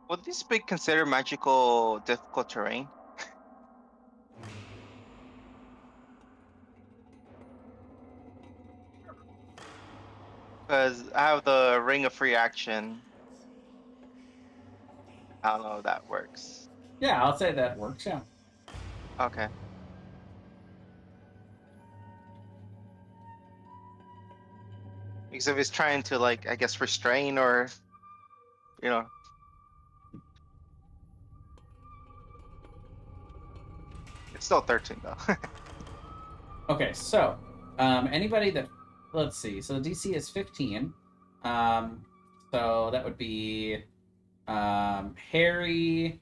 Would this be considered magical difficult terrain? Because I have the ring of free action. I don't know if that works. Yeah, I'll say that works. Yeah. Okay. Because if it's trying to, like, I guess restrain or, you know. It's still 13 though. Okay, so anybody that, let's see, so the DC is 15. So that would be Harry,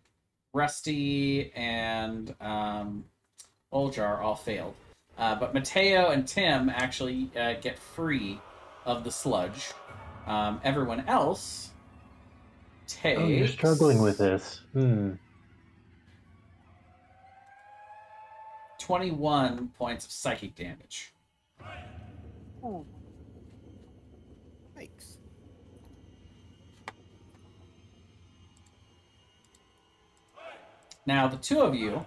Rusty, and Oljar all failed. But Mateo and Tim actually get free of the sludge. Everyone else takes. Oh, you're struggling with this. 21 points of psychic damage. Thanks. Now, the two of you,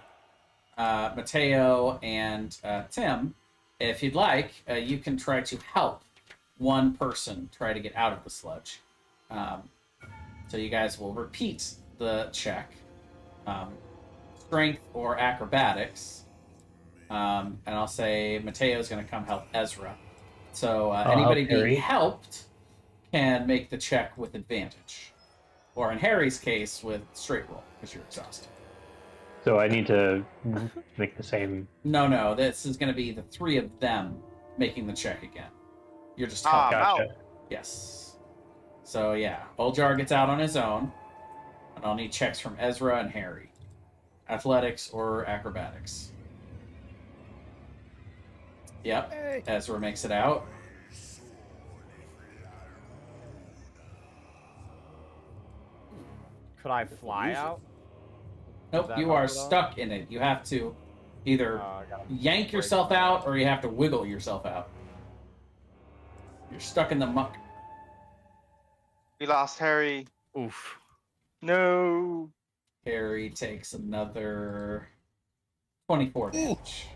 Mateo and Tim, if you'd like, you can try to help one person try to get out of the sludge. So you guys will repeat the check. Strength or acrobatics. And I'll say Mateo's going to come help Ezra. So anybody help Harry. being helped can make the check with advantage. Or in Harry's case, with straight roll, because you're exhausted. So I need to make the same. No, this is going to be the three of them making the check again. You're just Ah, helping. Mal. Gotcha. Yes. So yeah, Oljar gets out on his own, and I'll need checks from Ezra and Harry. athletics, or acrobatics. Yep, Hey. Ezra makes it out. Could I fly Music. out? Nope, that you help are at all? stuck in it. You have to either I gotta yank break yourself that. out or you have to wiggle yourself out. You're stuck in the muck. We lost Harry. Oof. No. Harry takes another 24 damage.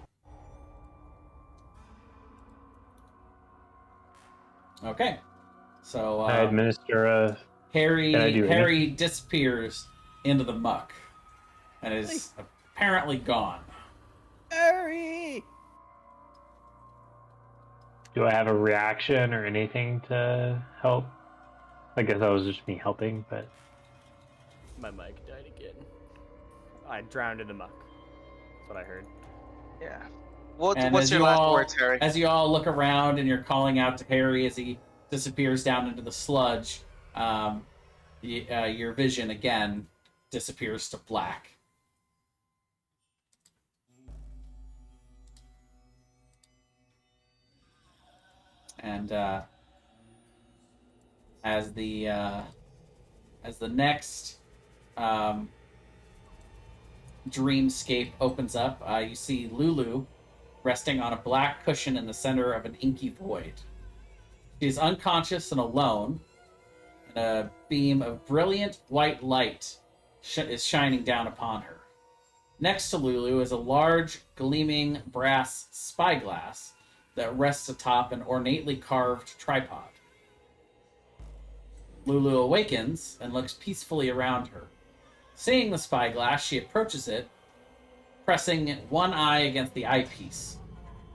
Okay. So I administer a. Harry Can I do Harry disappears into the muck and is apparently gone. Harry! Do I have a reaction or anything to help? I guess that was just me helping, but My mic died again. I drowned in the muck. That's what I heard. Yeah. And What's your last words, Harry? as you all look around and you're calling out to Harry as he disappears down into the sludge, your vision again disappears to black. And as the next dreamscape opens up, you see Lulu resting on a black cushion in the center of an inky void. She is unconscious and alone, and a beam of brilliant white light is shining down upon her. Next to Lulu is a large, gleaming brass spyglass that rests atop an ornately carved tripod. Lulu awakens and looks peacefully around her. Seeing the spyglass, she approaches it, pressing one eye against the eyepiece.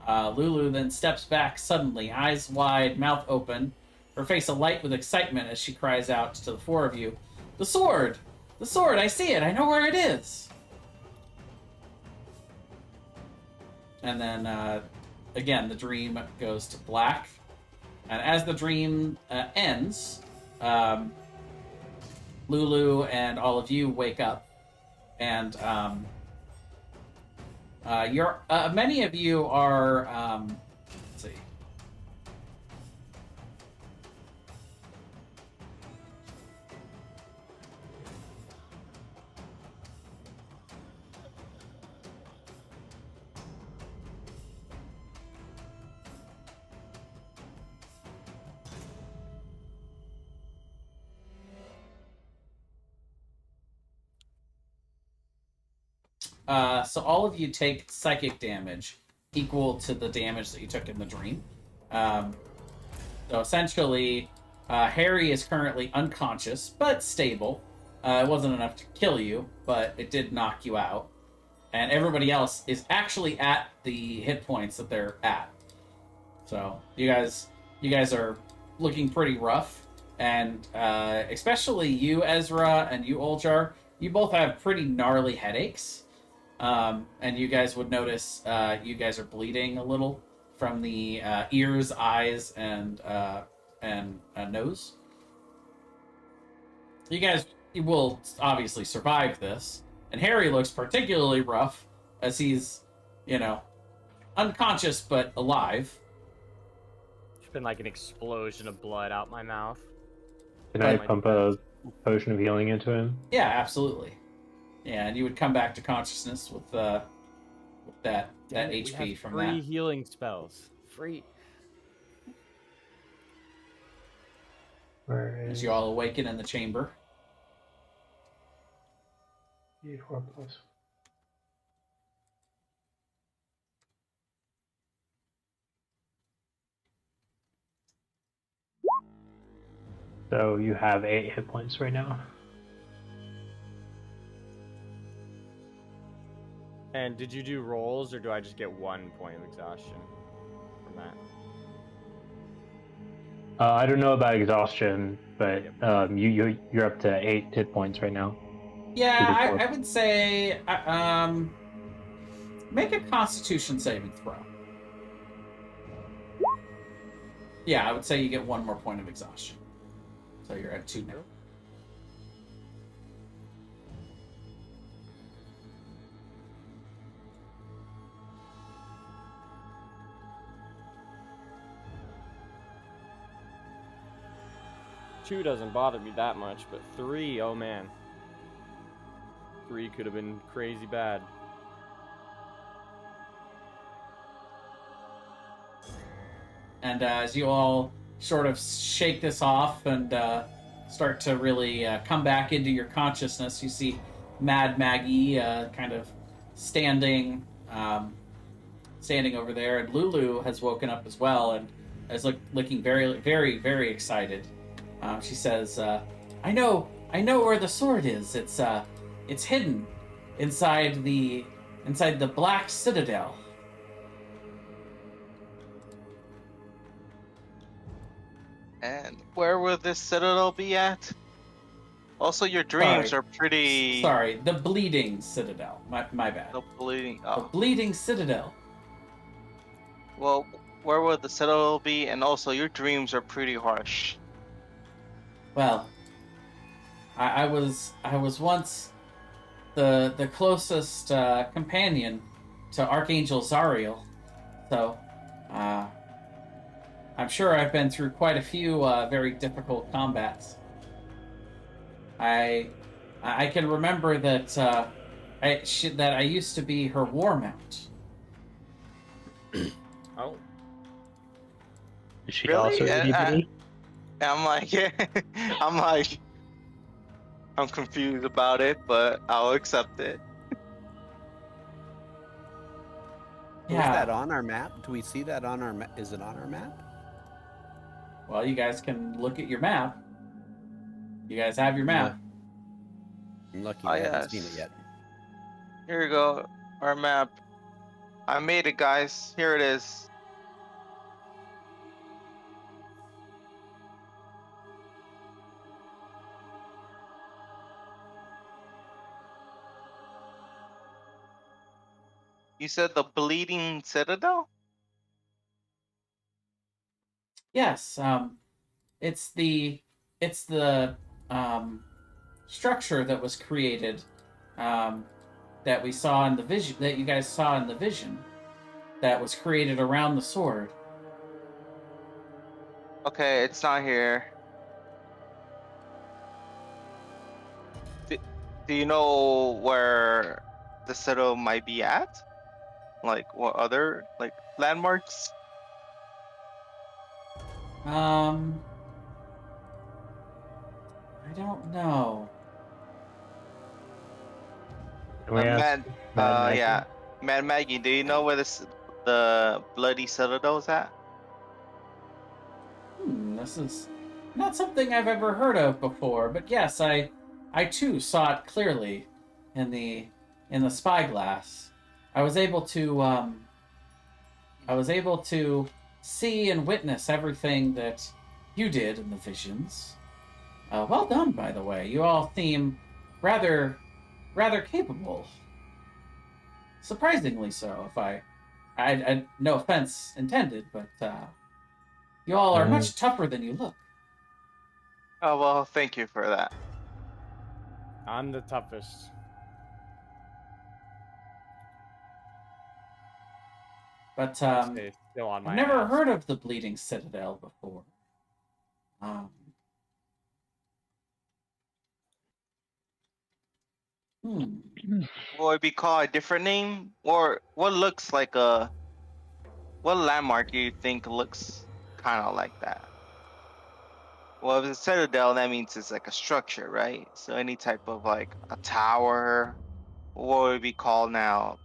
Lulu then steps back suddenly, eyes wide, mouth open, her face alight with excitement as she cries out to the four of you, "The sword! The sword! I see it! I know where it is!" And then, again, the dream goes to black. And as the dream ends, Lulu and all of you wake up. And many of you are, let's see. So all of you take psychic damage equal to the damage that you took in the dream. So essentially, Harry is currently unconscious, but stable. It wasn't enough to kill you, but it did knock you out. And everybody else is actually at the hit points that they're at. So you guys are looking pretty rough. And especially you, Ezra, and you, Oljar, you both have pretty gnarly headaches. And you guys would notice you guys are bleeding a little from the ears, eyes, and nose. You guys will obviously survive this. And Harry looks particularly rough as he's, unconscious but alive. It's been like an explosion of blood out my mouth. can I Like pump a potion of healing into him? Yeah, absolutely. Yeah, and you would come back to consciousness with that Damn it, we HP have from free that. healing spells. Free. Where As is you all awaken in the chamber. D4 plus? So you have 8 hit points right now. And did you do rolls, or do I just get 1 point of exhaustion from that? I don't know about exhaustion, but you're up to 8 hit points right now. Yeah, I would say make a Constitution saving throw. Yeah, I would say you get 1 more point of exhaustion. So you're at 2 now. 2 doesn't bother me that much, but 3, oh man. 3 could have been crazy bad. And as you all sort of shake this off and start to really come back into your consciousness, you see Mad Maggie kind of standing over there, and Lulu has woken up as well and is looking very, very, very excited. She says, "I know where the sword is. It's hidden inside the Black Citadel." And where will this citadel be at? Also, your dreams are pretty. Sorry, the Bleeding Citadel. My bad. The bleeding. The Oh. Bleeding Citadel. Well, where will the citadel be? And also, your dreams are pretty harsh. Well, I was once the closest companion to Archangel Zariel, so I'm sure I've been through quite a few very difficult combats. I can remember that I used to be her war mount. Oh. Is she Really? also ADD? I'm like, I'm confused about it, but I'll accept it. Is that on our map? Do we see that on our map? Is it on our map? Well, you guys can look at your map. You guys have your map. I'm lucky Oh, I haven't yes. seen it yet. Here we go, our map. I made it, guys. Here it is. You said the Bleeding Citadel? Yes, it's the structure that was created that we saw in the vision, that you guys saw in the vision, that was created around the sword. Okay, it's not here. Do you know where the citadel might be at? Like, what other, like, landmarks? I don't know. Can we ask Mad, Mad Maggie? yeah. Mad Maggie, do you know where the Bloody Citadel is at? This is not something I've ever heard of before, but yes, I too saw it clearly in the spyglass. I was able to see and witness everything that you did in the visions. Well done, by the way. You all seem rather capable. Surprisingly so. If I no offense intended, but you all are much tougher than you look. Oh, well, thank you for that. I'm the toughest. But Stay still on my I've never ass. heard of the Bleeding Citadel before. Will it be called a different name? Or what looks like a... What landmark do you think looks kind of like that? Well, if it's a citadel, that means it's like a structure, right? So any type of like a tower, what would it be called now?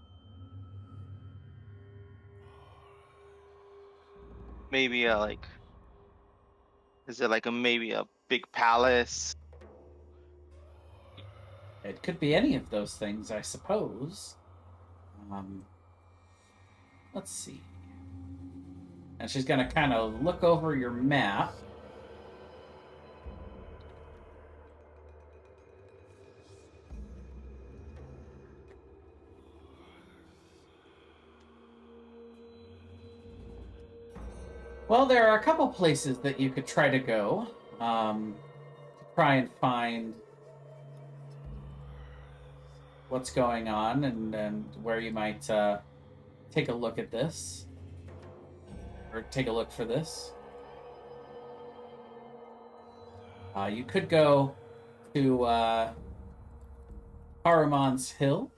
Maybe a like... Is it like maybe a big palace? It could be any of those things, I suppose. Let's see. And she's going to kind of look over your map. Well, there are a couple places that you could try to go to try and find what's going on and where you might take a look at this or take a look for this. You could go to Haruman's Hill.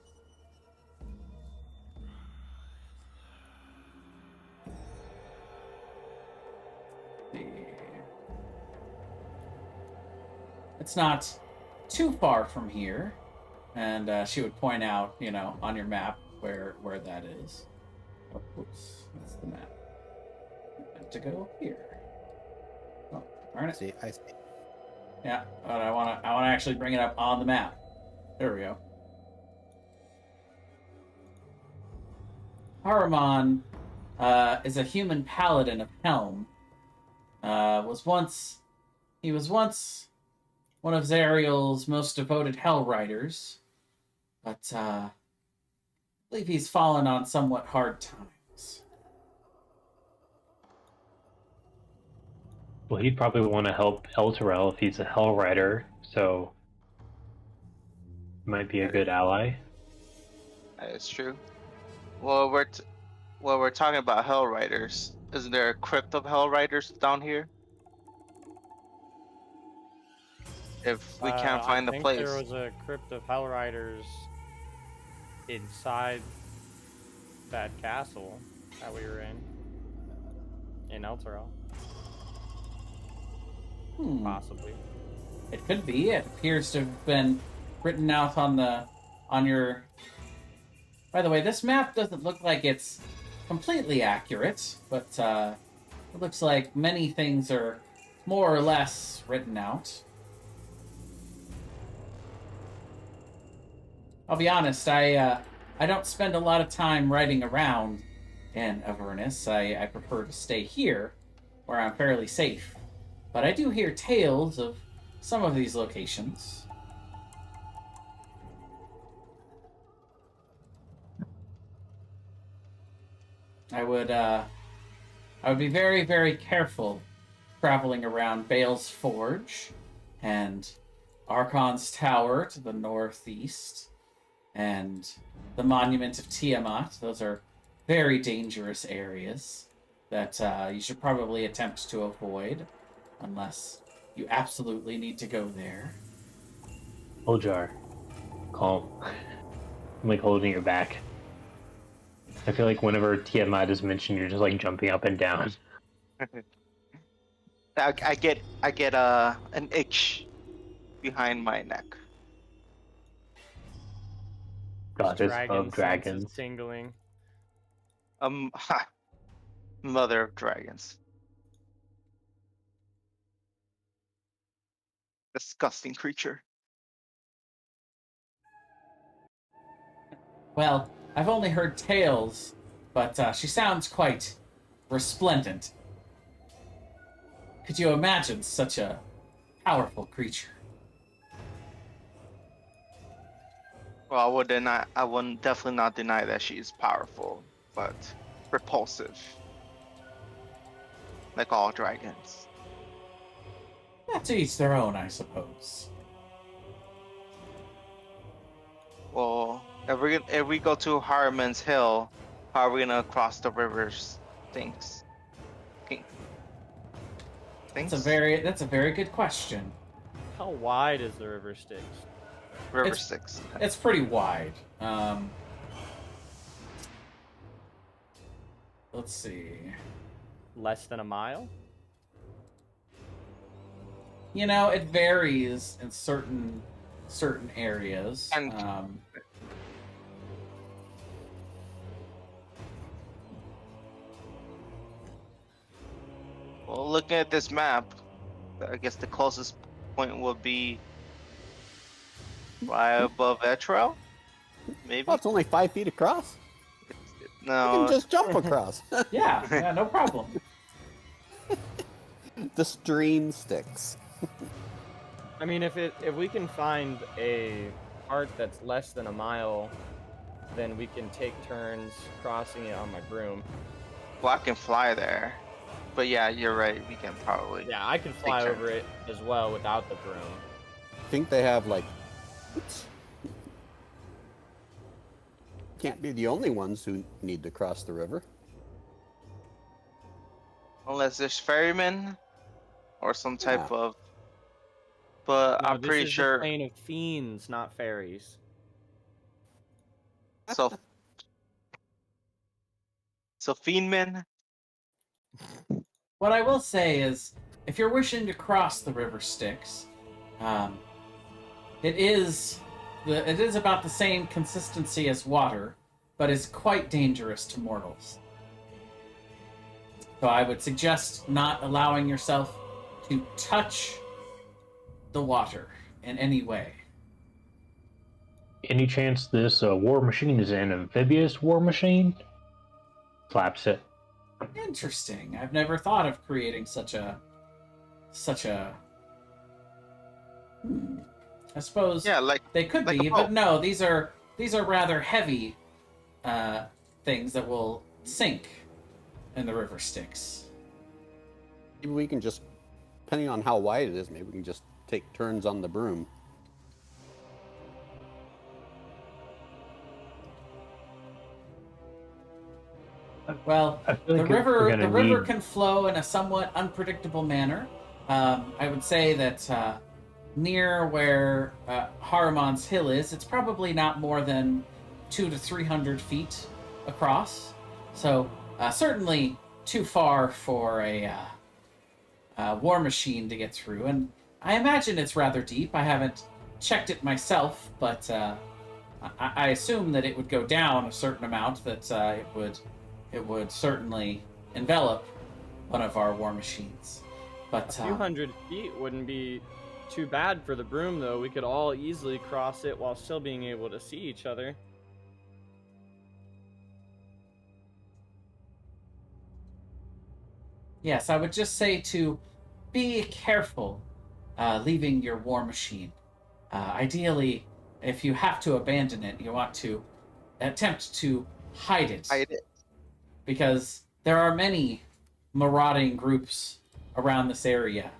It's not too far from here, and she would point out, on your map where that is. Oh, oops, that's the map. I have to go here. Oh, darn it. See, I see. Yeah, but I wanna actually bring it up on the map. There we go. Haruman is a human paladin of Helm. He was once one of Zariel's most devoted Hell Riders, but I believe he's fallen on somewhat hard times. Well, he'd probably want to help Elturel if he's a Hell Rider, so might be a good ally. That is true. Well, we're talking about Hell Riders. Isn't there a crypt of Hell Riders down here? If we can't find the I think place. there was a crypt of Hell Riders inside that castle that we were in Elturel. Possibly. It could be. It appears to have been written out on your. By the way, this map doesn't look like it's completely accurate, but it looks like many things are more or less written out. I'll be honest, I don't spend a lot of time riding around in Avernus. I prefer to stay here, where I'm fairly safe. But I do hear tales of some of these locations. I would be very, very careful traveling around Bale's Forge and Archon's Tower to the northeast and the Monument of Tiamat. Those are very dangerous areas that you should probably attempt to avoid unless you absolutely need to go there. Ojar, calm. I'm like holding your back. I feel like whenever Tiamat is mentioned, you're just like jumping up and down. I get an itch behind my neck. Goddess Dragon of senses dragons. tingling. Mother of dragons. Disgusting creature. Well, I've only heard tales, but she sounds quite resplendent. Could you imagine such a powerful creature? Well, I wouldn't definitely not deny that she's powerful, but repulsive. Like all dragons. To each their own, I suppose. Well, if we go to Harmon's Hill, how are we gonna cross the rivers? Things. That's a very good question. How wide is the river Styx? River It's- 6. It's pretty wide. Let's see. Less than a mile? It varies in certain areas. And- Well, looking at this map, I guess the closest point would be right above Etrel? Maybe? Oh, it's only 5 feet across. You No. can just jump across. yeah, no problem. The stream sticks. I mean, if we can find a part that's less than a mile, then we can take turns crossing it on my broom. Well, I can fly there. But yeah, you're right. We can probably. Yeah, I can fly turns. over it as well without the broom. I think they have like. Oops. Can't be the only ones who need to cross the river. Unless there's ferrymen or some type Yeah. of but No, I'm this pretty is sure. the plane of fiends, not fairies. So, so Fiendman. What I will say is, if you're wishing to cross the river Styx, um, it is about the same consistency as water, but is quite dangerous to mortals. So I would suggest not allowing yourself to touch the water in any way. Any chance this war machine is an amphibious war machine? Slaps it. Interesting. I've never thought of creating such a. I suppose Yeah, like they could a be, boat. but no. These are rather heavy things that will sink in the river Styx. Maybe we can just, depending on how wide it is, maybe we can just take turns on the broom. Well, I feel the like we're river gonna the river need- can flow in a somewhat unpredictable manner. I would say that near where Haruman's Hill is, it's probably not more than 200 to 300 feet across. So certainly too far for a war machine to get through. And I imagine it's rather deep. I haven't checked it myself, but I assume that it would go down a certain amount. That it would certainly envelop one of our war machines. But A few hundred feet wouldn't be too bad for the broom, though. We could all easily cross it while still being able to see each other. yes, I would just say to be careful leaving your war machine. Ideally, if you have to abandon it, you want to attempt to hide it. Hide it. Because there are many marauding groups around this area.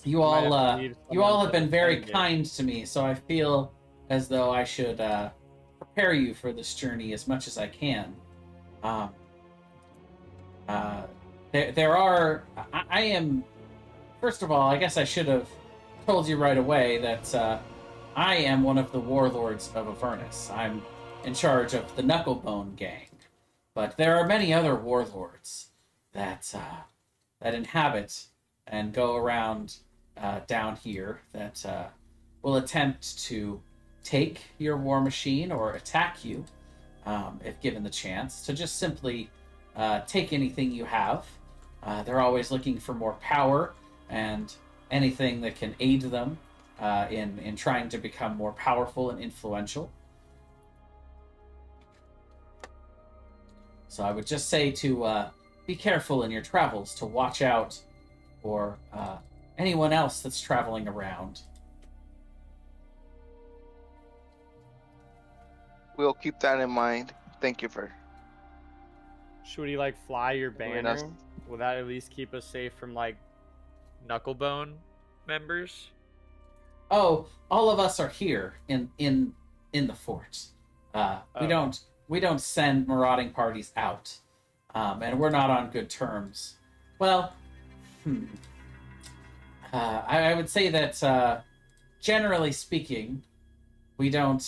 You Might have all, to leave you all someone have to been very defend it. kind to me, so I feel as though I should prepare you for this journey as much as I can. There are. I am. First of all, I guess I should have told you right away that I am one of the warlords of Avernus. I'm in charge of the Knucklebone gang. But there are many other warlords that inhabit and go around down here that will attempt to take your war machine or attack you if given the chance, to just simply take anything you have. They're always looking for more power and anything that can aid them in trying to become more powerful and influential. So I would just say to be careful in your travels, to watch out for anyone else that's traveling around. We'll keep that in mind. Thank you for. Should we like fly your Very banner? nice. Will that at least keep us safe from like Knucklebone members. Oh, all of us are here in the fort. We don't send marauding parties out, and we're not on good terms. Well, I would say that generally speaking, we don't.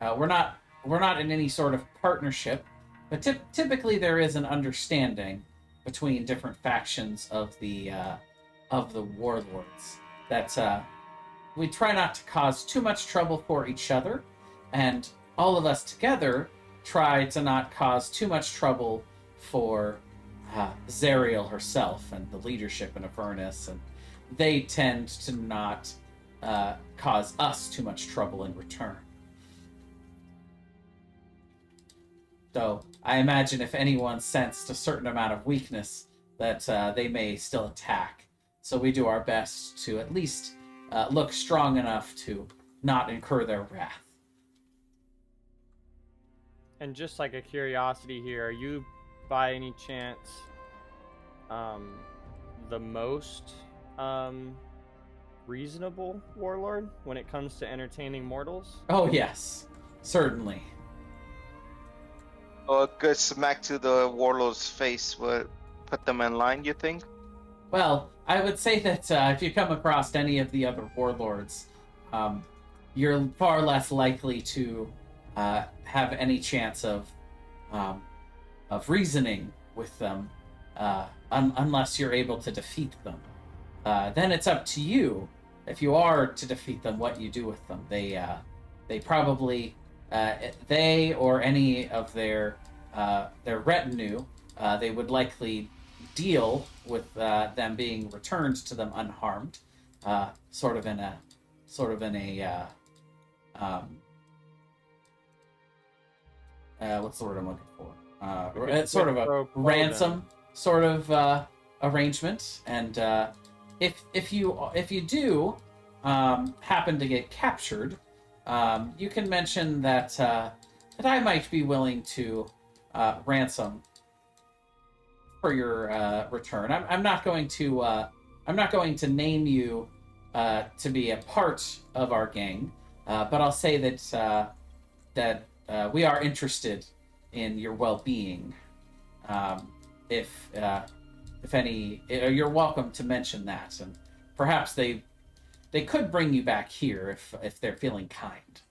We're not in any sort of partnership, but typically there is an understanding between different factions of the warlords that we try not to cause too much trouble for each other, and all of us together try to not cause too much trouble for Zariel herself and the leadership in Avernus, and they tend to not cause us too much trouble in return. So I imagine if anyone sensed a certain amount of weakness, that they may still attack. So we do our best to at least look strong enough to not incur their wrath. And just like a curiosity here, are you by any chance the most reasonable warlord when it comes to entertaining mortals? Oh yes, certainly. Oh, a good smack to the warlord's face would put them in line, you think? Well, I would say that if you come across any of the other warlords, you're far less likely to have any chance um, of reasoning with them unless you're able to defeat them. Then it's up to you if you are to defeat them what you do with them. They probably they or any of their retinue they would likely deal with them being returned to them unharmed, sort of in a what's the word I'm looking for? It's sort of a pro quo ransom sort of arrangement, and if you do happen to get captured, you can mention that that I might be willing to ransom for your return. I'm not going to name you to be a part of our gang, but I'll say that we are interested in your well-being. If any, you're welcome to mention that, and perhaps they could bring you back here if they're feeling kind,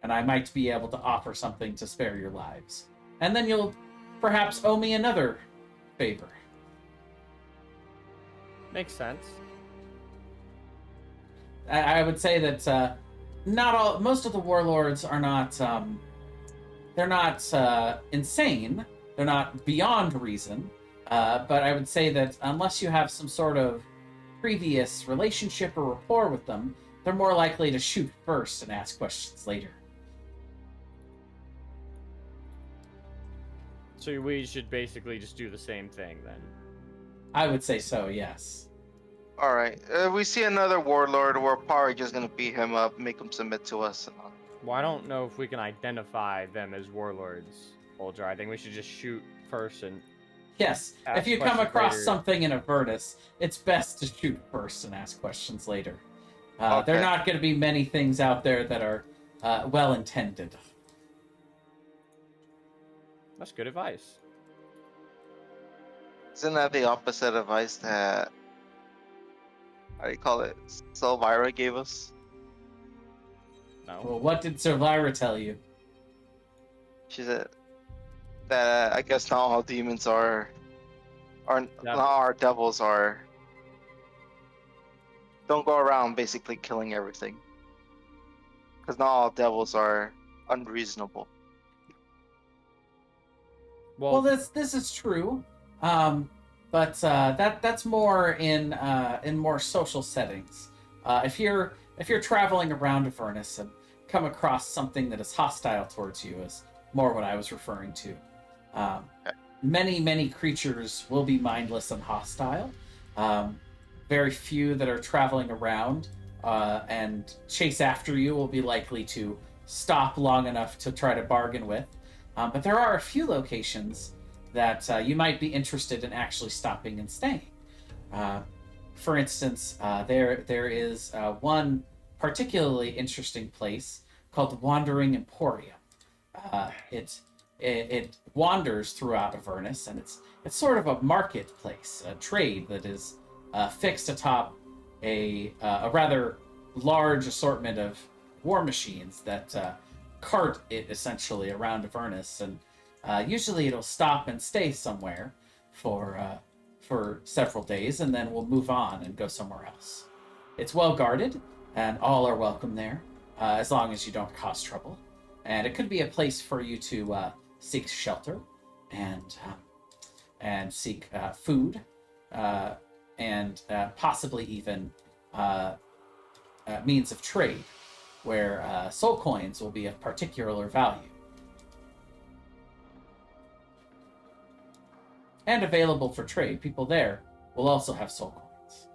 and I might be able to offer something to spare your lives, and then you'll perhaps owe me another favor. Makes sense. I would say that most of the warlords are not they're not insane. They're not beyond reason. But I would say that unless you have some sort of previous relationship or rapport with them, they're more likely to shoot first and ask questions later. So we should basically just do the same thing then. I would say so, yes. All right. If we see another warlord, we're probably just gonna beat him up, make him submit to us. Well, I don't know if we can identify them as warlords, Ultra. I think we should just shoot first and Yes, ask if you come questions across later. something in Avernus, it's best to shoot first and ask questions later. There Okay. are not going to be many things out there that are well-intended. That's good advice. Isn't that the opposite advice that, how do you call it, Selvira gave us? No. Well, what did Survira tell you? She said that I guess not all demons are not all our devils are. Don't go around basically killing everything, because not all devils are unreasonable. Well, this is true, but that's more in more social settings. If you're traveling around Avernus and come across something that is hostile towards you, is more what I was referring to. Many creatures will be mindless and hostile. Very few that are traveling around and chase after you will be likely to stop long enough to try to bargain with. But there are a few locations that you might be interested in actually stopping and staying. For instance, there is one particularly interesting place called the Wandering Emporium. It wanders throughout Avernus, and it's sort of a marketplace, a trade that is fixed atop a rather large assortment of war machines that cart it essentially around Avernus, and usually it'll stop and stay somewhere for several days, and then we'll move on and go somewhere else. It's well guarded, and all are welcome there, as long as you don't cause trouble. And it could be a place for you to seek shelter and seek food, and possibly even means of trade, where soul coins will be of particular value. And available for trade. People there will also have soul coins.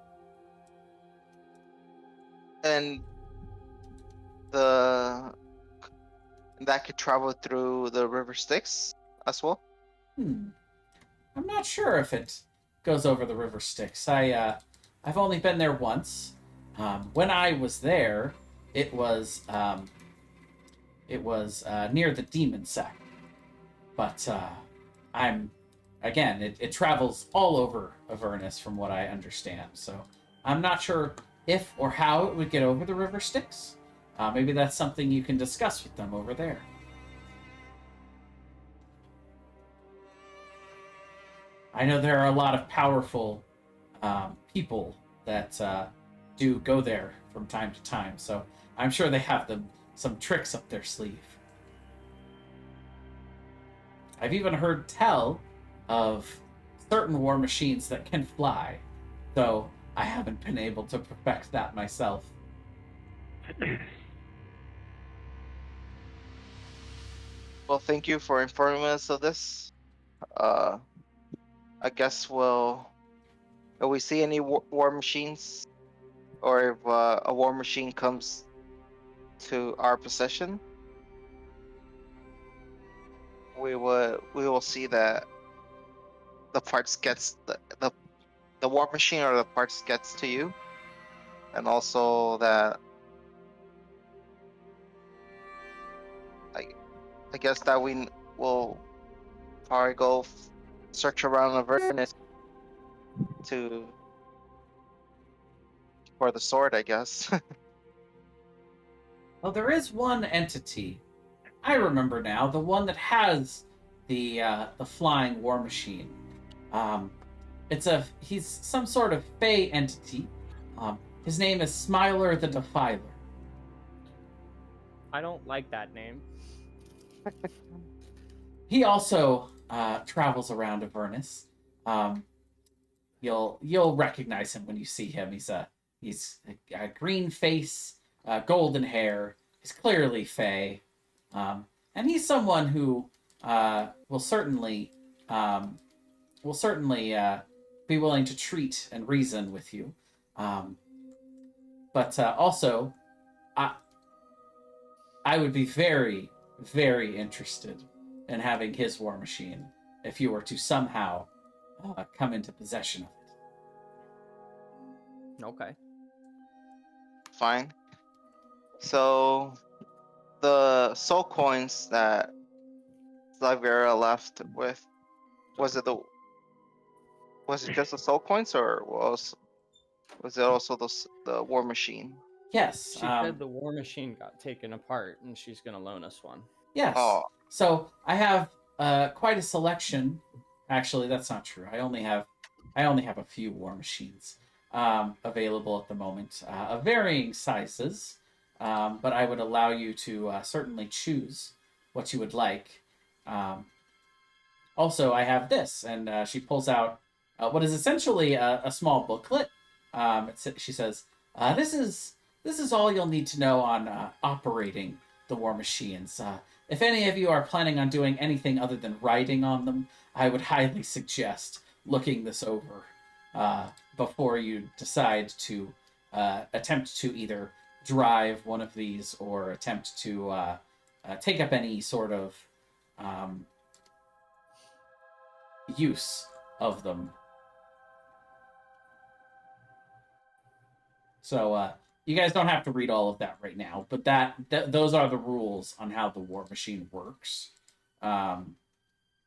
And that could travel through the river Styx as well. I'm not sure if it goes over the river Styx. I've only been there once. When I was there, it was near the demon sack. But I'm again, it travels all over Avernus, from what I understand. So I'm not sure if or how it would get over the river Styx. Maybe that's something you can discuss with them over there. I know there are a lot of powerful people that do go there from time to time, so I'm sure they have some tricks up their sleeve. I've even heard tell of certain war machines that can fly, though I haven't been able to perfect that myself. Well, thank you for informing us of this. I guess if we see any war machines, or if a war machine comes to our possession, we will see that the parts gets the war machine or the parts gets to you, and also that I guess that we will probably go search around Avernus to for the sword, I guess. Well, there is one entity. I remember now, the one that has the flying war machine. He's some sort of fey entity. His name is Smiler the Defiler. I don't like that name. He also travels around Avernus. You'll recognize him when you see him. He's a green face, golden hair. He's clearly fey, and he's someone who will certainly be willing to treat and reason with you. But also, I would be very, very interested in having his war machine if you were to somehow come into possession of it. Okay. Fine. So the soul coins that Xaviera left with, was it just the soul coins, or was it also the war machine? Yes. She said the war machine got taken apart and she's gonna loan us one. Yes. Oh. So I have quite a selection. Actually, that's not true. I only have a few war machines available at the moment, of varying sizes. But I would allow you to certainly choose what you would like. Also, I have this, and she pulls out what is essentially a small booklet. She says, "This is all you'll need to know on operating the war machines. If any of you are planning on doing anything other than riding on them, I would highly suggest looking this over before you decide to attempt to either drive one of these or attempt to take up any sort of use of them." So you guys don't have to read all of that right now, but those are the rules on how the war machine works. And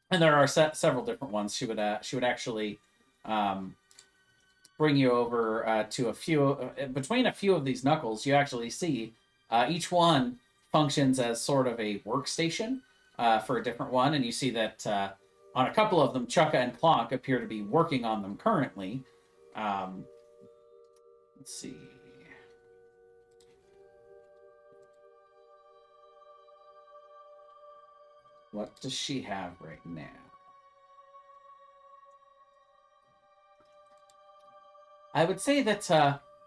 there are several different ones. She would actually bring you over to a few between a few of these knuckles. You actually see each one functions as sort of a workstation for a different one, and you see that on a couple of them, Chukka and Clonk appear to be working on them currently. Let's see. What does she have right now? I would say that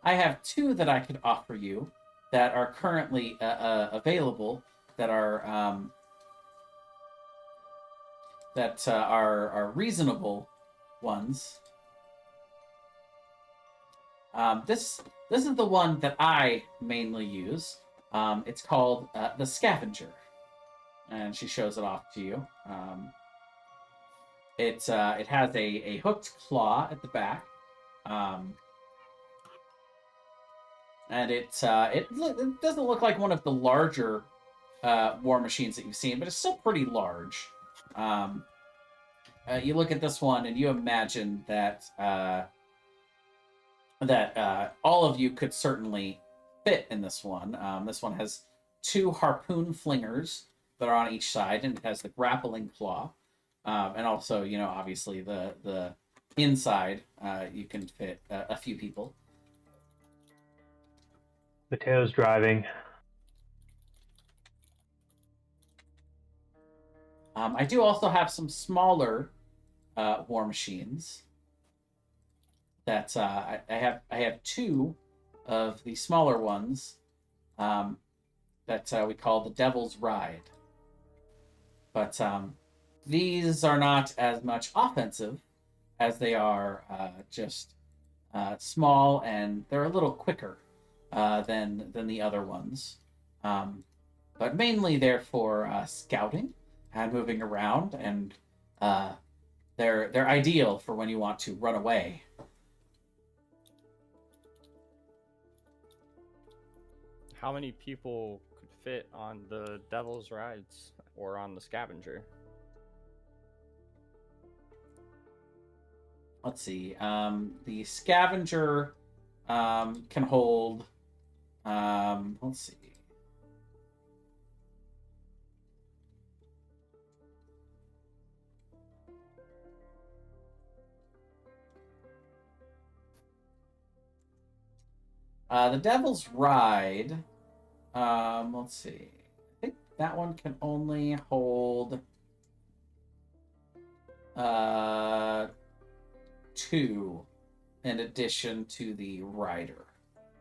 I have two that I could offer you that are currently available that are reasonable ones. This is the one that I mainly use. It's called the Scavenger, and she shows it off to you. It has a hooked claw at the back, and it doesn't look like one of the larger war machines that you've seen, but it's still pretty large. you look at this one and you imagine that all of you could certainly fit in this one. This one has 2 harpoon flingers that are on each side, and it has the grappling claw, and also, obviously the inside. You can fit a few people. Mateo's driving. I do also have some smaller war machines. That I have 2 of the smaller ones that we call the Devil's Ride. But these are not as much offensive as they are just small, and they're a little quicker than the other ones. But mainly they're for scouting and moving around, and they're ideal for when you want to run away. How many people could fit on the Devil's Rides or on the Scavenger? Let's see. The Scavenger can hold. Let's see. The Devil's Ride. Let's see. I think that one can only hold 2 in addition to the rider.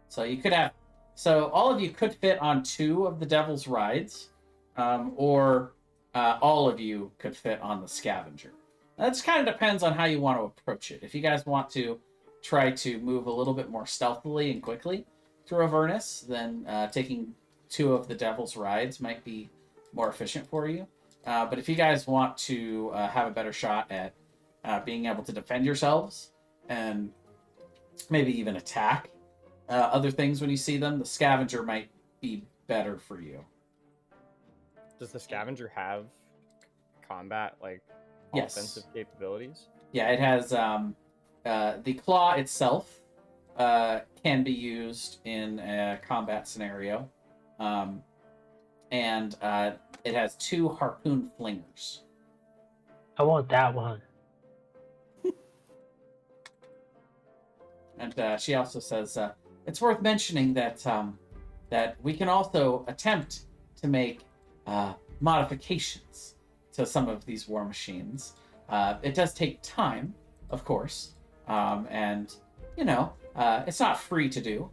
So you could have. So all of you could fit on 2 of the Devil's Rides, or all of you could fit on the Scavenger. That just kind of depends on how you want to approach it. If you guys want to try to move a little bit more stealthily and quickly through Avernus, then taking 2 of the Devil's Rides might be more efficient for you. But if you guys want to have a better shot at being able to defend yourselves and maybe even attack other things when you see them, the Scavenger might be better for you. Does the Scavenger have combat, like, Yes. offensive capabilities? Yeah, it has the claw itself can be used in a combat scenario, and it has 2 harpoon flingers. I want that one. And she also says it's worth mentioning that that we can also attempt to make modifications to some of these war machines. It does take time, of course, and it's not free to do.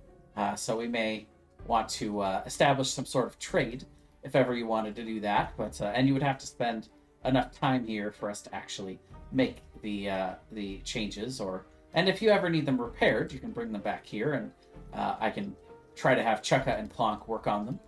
So we may want to establish some sort of trade if ever you wanted to do that. But and you would have to spend enough time here for us to actually make the changes. And if you ever need them repaired, you can bring them back here, and I can try to have Chukka and Plonk work on them.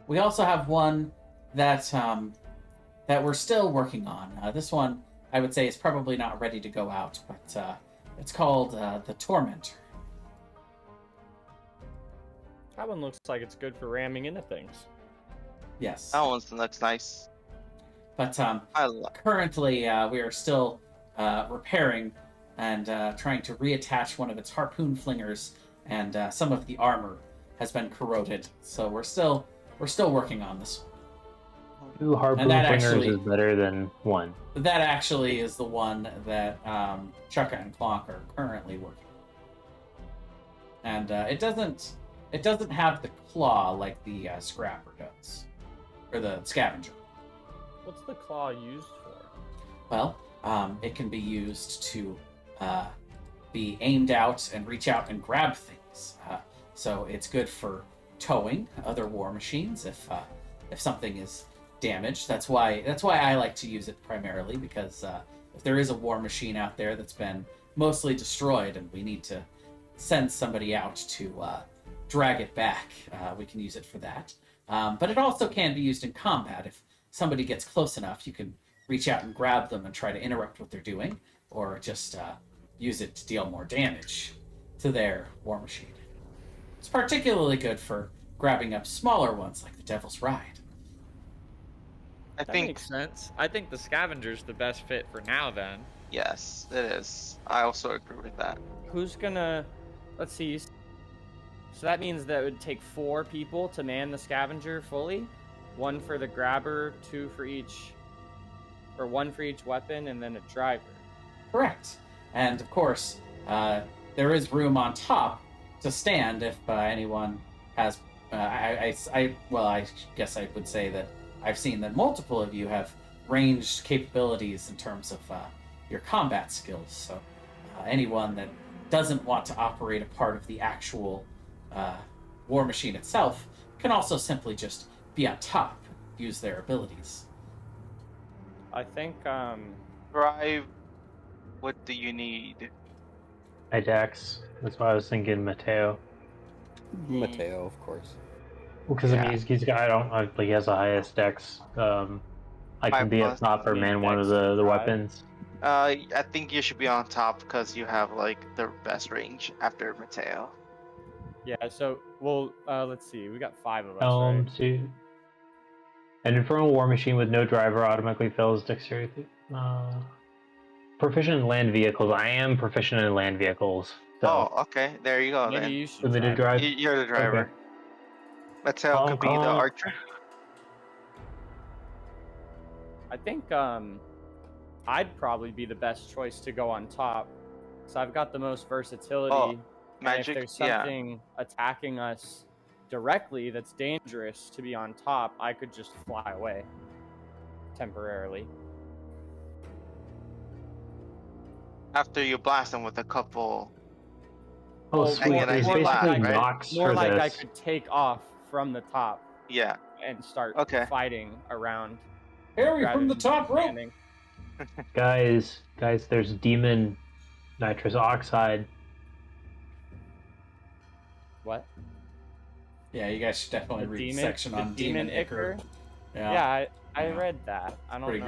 We also have one that we're still working on. This one, I would say, is probably not ready to go out, but it's called the Tormentor. That one looks like it's good for ramming into things. Yes. That one looks nice. But I love. currently, we are still repairing and trying to reattach one of its harpoon flingers, and some of the armor has been corroded. So we're still working on this one. 2 harpoon that flingers actually- is better than 1. That actually is the one that Chukka and Clonk are currently working on. And it doesn't have the claw like the Scrapper does, or the Scavenger. What's the claw used for? Well, it can be used to be aimed out and reach out and grab things. So it's good for towing other war machines if something is damaged. That's why I like to use it primarily, because if there is a war machine out there that's been mostly destroyed and we need to send somebody out to drag it back, we can use it for that. But it also can be used in combat. If somebody gets close enough, you can reach out and grab them and try to interrupt what they're doing, or just use it to deal more damage to their war machine. It's particularly good for grabbing up smaller ones like the Devil's Ride. I That think makes sense. I think the scavenger's the best fit for now. Then yes, it is. I also agree with that. Who's gonna? Let's see. So that means that it would take 4 people to man the scavenger fully. 1 for the grabber, 2 for each, or 1 for each weapon, and then a driver. Correct. And of course, there is room on top to stand if anyone has. I guess I would say that I've seen that multiple of you have ranged capabilities in terms of your combat skills. So anyone that doesn't want to operate a part of the actual war machine itself can also simply just be on top, use their abilities. I think Drive. What do you need? Ajax. That's why I was thinking Mateo. Mateo, of course. Because I Yeah. mean, he's got, I don't like he has the highest dex. I can be up 5+. top or You mean man one of dex the drive? weapons. I think you should be on top because you have like the best range after Mateo. yeah. So let's see. We got 5 of us, Helm, right? suit. An infernal war machine with no driver automatically fails dexterity. Proficient in land vehicles. I am proficient in land vehicles. So Oh, okay. There you go Maybe then. you should limited drive. drive. You're the driver. Okay. Mateo I'll could be the call- archer. I think I'd probably be the best choice to go on top. So I've got the most versatility. Oh, and magic. if there's Yeah. something attacking us directly that's dangerous to be on top, I could just fly away temporarily. After you blast them with a couple. Oh, Well, sweet. more- There's more like basically I could- knocks More for like I this. could take off from the top Yeah. and start Okay. fighting around. Harry rather from the than top rope! standing. Guys, there's demon nitrous oxide. What? Yeah, you guys should definitely The read the demon- section the on demon Ichor. ichor? Yeah, Yeah, I Yeah. read that. I don't pretty know.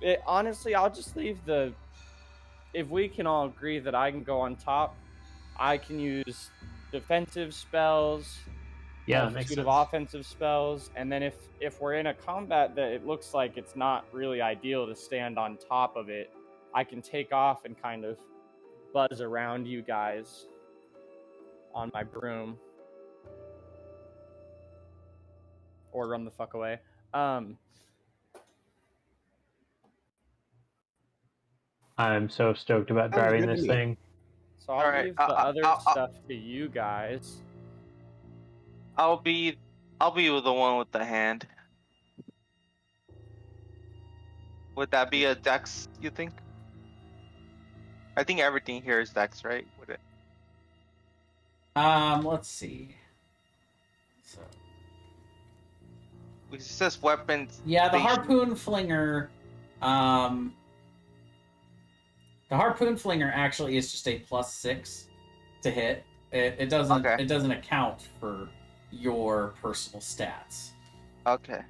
great. Honestly, I'll just leave the. If we can all agree that I can go on top, I can use defensive spells, Yeah, that makes multitude sense. of offensive spells, and then if we're in a combat that it looks like it's not really ideal to stand on top of it, I can take off and kind of buzz around you guys on my broom, or run the fuck away. I'm so stoked about Sounds driving good to this me. thing. So I'll Alright, leave the other stuff to you guys. I'll be the one with the hand. Would that be a dex? You think? I think everything here is dex, right? Would it? Let's see. So, It says weapons. yeah, the station. harpoon flinger. The harpoon flinger actually is just a +6 to hit. It doesn't. Okay. It doesn't account for your personal stats. Okay.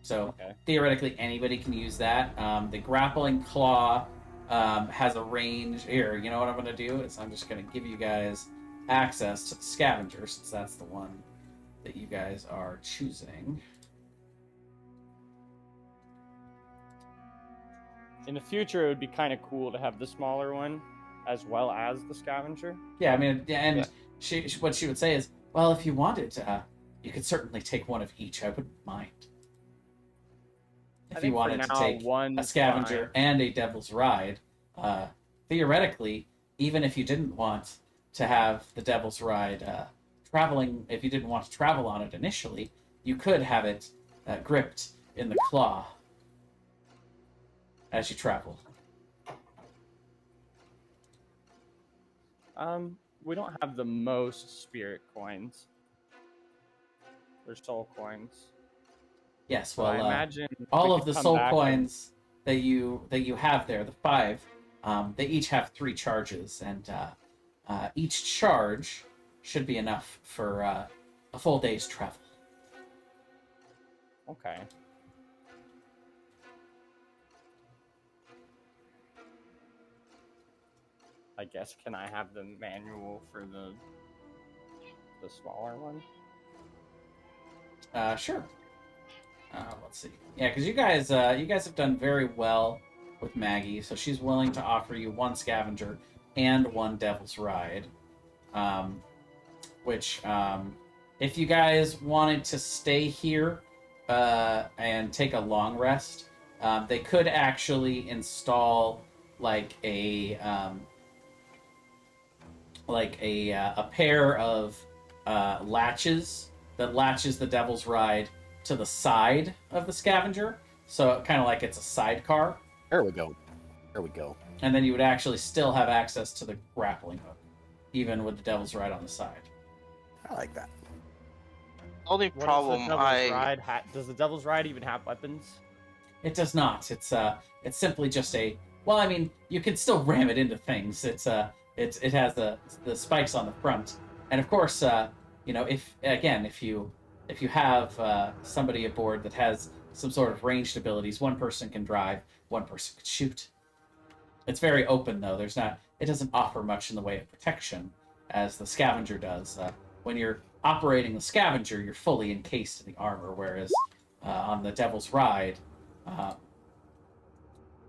So Okay. theoretically, anybody can use that. The grappling claw has a range. Here, you know what I'm going to do is I'm just going to give you guys access to the scavenger, since that's the one that you guys are choosing. In the future, it would be kind of cool to have the smaller one as well as the scavenger. Yeah, I mean, and Yeah. what she would say is, well, if you wanted, you could certainly take one of each. I wouldn't mind. I If think you wanted for to now, take one a scavenger and a devil's ride, theoretically, even if you didn't want to have the devil's ride traveling, if you didn't want to travel on it initially, you could have it gripped in the claw as you travel. We don't have the most spirit coins. They're soul coins. Yes, So well, I imagine all we of could the come soul back coins that you have there, the 5, they each have 3 charges, and each charge should be enough for a full day's travel. Okay. I guess can I have the manual for the smaller one? Sure. Let's see. Yeah, because you guys have done very well with Maggie, so she's willing to offer you one scavenger and one Devil's Ride. Which, if you guys wanted to stay here and take a long rest, they could actually install like a pair of latches that latches the Devil's Ride to the side of the scavenger, so kind of like it's a sidecar. There we go. There we go. And then you would actually still have access to the grappling hook, even with the Devil's Ride on the side. I like that. Only What problem does the Devil's Ride does the Devil's Ride even have weapons? It does not. It's simply just a. Well, I mean, you can still ram it into things. It has the spikes on the front, and of course, if you have somebody aboard that has some sort of ranged abilities, one person can drive, one person can shoot. It's very open though. It doesn't offer much in the way of protection as the scavenger does. When you're operating the scavenger, you're fully encased in the armor, whereas on the Devil's Ride,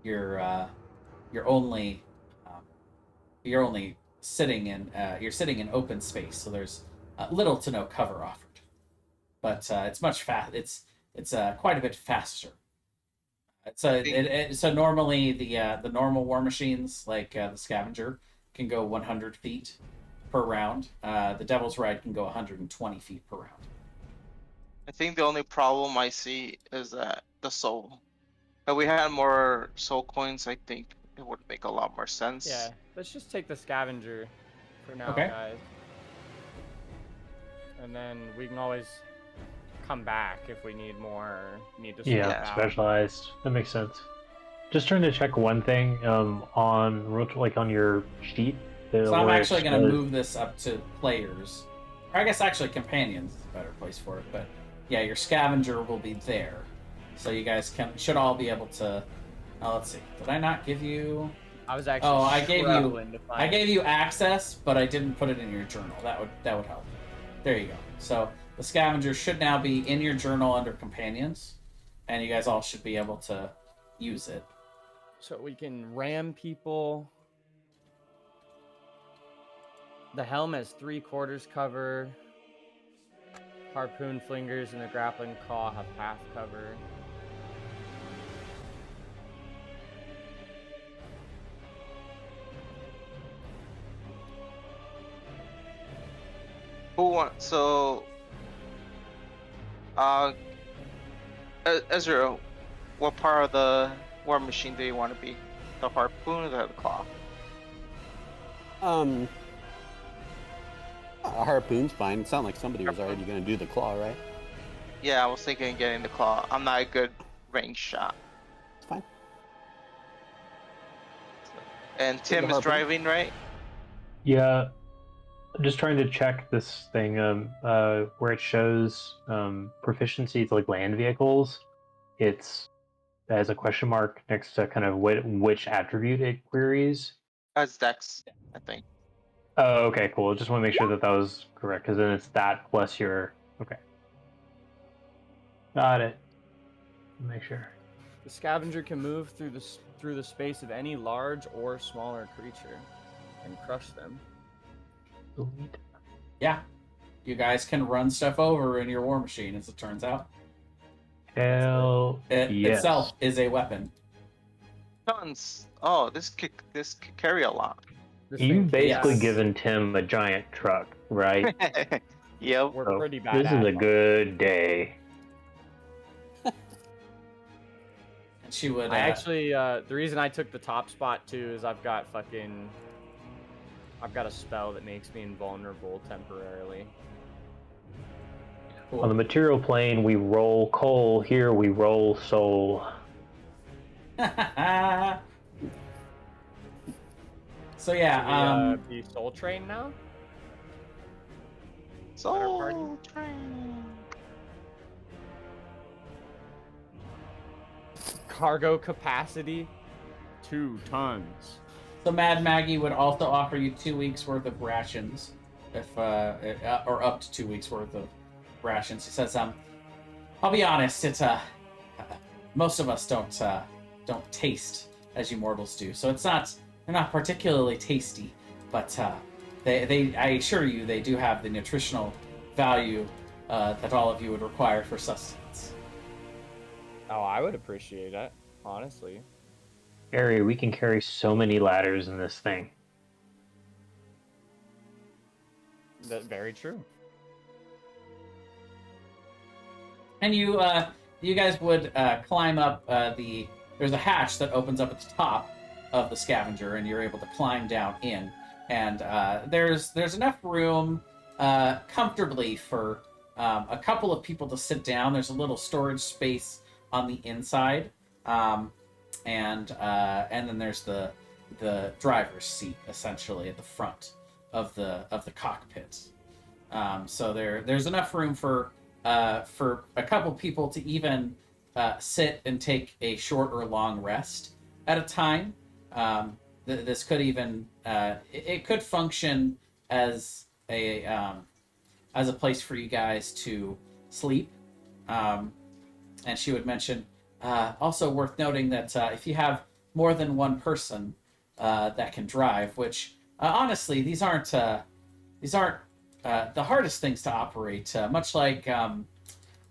you're only sitting in open space, so there's little to no cover offered. But it's much It's quite a bit faster. So normally the normal war machines like the Scavenger can go 100 feet per round. The Devil's Ride can go 120 feet per round. I think the only problem I see is that the soul. If we had more soul coins, I think it would make a lot more sense. Yeah, let's just take the Scavenger for now, Okay. guys. And then we can always come back if we need more or need to swap Yeah, out. specialized. That makes sense. Just trying to check one thing on your sheet. So I'm actually going to move this up to players. Or I guess actually companions is a better place for it. But yeah, your Scavenger will be there. So you guys should all be able to. Oh, let's see. Did I not give you? I was actually. Oh, I gave you it. access, but I didn't put it in your journal. That would help. There you go. So the Scavenger should now be in your journal under companions, and you guys all should be able to use it. So we can ram people. The helm has 3/4 cover. Harpoon flingers and the grappling claw have half cover. Who wants? So, Ezra, what part of the war machine do you want to be? The harpoon or the claw? A harpoon's fine. It sounded like somebody was already going to do the claw, right? Yeah, I was thinking of getting the claw. I'm not a good range shot. It's fine. And Tim is harpoon. driving, right? Yeah, I'm just trying to check this thing where it shows proficiency to like land vehicles. It has a question mark next to kind of which attribute it queries. That's Dex, I think. Oh, okay, cool. Just want to make sure that was correct, because then it's that plus your... Okay. Got it. Make sure. The Scavenger can move through the space of any large or smaller creature and crush them. Sweet. Yeah, you guys can run stuff over in your war machine, as it turns out. Hell It yes. itself is a weapon. Tons. Oh, this could carry a lot. This You've thing- basically Yes. given Tim a giant truck, right? Yep. We're So pretty bad this at is a it. good day. And she would. I actually, the reason I took the top spot too is I've got a spell that makes me invulnerable temporarily. On the material plane, we roll coal. Here, we roll soul. So yeah, Should we, be Soul Train now? Soul Train. Cargo capacity, 2 tons. So Mad Maggie would also offer you 2 weeks worth of rations, if or up to 2 weeks worth of rations. He says, I'll be honest, it's most of us don't taste as you mortals do, so they're not particularly tasty, but they I assure you they do have the nutritional value that all of you would require for sustenance. Oh, I would appreciate that, honestly. Harry, we can carry so many ladders in this thing. That's very true. And you guys would climb up there's a hatch that opens up at the top of the scavenger, and you're able to climb down in. And there's enough room comfortably for a couple of people to sit down. There's a little storage space on the inside, and then there's the driver's seat essentially at the front of the cockpit. So there's enough room for a couple people to even sit and take a short or long rest at a time. This could even it could function as a place for you guys to sleep. And she would mention also worth noting that if you have more than one person that can drive, which honestly these aren't the hardest things to operate. Much like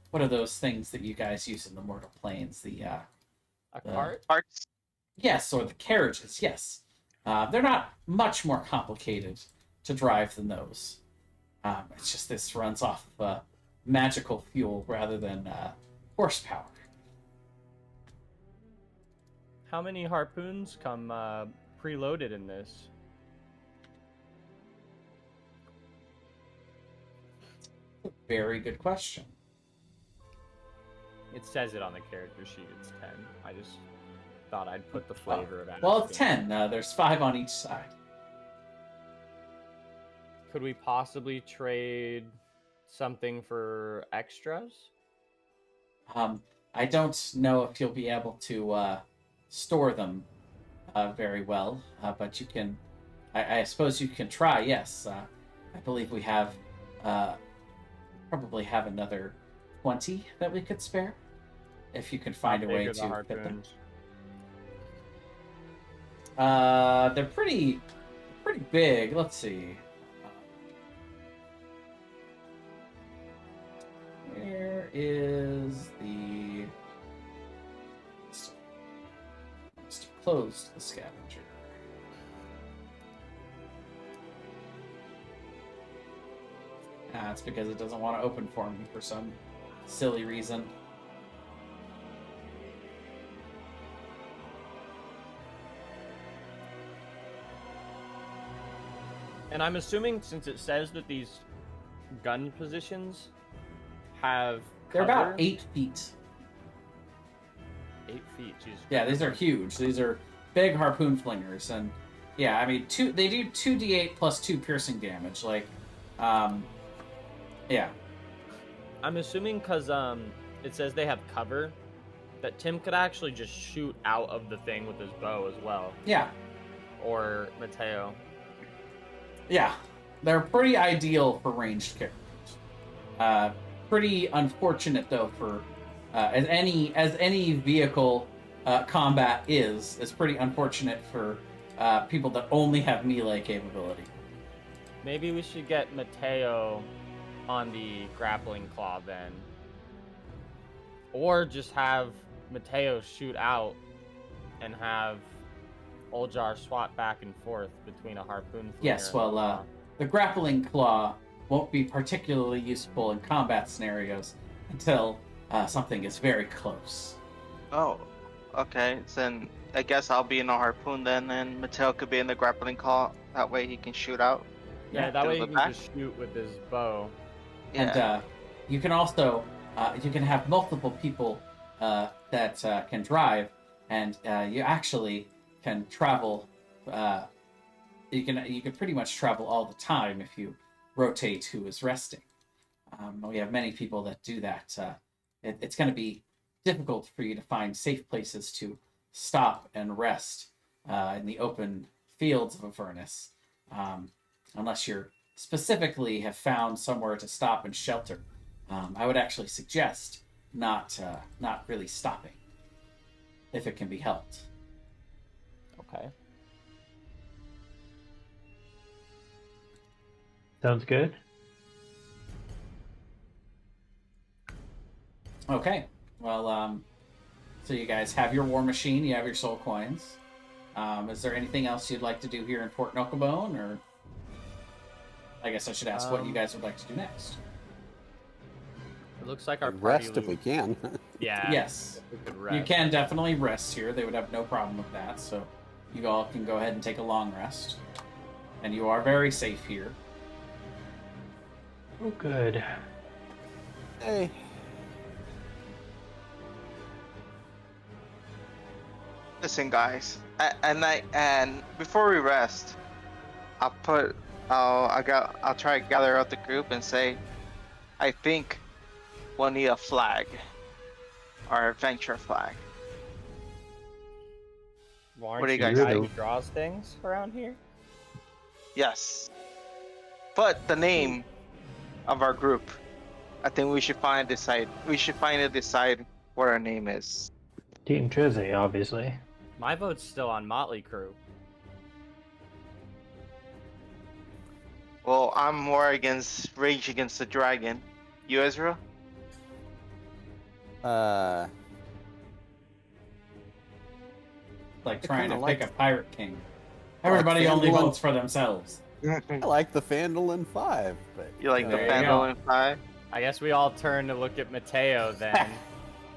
what are those things that you guys use in the Mortal Planes? A cart? Parts. Yes, or the carriages. Yes, they're not much more complicated to drive than those. It's just this runs off of magical fuel rather than horsepower. How many harpoons come preloaded in this? Very good question. It says it on the character sheet. It's 10. I just thought I'd put the flavor of that. Well, it's 10. There's 5 on each side. Could we possibly trade something for extras? I don't know if you'll be able to store them very well, but you can. I suppose you can try. Yes, I believe we have probably have another 20 that we could spare if you can find a way to fit them. They're pretty big. Let's see. Where is the... Must have closed the scavenger. It's because it doesn't want to open for me for some silly reason. And I'm assuming, since it says that these gun positions have They're cover, about 8 feet. 8 feet. Jesus. Yeah, these are huge. These are big harpoon flingers, and yeah, I mean, they do 2d8 plus 2 piercing damage. Like, yeah. I'm assuming because it says they have cover, that Tim could actually just shoot out of the thing with his bow as well. Yeah. Or Mateo. Yeah. They're pretty ideal for ranged characters. Pretty unfortunate though for as any vehicle combat is pretty unfortunate for people that only have melee capability. Maybe we should get Mateo on the grappling claw then. Or just have Mateo shoot out and have Oljar swap back and forth between a harpoon flinger Yes, and a well, claw. the grappling claw won't be particularly useful in combat scenarios until something is very close. Oh, okay. Then I guess I'll be in a harpoon then, and Mattel could be in the grappling claw. That way he can shoot out. Yeah, that through way he the can back. just shoot with his bow. Yeah. And you can also you can have multiple people that can drive, and you actually can travel. You can pretty much travel all the time if you rotate who is resting. We have many people that do that. It's going to be difficult for you to find safe places to stop and rest in the open fields of Avernus, unless you're specifically have found somewhere to stop and shelter. I would actually suggest not really stopping, if it can be helped. Okay. Sounds good. Okay. Well, so you guys have your war machine, you have your soul coins. Is there anything else you'd like to do here in Port Nokobone, or I guess I should ask what you guys would like to do next. It looks like our Rest party if we can. Yeah. Yes, We could you rest. can definitely rest here. They would have no problem with that. So you all can go ahead and take a long rest, and you are very safe here. Oh, good. Hey. Listen, guys, and before we rest, I'll try to gather out the group and say, I think we'll need a flag, our adventure flag. Well, What do you aren't guys the guy think? who draws things around here? Yes, but the name of our group, I think we should finally decide. We should finally decide what our name is. Team Trizzy, obviously. My vote's still on Motley Crew. Well, I'm more against Rage Against the Dragon. You, Ezra? Like trying to kinda pick like- a pirate king. I like Everybody only Fandolin. votes for themselves. I like the Fandolin 5, but You like the There you go. Fandolin 5? I guess we all turn to look at Mateo then.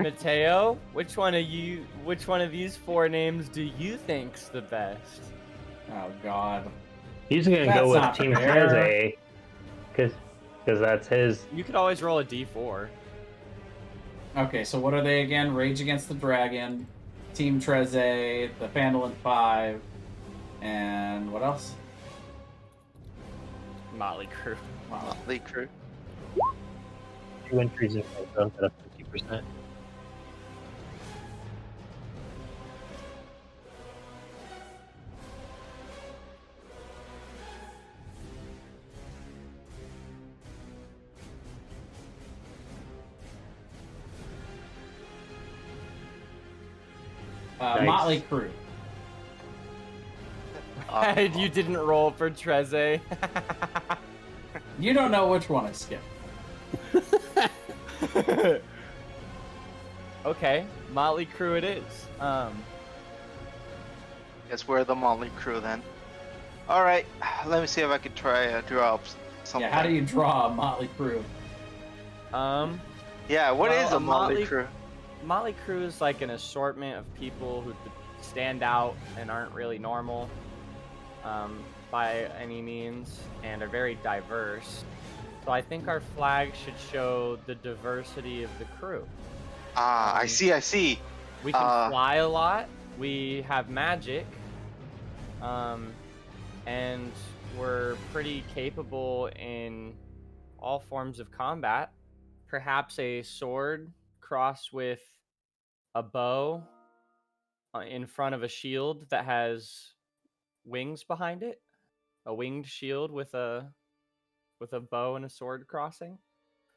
Mateo, which one of these four names do you think's the best? Oh God. He's gonna That's go with not Team fair. Trizzy, because that's his. You could always roll a d4. Okay, so what are they again? Rage Against the Dragon, Team Treze, the Fandolin 5, and what else? Motley Crew. Wow. Motley Crew. 2 entries in my zone at a 50%. Nice. Motley Crew. You didn't roll for Treze. You don't know which one I skipped. Okay, Motley Crew it is. Guess we're the Motley Crew then. Alright, let me see if I can try draw up something. Yeah, how do you draw a Motley Crew? Yeah, what is Well, a Motley Crew? Motley Crew is like an assortment of people who stand out and aren't really normal by any means and are very diverse. So I think our flag should show the diversity of the crew. Ah, I see. We can fly a lot. We have magic. And we're pretty capable in all forms of combat. Perhaps a sword crossed with a bow in front of a shield that has wings behind it. A winged shield with a bow and a sword crossing.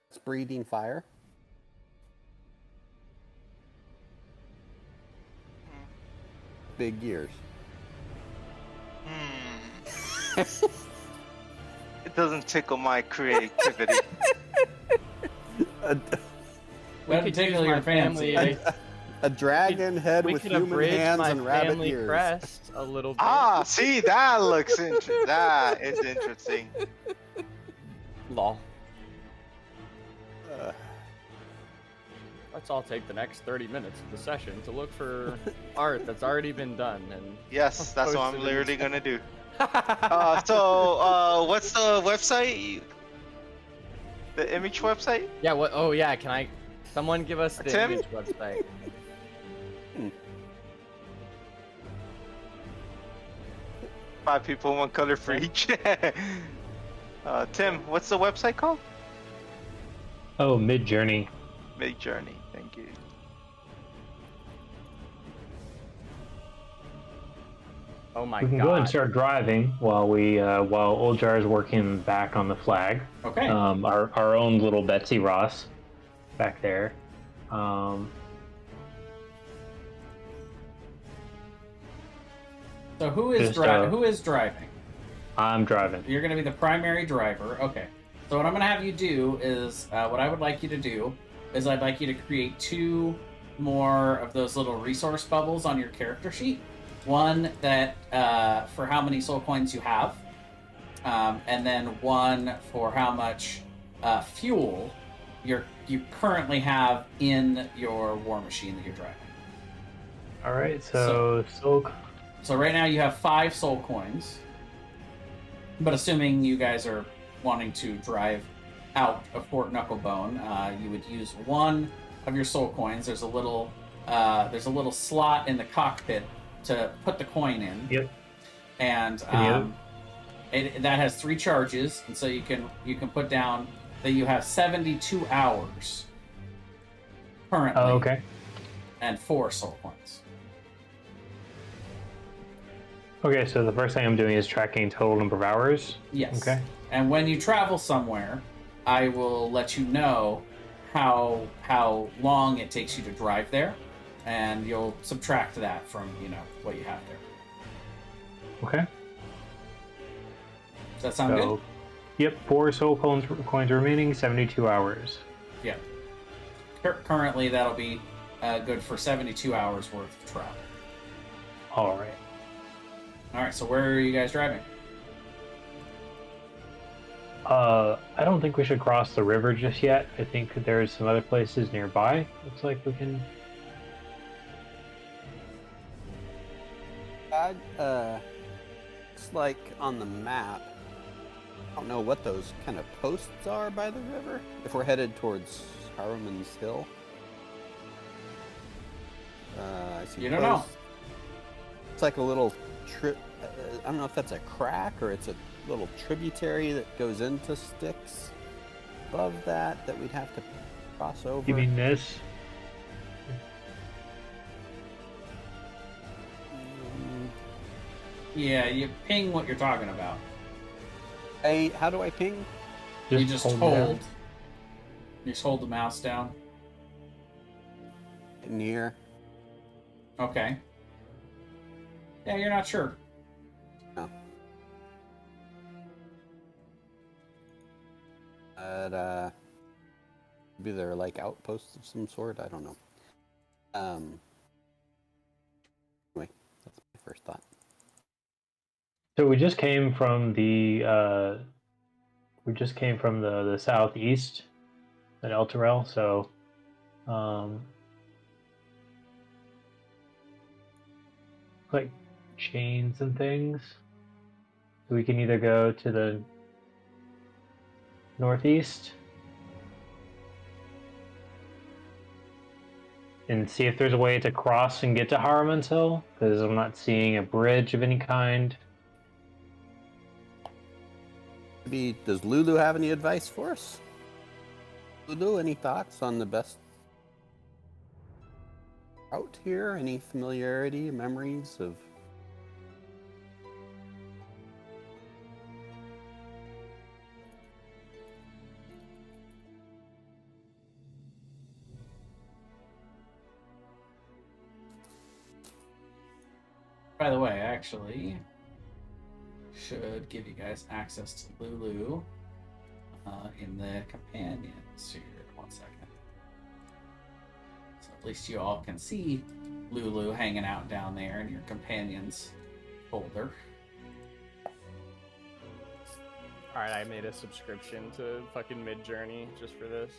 it's breathing fire. Big gears. It doesn't tickle my creativity. Doesn't could tickle use your my fancy. family- A dragon head We with could human abridge hands my and rabbit family ears. crest a little bit. Ah, see, that looks interesting. That is interesting. Lol. Uh, Let's all take the next 30 minutes of the session to look for art that's already been done. And Yes, that's what I'm Posted in literally chat. gonna do. What's the website? The image website? yeah, what? Oh yeah, can I? Someone give us the Tim? image website. 5 people, 1 color for each. Tim, what's the website called? Oh, Mid Journey. Mid Journey. Thank you. Oh my We can god. go ahead and start driving while Old Jar is working back on the flag. Okay. Our own little Betsy Ross back there. So who is driving? I'm driving. You're going to be the primary driver. Okay. So what I'm going to have you do is, what I would like you to do is I'd like you to create 2 more of those little resource bubbles on your character sheet. One that for how many soul coins you have, and then one for how much fuel you currently have in your war machine that you're driving. All right, so Soul. So right now you have 5 soul coins, but assuming you guys are wanting to drive out of Fort Knucklebone, you would use 1 of your soul coins. There's a little slot in the cockpit to put the coin in. Yep. And that has 3 charges, and so you can put down that you have 72 hours currently. Oh, okay. And 4 soul coins. Okay, so the first thing I'm doing is tracking total number of hours. Yes. Okay. And when you travel somewhere, I will let you know how long it takes you to drive there, and you'll subtract that from what you have there. Okay. Does that sound good? Yep, 4 soul coins remaining, 72 hours. Yeah. Currently, that'll be good for 72 hours worth of travel. All right. All right. So where are you guys driving? I don't think we should cross the river just yet. I think there's some other places nearby. Looks like we can. Looks like on the map. I don't know what those kind of posts are by the river. If we're headed towards Harriman's Hill. I see. You don't know. It's like a little trip. I don't know if that's a crack or it's a little tributary that goes into Styx. Above that we'd have to cross over. You mean this? Yeah, you ping what you're talking about. Hey, how do I ping? You just hold. down. You just hold the mouse down. Near. Okay. Yeah, you're not sure. No. But maybe they're like outposts of some sort. I don't know. Anyway, that's my first thought. So we just came from the southeast at El Terrell, so like chains and things. So we can either go to the northeast and see if there's a way to cross and get to Harriman's Hill, because I'm not seeing a bridge of any kind. Maybe, does Lulu have any advice for us? Lulu, any thoughts on the best route here? Any familiarity, memories of? By the way, I actually should give you guys access to Lulu in the companions here. 1 second. So at least you all can see Lulu hanging out down there in your companions folder. Alright, I made a subscription to fucking Mid-Journey just for this.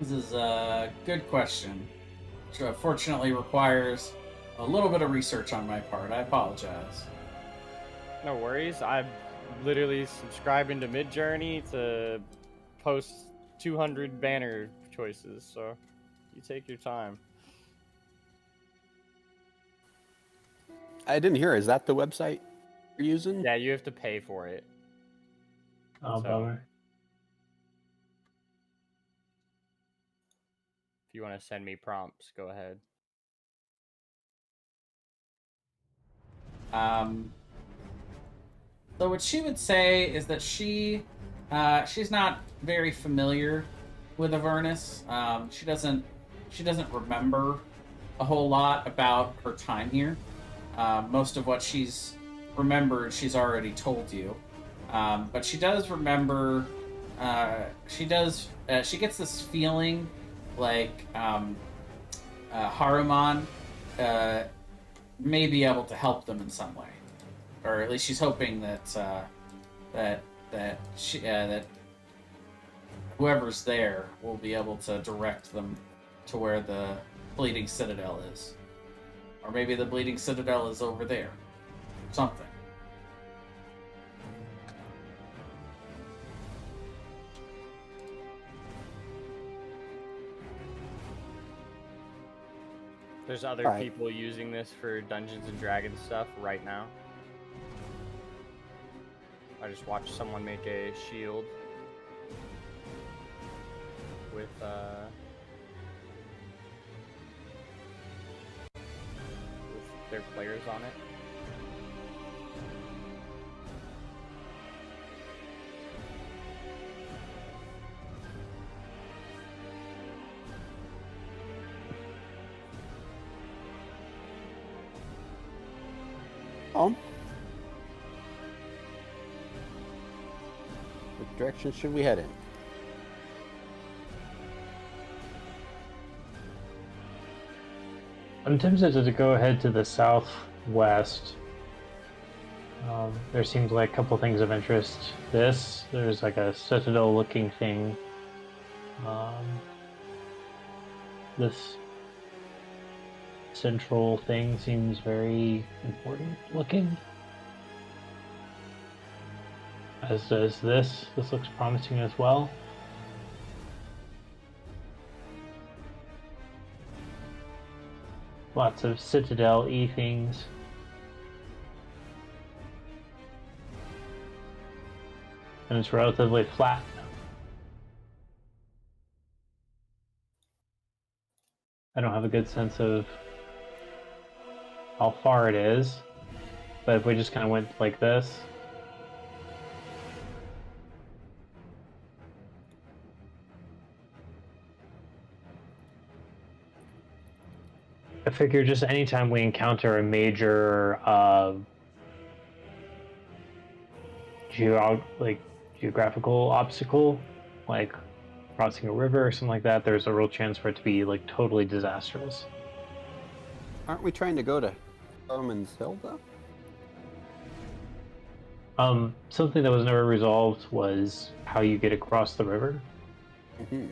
This is a good question, which unfortunately requires a little bit of research on my part. I apologize. No worries. I literally subscribing to Midjourney to post 200 banner choices. So you take your time. I didn't hear. Is that the website you're using? Yeah, you have to pay for it. Oh, So- bummer. If you want to send me prompts, go ahead. So what she would say is that she's not very familiar with Avernus. She doesn't remember a whole lot about her time here. Most of what she's remembered, she's already told you. But she does remember. She gets this feeling like Haruman may be able to help them in some way, or at least she's hoping that that whoever's there will be able to direct them to where the Bleeding Citadel is, or maybe the Bleeding Citadel is over there, something. There's other Alright. people using this for Dungeons and Dragons stuff right now. I just watched someone make a shield with their players on it. What direction should we head in? I'm tempted to go ahead to the southwest. There seems like a couple things of interest. There's like a citadel-looking thing. This central thing seems very important looking. As does this. This looks promising as well. Lots of citadel-y things. And it's relatively flat. I don't have a good sense of how far it is, but if we just kind of went like this, I figure just anytime we encounter a major geographical obstacle, like crossing a river or something like that, there's a real chance for it to be like totally disastrous. Aren't we trying to go to Saruman's Hill, though? Something that was never resolved was how you get across the river, Mm-hmm.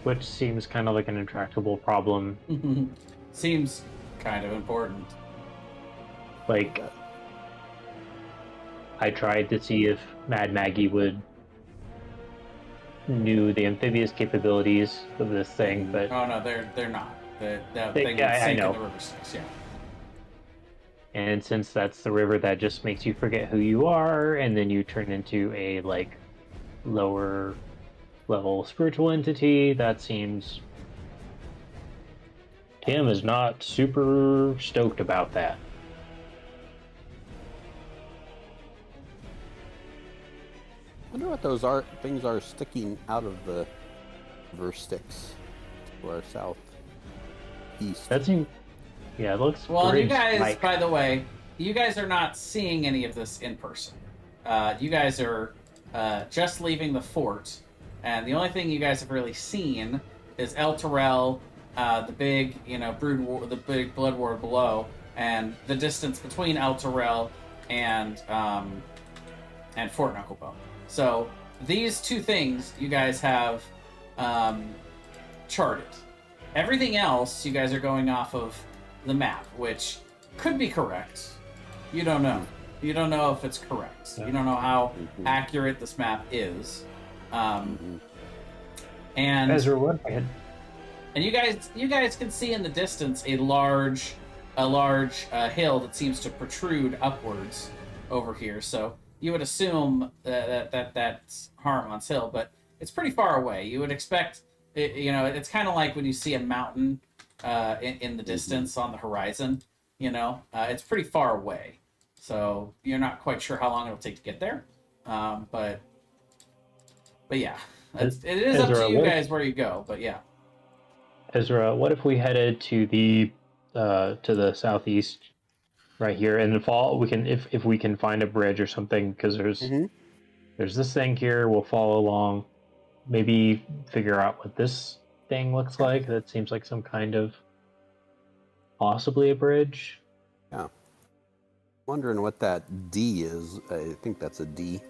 which seems kind of like an intractable problem. Seems kind of important. Like, I tried to see if Mad Maggie knew the amphibious capabilities of this thing, but Oh no, they're not. The thing yeah, would I sink in know. the river Styx, yeah. and since that's the river that just makes you forget who you are, and then you turn into a like lower level spiritual entity, that seems Tim is not super stoked about that. I wonder what those things are sticking out of the river Styx to our southeast. That seems, yeah, it looks. Well, you guys, bridge-like. by the way, you guys are not seeing any of this in person. You guys are just leaving the fort, and the only thing you guys have really seen is El Terrell, the big, brood war, the big blood war below, and the distance between El Terrell and Fort Knucklebone. So these two things you guys have charted. Everything else, you guys are going off of the map, which could be correct. You don't know. You don't know if it's correct. Yeah. You don't know how Mhm. accurate this map is. Mhm. And Ezra, what? I had and you guys can see in the distance a large hill that seems to protrude upwards over here. So you would assume that's Harmon's Hill, but it's pretty far away. You would expect it, it's kind of like when you see a mountain in the distance on the horizon. It's pretty far away, so you're not quite sure how long it'll take to get there. But yeah, it is up to Ezra, you what if- guys where you go. But yeah. Ezra, what if we headed to the southeast right here in the fall? We can if we can find a bridge or something because Mhm. there's this thing here. We'll follow along. Maybe figure out what this thing looks like. That seems like some kind of possibly a bridge. Yeah. Wondering what that D is. I think that's a D.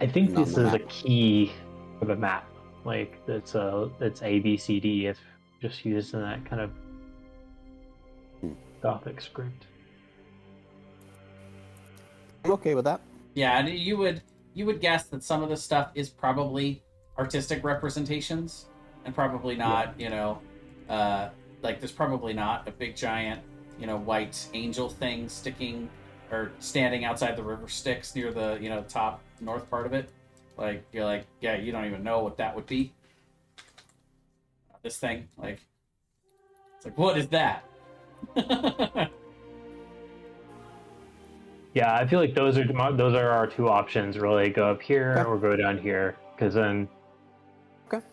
I think On this the is a map. key for the map. Like it's A B C D if just used in that kind of Hmm. Gothic script. I'm okay with that. Yeah, and you would guess that some of this stuff is probably artistic representations, and probably not. Like there's probably not a big giant, white angel thing sticking or standing outside the river Styx near the top north part of it. Like you're like, yeah, you don't even know what that would be. This thing, like, it's like, what is that? Yeah, I feel like those are our two options. Really, go up here Okay. or go down here. Because then, Okay.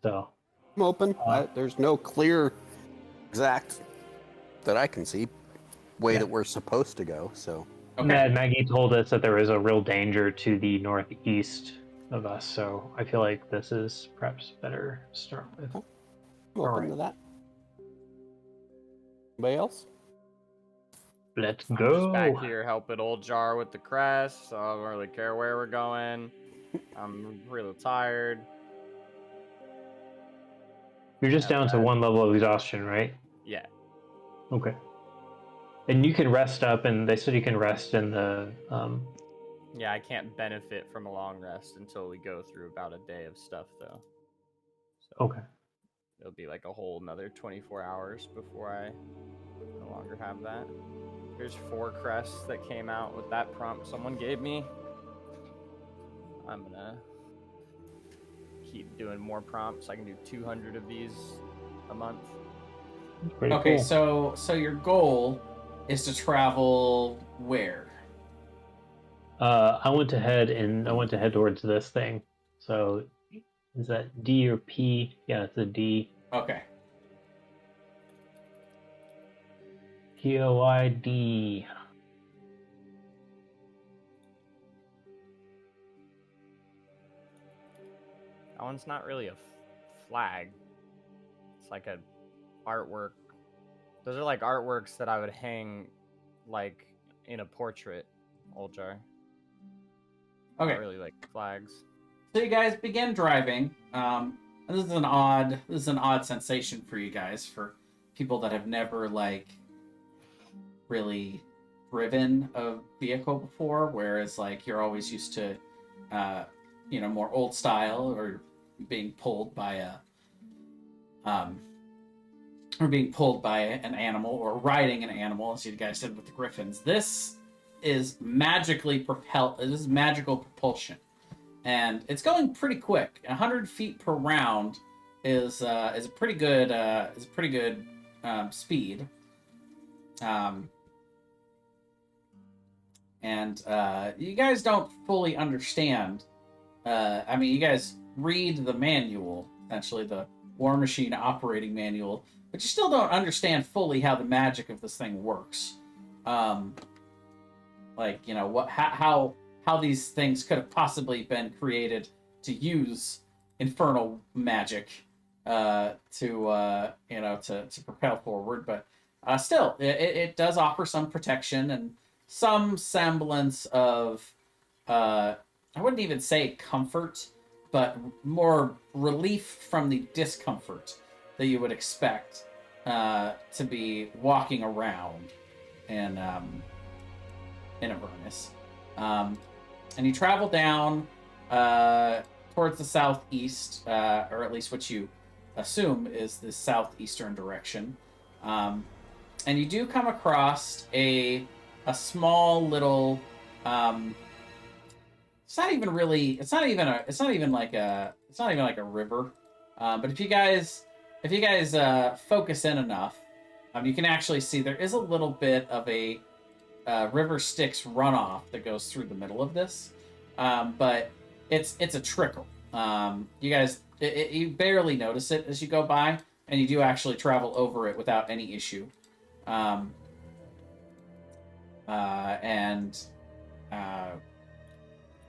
so I'm open. Uh, There's no clear, exact that I can see way Yeah. that we're supposed to go. So Okay. Maggie told us that there is a real danger to the northeast of us. So I feel like this is perhaps better to start with. I'm open Alright. to that. Anybody else? Let's I'm just back go. here helping old Jar with the crest, so I don't really care where we're going. I'm really tired. You're just down to Okay. one level of exhaustion, right? Yeah. Okay. And you can rest up, and they said you can rest in the. Yeah, I can't benefit from a long rest until we go through about a day of stuff, though. So Okay. it'll be like a whole another 24 hours before I no longer have that. Here's 4 crests that came out with that prompt someone gave me. I'm gonna keep doing more prompts. I can do 200 of these a month. Pretty Okay, cool. so your goal is to travel where? I want to head towards this thing. So, is that D or P? Yeah, it's a D. Okay. POID. That one's not really a flag. It's like a artwork. Those are like artworks that I would hang like in a portrait, Oljar. Okay. Not really like flags. So you guys begin driving. And this is an odd sensation for you guys, for people that have never like really driven a vehicle before, whereas like you're always used to more old style, or being pulled by an animal, or riding an animal, as you guys did with the griffins. This is magical propulsion, and it's going pretty quick. 100 feet per round is a pretty good speed. And you guys don't fully understand. You guys read the manual, essentially the War Machine operating manual, but you still don't understand fully how the magic of this thing works. How these things could have possibly been created to use infernal magic to propel forward, but still, it does offer some protection and some semblance of I wouldn't even say comfort, but more relief from the discomfort that you would expect to be walking around Avernus. And you travel down towards the southeast, or at least what you assume is the southeastern direction. And you do come across a small little. It's not even like a river. But if you guys focus in enough, you can actually see there is a little bit of a river Styx runoff that goes through the middle of this, but it's a trickle. You guys, you barely notice it as you go by, and you do actually travel over it without any issue.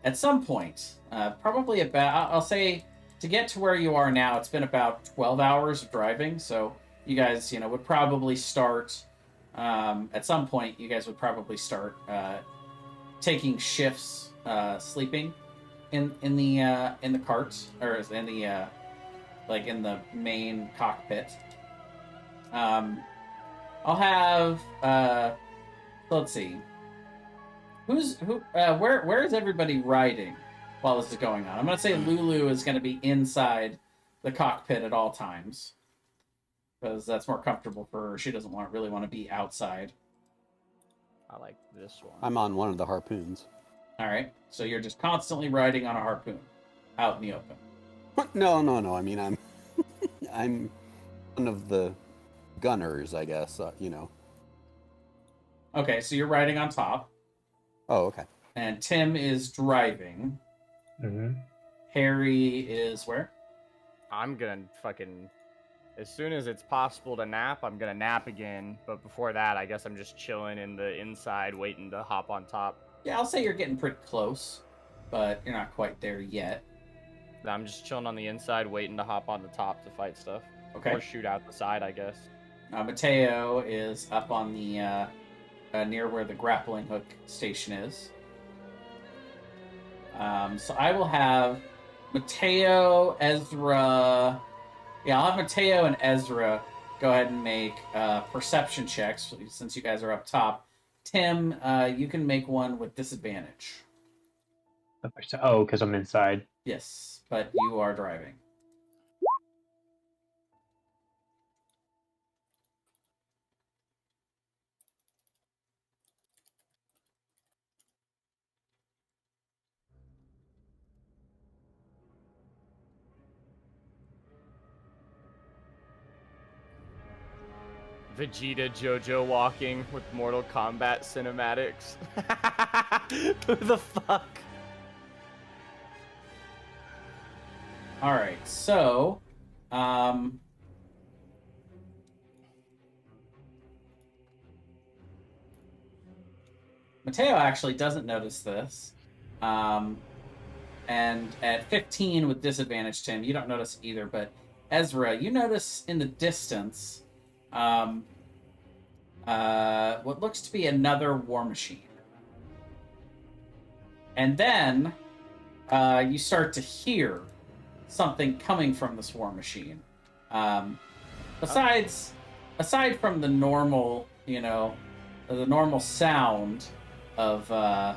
At some point, probably about, I'll say, to get to where you are now, it's been about 12 hours of driving, so you guys, would probably start, at some point, you guys would probably start taking shifts, sleeping in the cart, or in the, in the main cockpit. I'll have, let's see. Where is everybody riding while this is going on? I'm going to say Lulu is going to be inside the cockpit at all times, because that's more comfortable for her. She doesn't really want to be outside. I like this one. I'm on one of the harpoons. All right, so you're just constantly riding on a harpoon out in the open. What? No. I mean, I'm I'm one of the gunners, I guess. Okay, so you're riding on top. Oh, okay. And Tim is driving. Mm-hmm. Harry is where? I'm gonna fucking... As soon as it's possible to nap, I'm gonna nap again. But before that, I guess I'm just chilling in the inside, waiting to hop on top. Yeah, I'll say you're getting pretty close, but you're not quite there yet. I'm just chilling on the inside, waiting to hop on the top to fight stuff. Okay. Or shoot out the side, I guess. Mateo is up on the near where the grappling hook station is. So I will have Mateo, Ezra. Yeah, I'll have Mateo and Ezra go ahead and make perception checks since you guys are up top. Tim, you can make one with disadvantage. Oh, because I'm inside. Yes, but you are driving. Vegeta JoJo walking with Mortal Kombat cinematics. Who the fuck? All right, so, Mateo actually doesn't notice this. And at 15 with disadvantage, Tim, you don't notice either, but Ezra, you notice in the distance, what looks to be another war machine. And then, you start to hear something coming from this war machine. Aside from the normal, the normal sound of the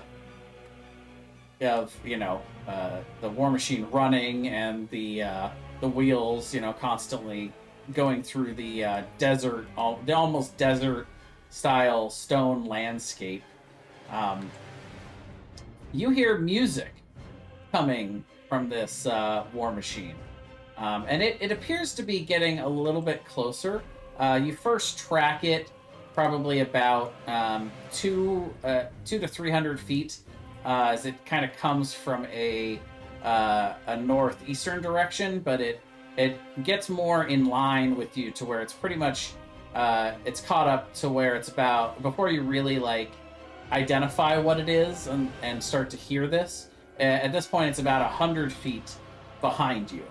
war machine running and the wheels, constantly going through the desert, the almost desert style stone landscape. You hear music coming from this war machine, and it appears to be getting a little bit closer. You first track it probably about 200 to 300 feet as it kind of comes from a northeastern direction, but it gets more in line with you to where it's pretty much it's caught up to where it's about, before you really identify what it is and start to hear this. At this point, it's about 100 feet behind you.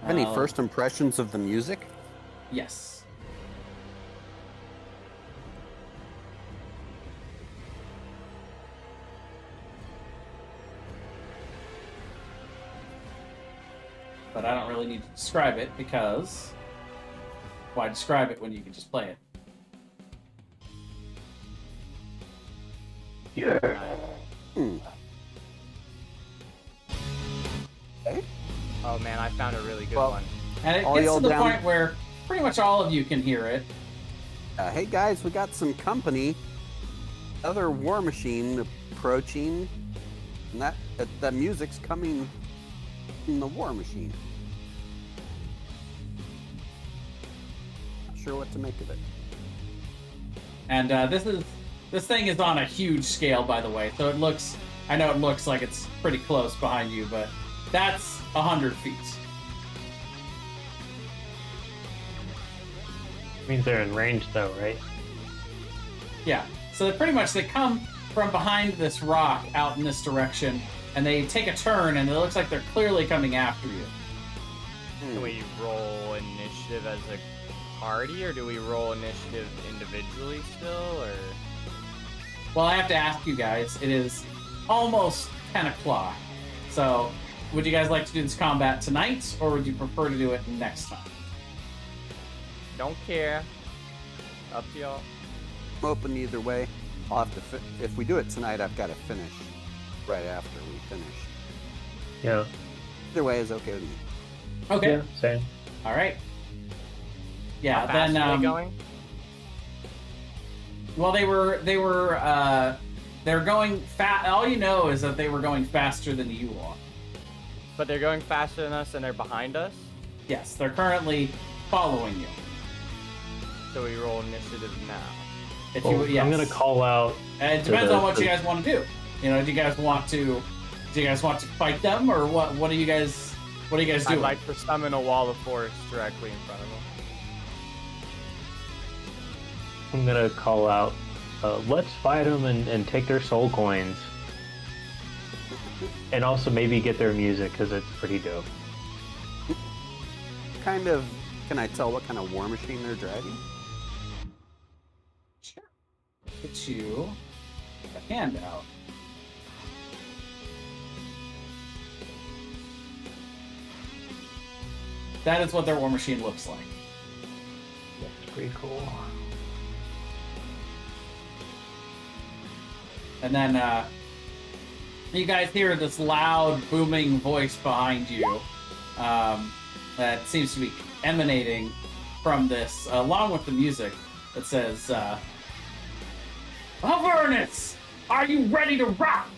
Any first impressions of the music? Yes. But I don't really need to describe it because why describe it when you can just play it? Yeah. Okay. Oh man, I found a really good Well, one. And it All gets y'all to the down? point where pretty much all of you can hear it. Hey guys, we got some company. Other war machine approaching. And that music's coming from the war machine. Not sure what to make of it. And this thing is on a huge scale, by the way. So I know it looks like it's pretty close behind you, but that's 100 feet. Means they're in range though, right? Yeah. So pretty much they come from behind this rock out in this direction, and they take a turn, and it looks like they're clearly coming after you. Can we roll initiative as a party, or do we roll initiative individually still, or? Well, I have to ask you guys. It is almost 10 o'clock. So, would you guys like to do this combat tonight, or would you prefer to do it next time? Don't care. Up to y'all. I'm open either way. I'll have to if we do it tonight, I've got to finish right after we finish. Yeah. Either way is okay with me. Okay. Yeah, same. All right. Yeah. How fast Then are they going? well, they're going fast. All you know is that they were going faster than you are. But they're going faster than us, and they're behind us. Yes, they're currently following you. So we roll initiative now. If Well, yes. I'm gonna call out. It to depends the- on what the- you guys want to do. You know, do you guys want to fight them, or what? What are you guys I'd doing? like to summon a wall of force directly in front of them. I'm gonna call out. Let's fight them and take their soul coins, and also maybe get their music because it's pretty dope. Can I tell what kind of war machine they're driving? Sure. Get you a handout. That is what their war machine looks like. That's pretty cool. And then you guys hear this loud, booming voice behind you that seems to be emanating from this, along with the music, that says, Avernus, are you ready to rock?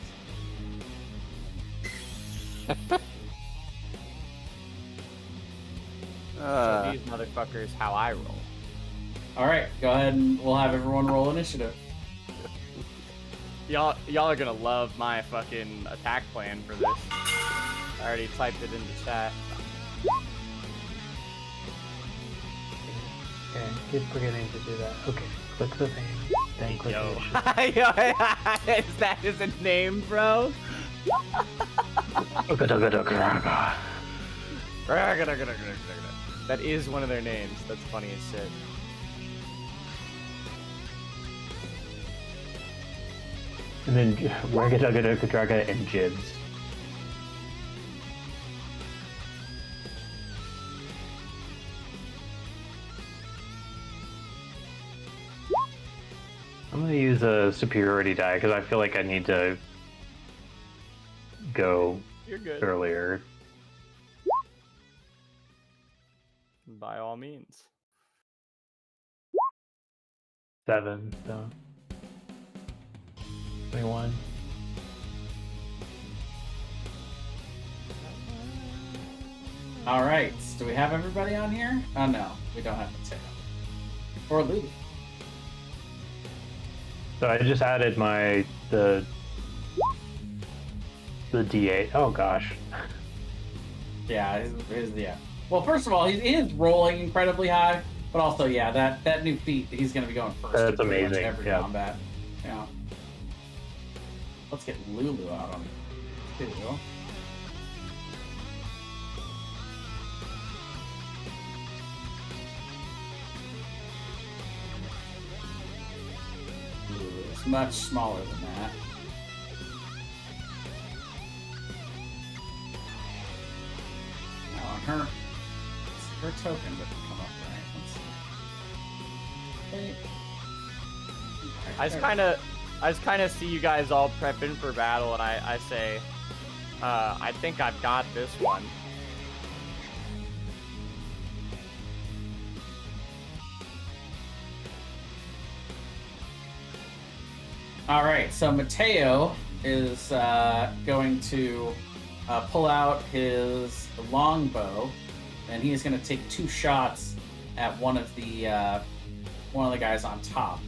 So these motherfuckers, how I roll. All right, go ahead and we'll have everyone roll initiative. Y'all are gonna love my fucking attack plan for this. I already typed it into chat. Okay, keep forgetting to do that. Okay, click the thing. Then click Yo. initiative. Is that his name, bro? That is one of their names. That's funny as shit. And then Ragadagadagadraga and Jibs. I'm gonna use a superiority die because I feel like I need to go You're good. earlier. By all means. 7, so 21. All right, do we have everybody on here? Oh no, we don't have Mateo. Or Lulu. So I just added the D8. Oh gosh. Yeah, yeah. Well, first of all, he is rolling incredibly high, but also, yeah, that new feat, he's going to be going first. That's in pretty much amazing, every yeah. combat. Yeah. Let's get Lulu out on too. Lulu is much smaller than that. Now on her token doesn't come up right. Let's see. I just kind of I just kind of see you guys all prepping for battle, and I say, I think I've got this one. All right, so Mateo is going to pull out his longbow, and he's going to take 2 shots at one of the guys on top.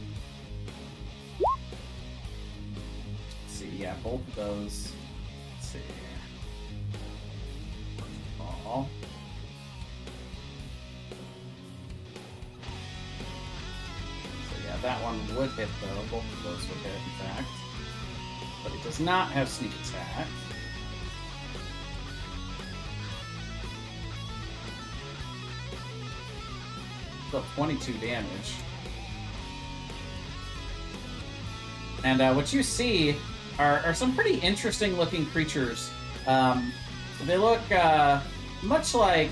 Let's see, yeah, both of those. Let's see. First of all. That one would hit, though. Both of those would hit, in fact. But it does not have sneak attack. Still 22 damage. And what you see are some pretty interesting looking creatures. They look much like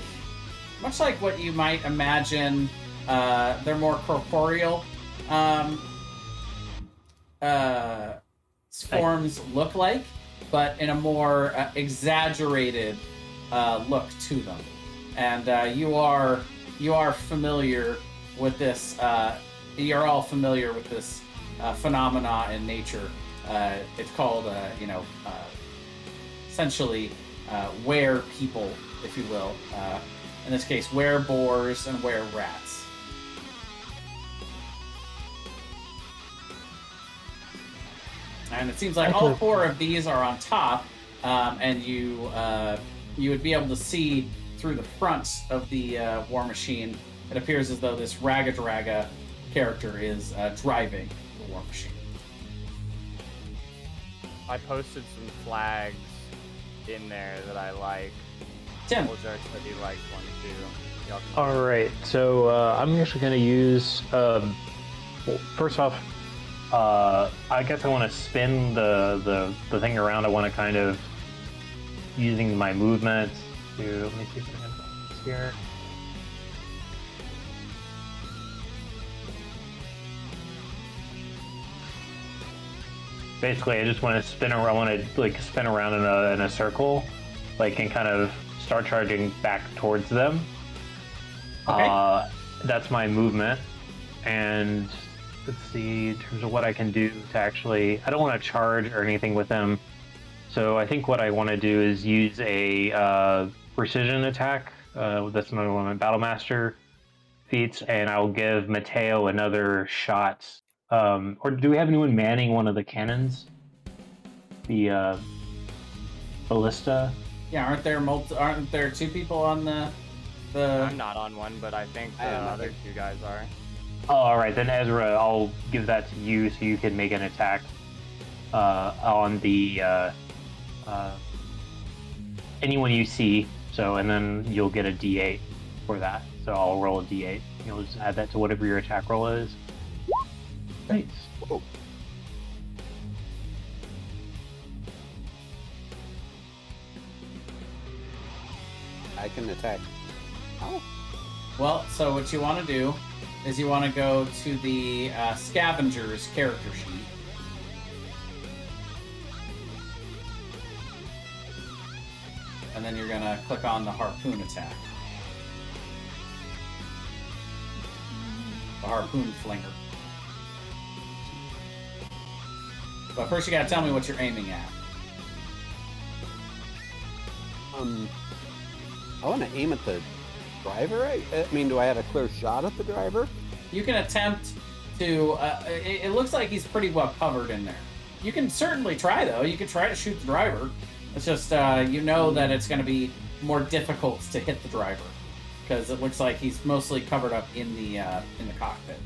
what you might imagine. They're more corporeal. Forms look like, but in a more exaggerated look to them. And you are familiar with this. You're all familiar with this phenomena in nature. It's called, essentially were people, if you will. In this case, were boars and were rats. And it seems like all 4 of these are on top, and you would be able to see through the front of the war machine. It appears as though this Raga character is driving the war machine. I posted some flags in there that I like. Tim. Woljark said he liked one too. Y'all can- All right, so I'm actually going to use. Well, first off, I guess I want to spin the thing around. I want to kind of using my movement to. Let me see if I can do this here. Basically, I just want to spin around. I want to spin around in a circle, and kind of start charging back towards them. Okay. That's my movement, and let's see in terms of what I can do to actually. I don't want to charge or anything with them, so I think what I want to do is use a precision attack. That's another one of my Battlemaster feats, and I'll give Mateo another shot. Or do we have anyone manning one of the cannons? The ballista. Yeah, aren't there 2 people on the? I'm not on one, but I think the other 2 guys are. Oh, all right, then Ezra, I'll give that to you so you can make an attack on the anyone you see. So, and then you'll get a D8 for that. So I'll roll a D8. You'll just add that to whatever your attack roll is. Nice. Whoa. I can attack. Oh. Well, so what you want to do is you want to go to the Scavengers character sheet. And then you're going to click on the Harpoon attack. The Harpoon Flinger. But first you got to tell me what you're aiming at. I want to aim at the driver. I mean, do I have a clear shot at the driver? You can attempt to... it looks like he's pretty well covered in there. You can certainly try, though. You can try to shoot the driver. It's just, you know that it's going to be more difficult to hit the driver. Because it looks like he's mostly covered up in the cockpit.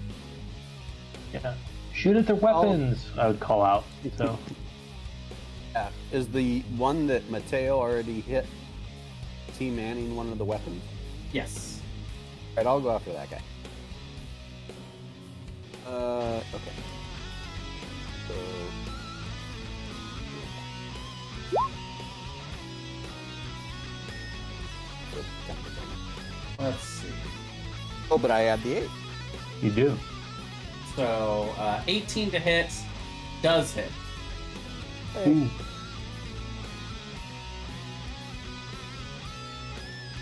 Yeah. Shoot at their weapons, I would call out. So. Yeah. Is the one that Mateo already hit, is he manning one of the weapons? Yes. Alright, I'll go after that guy. Okay. So... Let's see. Oh, but I had the 8. You do. So, 18 to hit, does hit. Hey.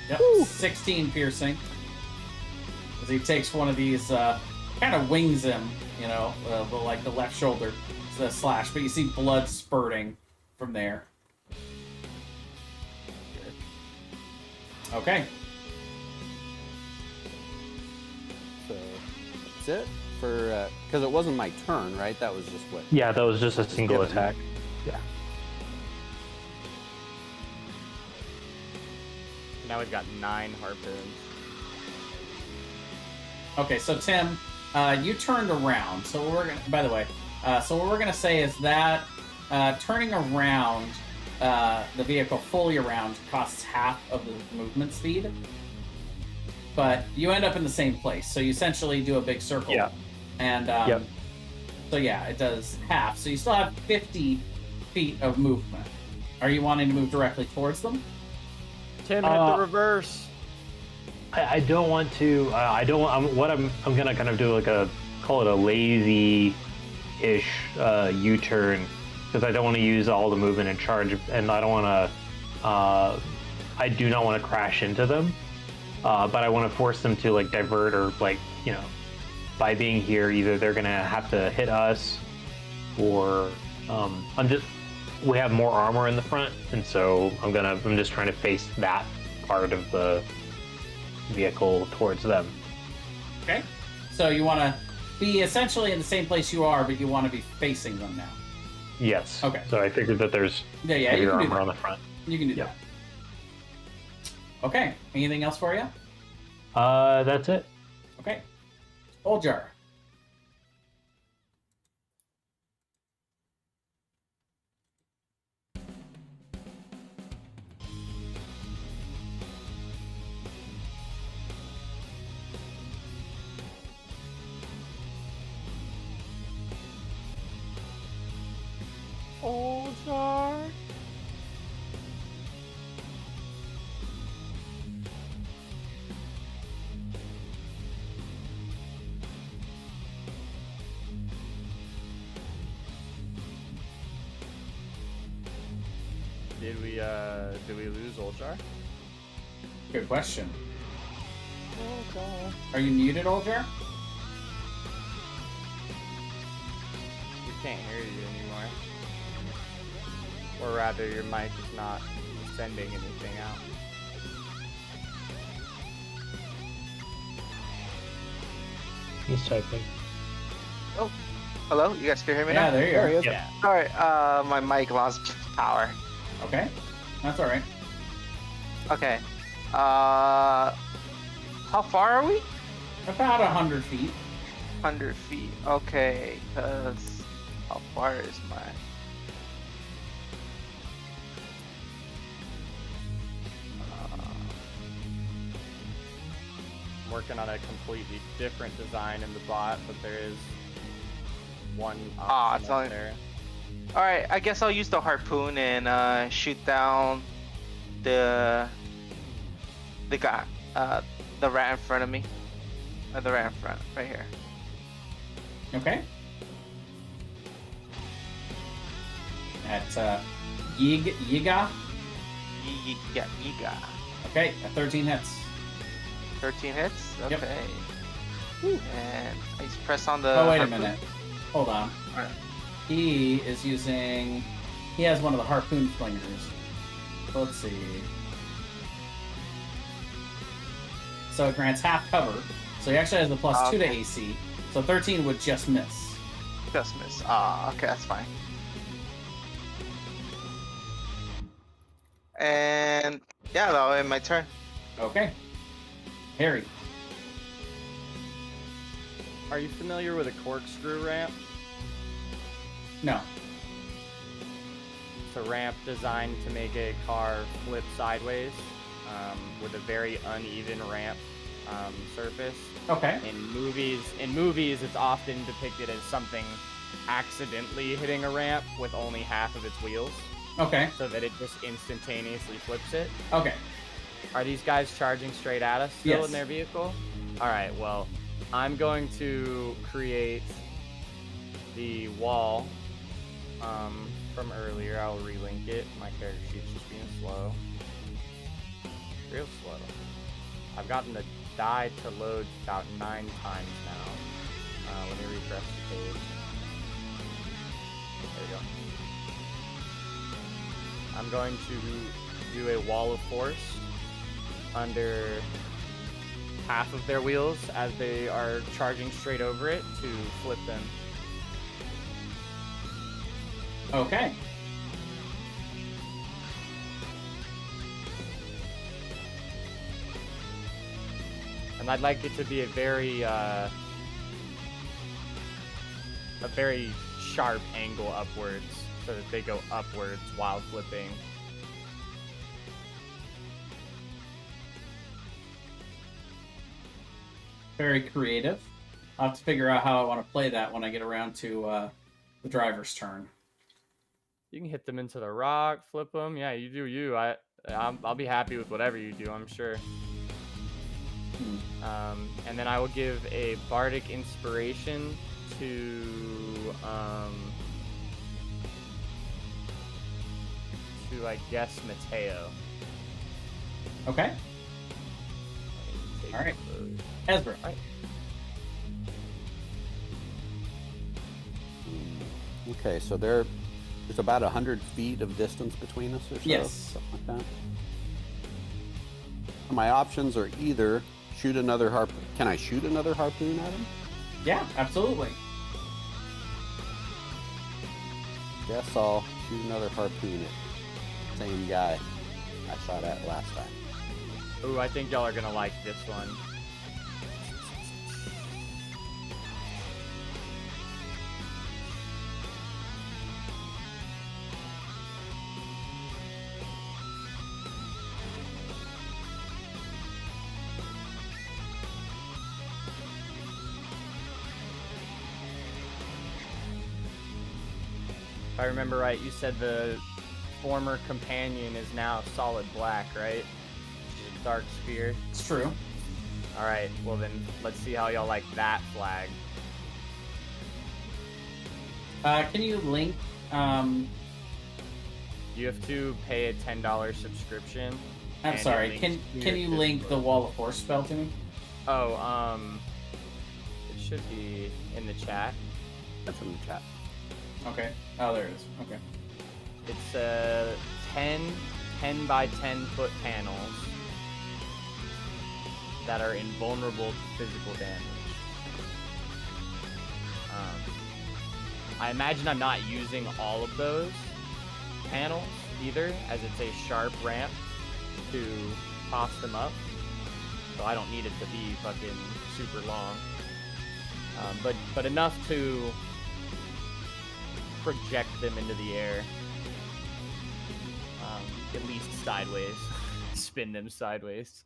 Yep, 16 piercing. As he takes one of these, kind of wings him, you know, like the left shoulder slash, but you see blood spurting from there. Okay. So that's it for because it wasn't my turn, right? That was just what. Yeah, that was just a single Given. attack. Now we've got 9 harpoons. Okay, so Tim, you turned around. So what we're gonna, by the way, so what we're gonna say is that turning around the vehicle fully around costs half of the movement speed, but you end up in the same place. So you essentially do a big circle. Yeah. And so yeah, it does half. So you still have 50 feet of movement. Are you wanting to move directly towards them? Tim, hit the reverse. I don't want to. I don't. I'm gonna kind of do like a call it a lazy-ish U-turn because I don't want to use all the movement and charge, and I don't want to. I do not want to crash into them, but I want to force them to like divert or like by being here, either they're gonna have to hit us, or we have more armor in the front, and so I'm just trying to face that part of the vehicle towards them. Okay. So you want to be essentially in the same place you are, but you want to be facing them now. Yes. Okay. So I figured that there's Yeah, you heavier can do armor that. on the front. You can do Yep. that. Okay. Anything else for you? That's it. Okay. Oljar. Oljar. Did we lose Oljar? Good question. Oljar. Are you muted, Oljar? We can't hear you anymore. Or rather, your mic is not sending anything out. He's typing. Oh, hello. You guys can hear me Yeah, now? there you are. is. Yeah. Sorry, my mic lost power. Okay. That's all right. Okay. How far are we? About 100 feet. 100 feet. Okay, cause how far is my? I'm working on a completely different design in the bot, but there is one option it's up only- there. All right, I guess I'll use the harpoon and shoot down the guy, the rat in front of me. The rat in front, right here. Okay. At Yiga. Yeah, Yiga. Okay, at 13 hits. 13 hits. Yep. Okay. And I just press on the. Oh, wait a harpoon. minute. Hold on. Alright. He is using. He has one of the harpoon flingers. Let's see. So it grants half cover. So he actually has the plus 2 to Okay. AC. So 13 would just miss. Just miss. Ah, okay, that's fine. And yeah, that'll end my turn. Okay. Harry. Are you familiar with a corkscrew ramp? No. It's a ramp designed to make a car flip sideways with a very uneven ramp surface. Okay. In movies, it's often depicted as something accidentally hitting a ramp with only half of its wheels, Okay. so that it just instantaneously flips it. Okay. Are these guys charging straight at us still Yes. in their vehicle? All right. Well, I'm going to create the wall from earlier. I'll relink it. My character sheet's just being slow. Real slow. I've gotten the die to load about 9 times now. Let me refresh the page. There we go. I'm going to do a wall of force under half of their wheels as they are charging straight over it to flip them. Okay. And I'd like it to be a very sharp angle upwards so that they go upwards while flipping. Very creative. I'll have to figure out how I want to play that when I get around to the driver's turn. You can hit them into the rock, flip them. Yeah, you do you. I'll be happy with whatever you do, I'm sure. And then I will give a bardic inspiration to I guess Mateo. Okay. All right. Ezra. All right. Okay, so there's about 100 feet of distance between us or so? Yes. Something like that. My options are either shoot another harpoon. Can I shoot another harpoon at him? Yeah, absolutely. Guess I'll shoot another harpoon at the same guy I shot at last time. Ooh, I think y'all are gonna like this one. If I remember right, you said the former companion is now solid black, right? Dark spear. It's true. Alright, well then, let's see how y'all like that flag. Can you link? You have to pay a $10 subscription. I'm and it sorry. links Can to your you link the physical. Wall of Force spell to me? Oh, it should be in the chat. That's in the chat. Okay. Oh, there it is. Okay. It's 10 by 10 foot panels that are invulnerable to physical damage. I imagine I'm not using all of those panels either, as it's a sharp ramp to toss them up. So I don't need it to be fucking super long. But enough to project them into the air. At least sideways. Spin them sideways.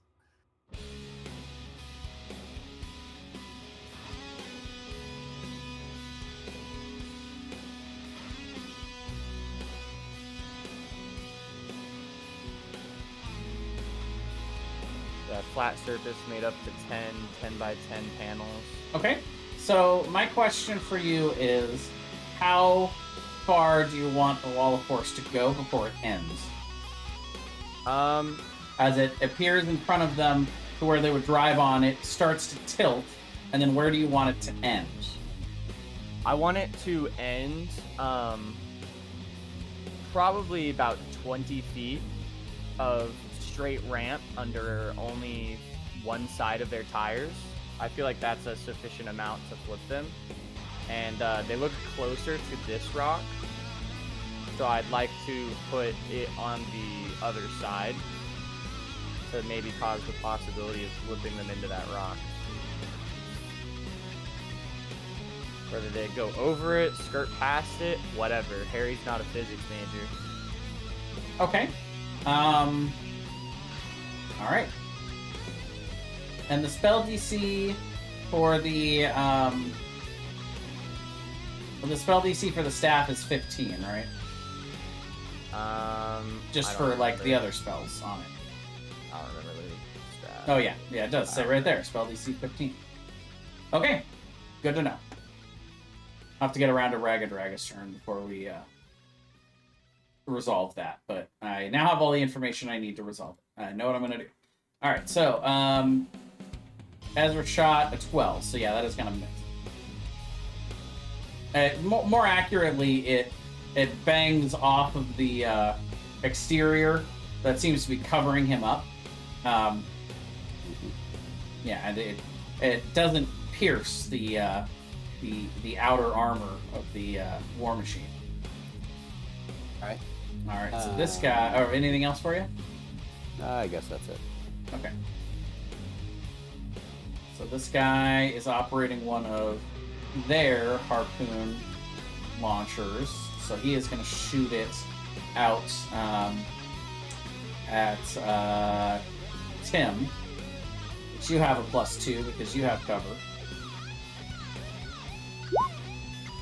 That flat surface made up to 10 by 10 panels. Okay. So my question for you is, how far do you want the Wall of Force to go before it ends? As it appears in front of them to where they would drive on, it starts to tilt, and then where do you want it to end? I want it to end probably about 20 feet of straight ramp under only one side of their tires. I feel like that's a sufficient amount to flip them. And they look closer to this rock, so I'd like to put it on the other side to maybe cause the possibility of flipping them into that rock. Whether they go over it, skirt past it, whatever. Harry's not a physics major. Okay. Alright. And the spell DC for the spell DC for the staff is 15, right? Just I for don't like the remember. other spells on it. I don't remember the stat. Oh yeah, yeah, it does say right there, spell DC 15. Okay, good to know. I'll have to get around to Ragged Ragus turn before we resolve that, but I now have all the information I need to resolve it. I know what I'm going to do. All right, so Ezra shot a 12, so yeah, that is going to miss. More accurately, it bangs off of the exterior that seems to be covering him up. Yeah, and it doesn't pierce the outer armor of the war machine. All right. All right. So this guy, or anything else for you? I guess that's it. Okay. So this guy is operating one of their harpoon launchers. So he is going to shoot it out at Tim. But you have a +2 because you have cover.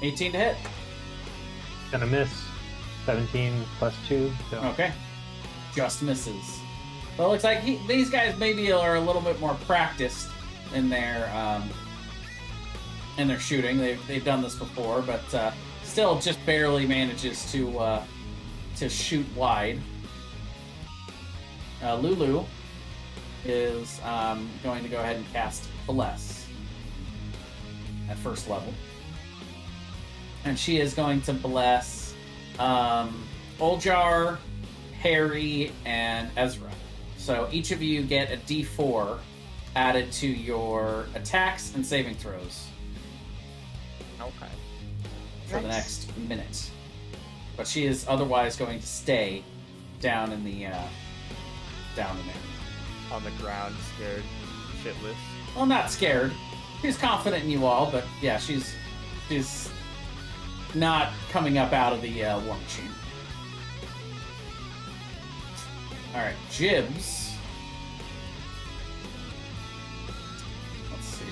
18 to hit. Gonna miss. 17 plus 2. So. Okay. Just misses. So it looks like these guys maybe are a little bit more practiced in their shooting. They've done this before, but still just barely manages to shoot wide. Lulu is going to go ahead and cast Bless at first level. And she is going to bless Oljar, Harry, and Ezra. So each of you get a D4 added to your attacks and saving throws Okay. for the next minute. But she is otherwise going to stay down in the down in there. On the ground, scared, shitless. Well, not scared. She's confident in you all, but yeah, she's not coming up out of the war machine. All right, Jibs. Let's see.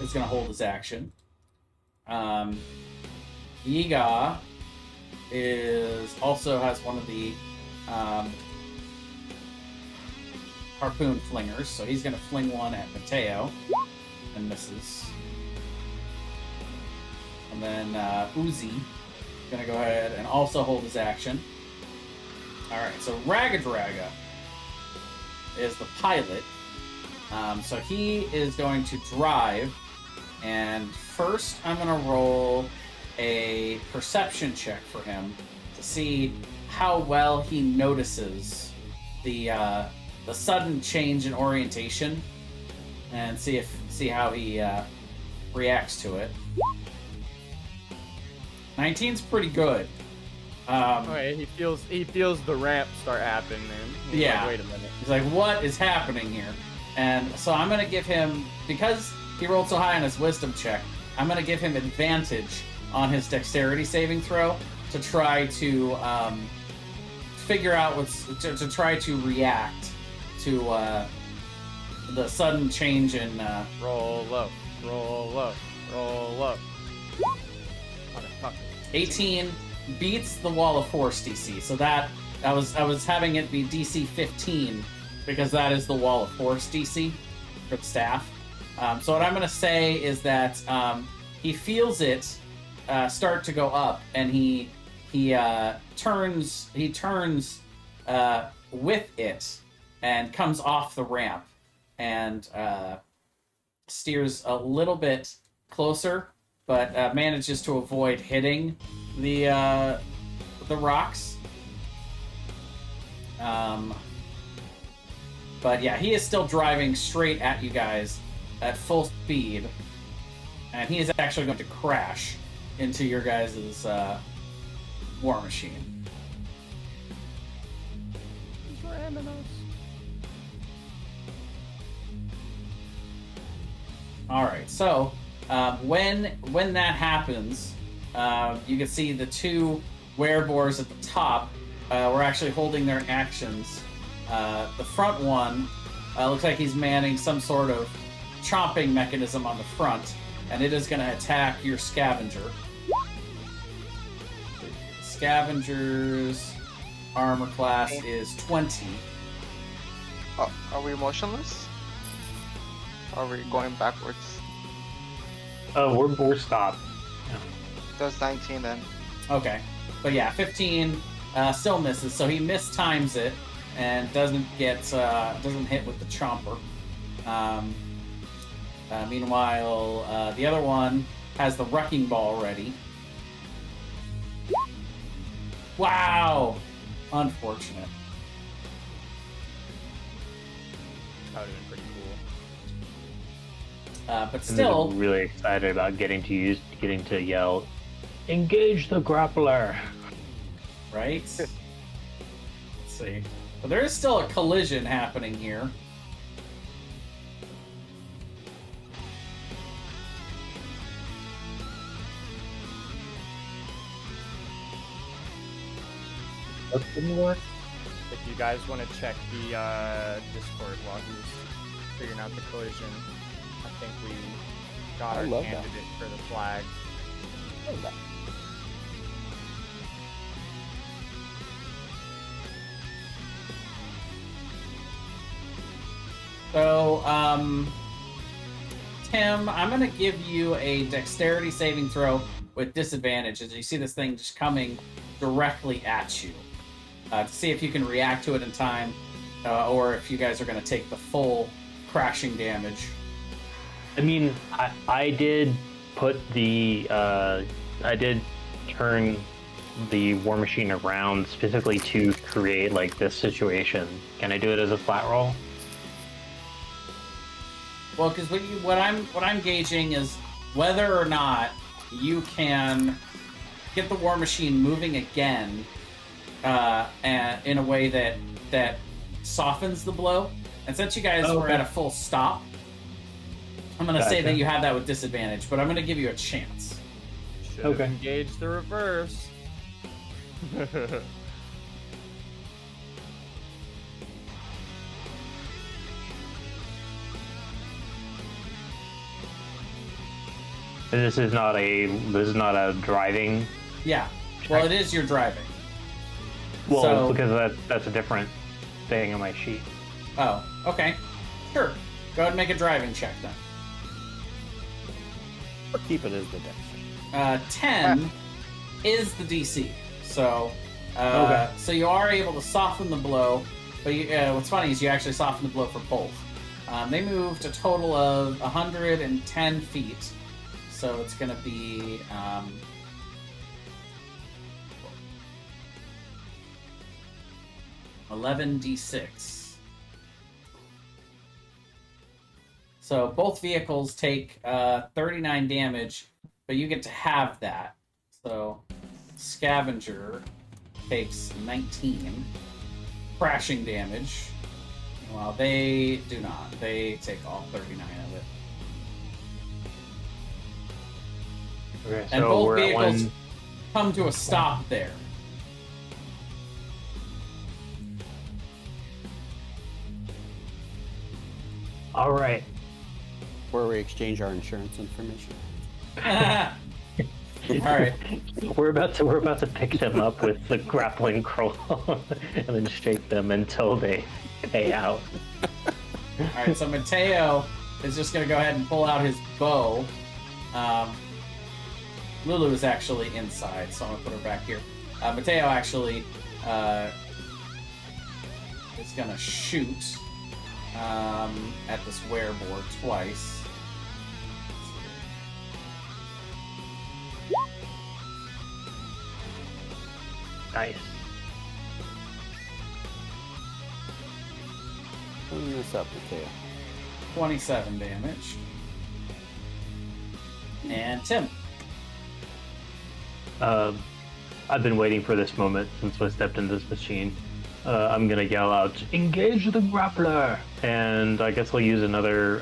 Is going to hold his action. Yiga also has one of the harpoon flingers, so he's going to fling one at Mateo and misses. And then Uzi is going to go ahead and also hold his action. All right, so Ragadraga is the pilot. So he is going to drive, and first I'm going to roll a perception check for him to see how well he notices the sudden change in orientation, and see how he reacts to it. 19's pretty good. Okay, he feels the ramp start happening. He's Yeah. Like, wait a minute. He's like, what is happening here? And so I'm going to give him, because he rolled so high on his wisdom check, I'm going to give him advantage on his dexterity saving throw to try to figure out to try to react to the sudden change in Roll low, roll low, roll low. Motherfucker. 18 beats the wall of force DC. So that I was having it be DC 15 because that is the wall of force DC for the staff. So what I'm going to say is that he feels it start to go up, and he turns with it and comes off the ramp and steers a little bit closer, but manages to avoid hitting the rocks. But yeah, he is still driving straight at you guys at full speed, and he is actually going to crash into your guys' war machine. He's ramming us. All right, so when that happens, you can see the two werebores at the top were actually holding their actions. The front one looks like he's manning some sort of chomping mechanism on the front, and it is going to attack your scavenger. Scavenger's armor class is 20. Are we motionless? Are we going backwards? We're stopped. That's 19 then. Okay. But yeah, 15 still misses, so he mistimes it and doesn't hit with the chomper. Meanwhile, the other one has the wrecking ball ready. Wow! Unfortunate. That would have been pretty cool. But still, I'm really excited about getting to yell, engage the grappler. right? Let's see. But there is still a collision happening here. What didn't work? If you guys want to check the Discord while he's figuring out the collision, I think we got I our love that. candidate for the flag. So, Tim, I'm going to give you a dexterity saving throw with disadvantage as you see this thing just coming directly at you. To see if you can react to it in time, or if you guys are going to take the full crashing damage. I mean, I did put the I did turn the war machine around specifically to create like this situation. Can I do it as a flat roll? Well, because what I'm gauging is whether or not you can get the war machine moving again, and in a way that softens the blow. And since you guys were at a full stop, I'm going to say Gotcha. that you have that with disadvantage, but I'm going to give you a chance. Should have Okay. engaged the reverse. This is not a driving. Yeah. Well, it is your driving. Well, So- because that's a different thing on my sheet. Oh, okay. Sure. Go ahead and make a driving check then. Or keep it as the dex. 10 is the DC. So, Okay. so you are able to soften the blow, but what's funny is you actually soften the blow for both. They moved a total of 110 feet, so it's going to be 11d6. So both vehicles take 39 damage, but you get to have that. So Scavenger takes 19 crashing damage, while they do not. They take all 39 of it. Okay, And so both we're at vehicles one. come to a stop there. All right. Where we exchange our insurance information. All right. We're about to pick them up with the grappling claw and then shake them until they pay out. All right. So Mateo is just going to go ahead and pull out his bow. Lulu is actually inside, so I'm going to put her back here. Mateo actually is going to shoot at this wearboard twice. Nice. Clean this up, Mateo. 27 damage. And Tim. I've been waiting for this moment since I stepped in this machine. I'm gonna yell out, "Engage the grappler!" And I guess we'll use another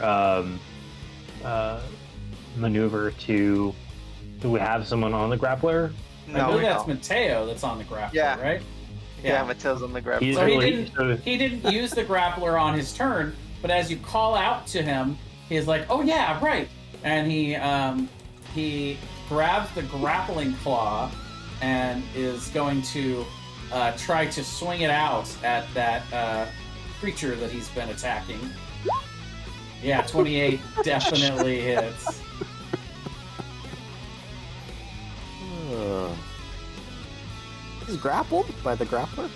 maneuver to. Do we have someone on the grappler? I No, believe we that's don't. Mateo that's on the grappler, Yeah. right? Yeah, Mateo's on the grab. He's So he really- didn't so- he didn't use the grappler on his turn, but as you call out to him, he's like, "Oh yeah, right," and he grabs the grappling claw and is going to try to swing it out at that creature that he's been attacking. Yeah, 28 definitely hits. He's grappled by the grappler?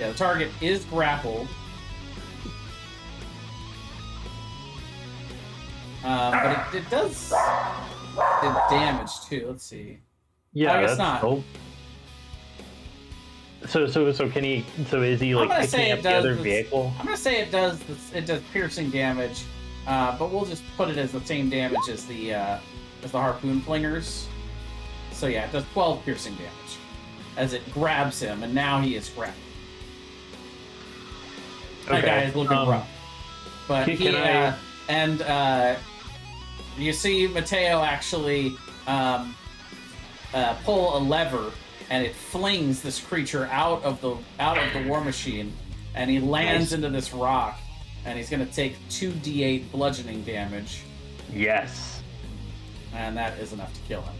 Yeah, the target is grappled. But it does damage too. Let's see. Yeah, I guess that's not. cool. So can he? So is he like picking up the other vehicle? I'm gonna say it does piercing damage, but we'll just put it as the same damage as the harpoon flingers. So yeah, it does 12 piercing damage as it grabs him, and now he is grappled. That guy is looking rough, but you see Mateo actually pull a lever, and it flings this creature out of the war machine, and he lands into this rock, and he's going to take 2d8 bludgeoning damage. Yes. And that is enough to kill him.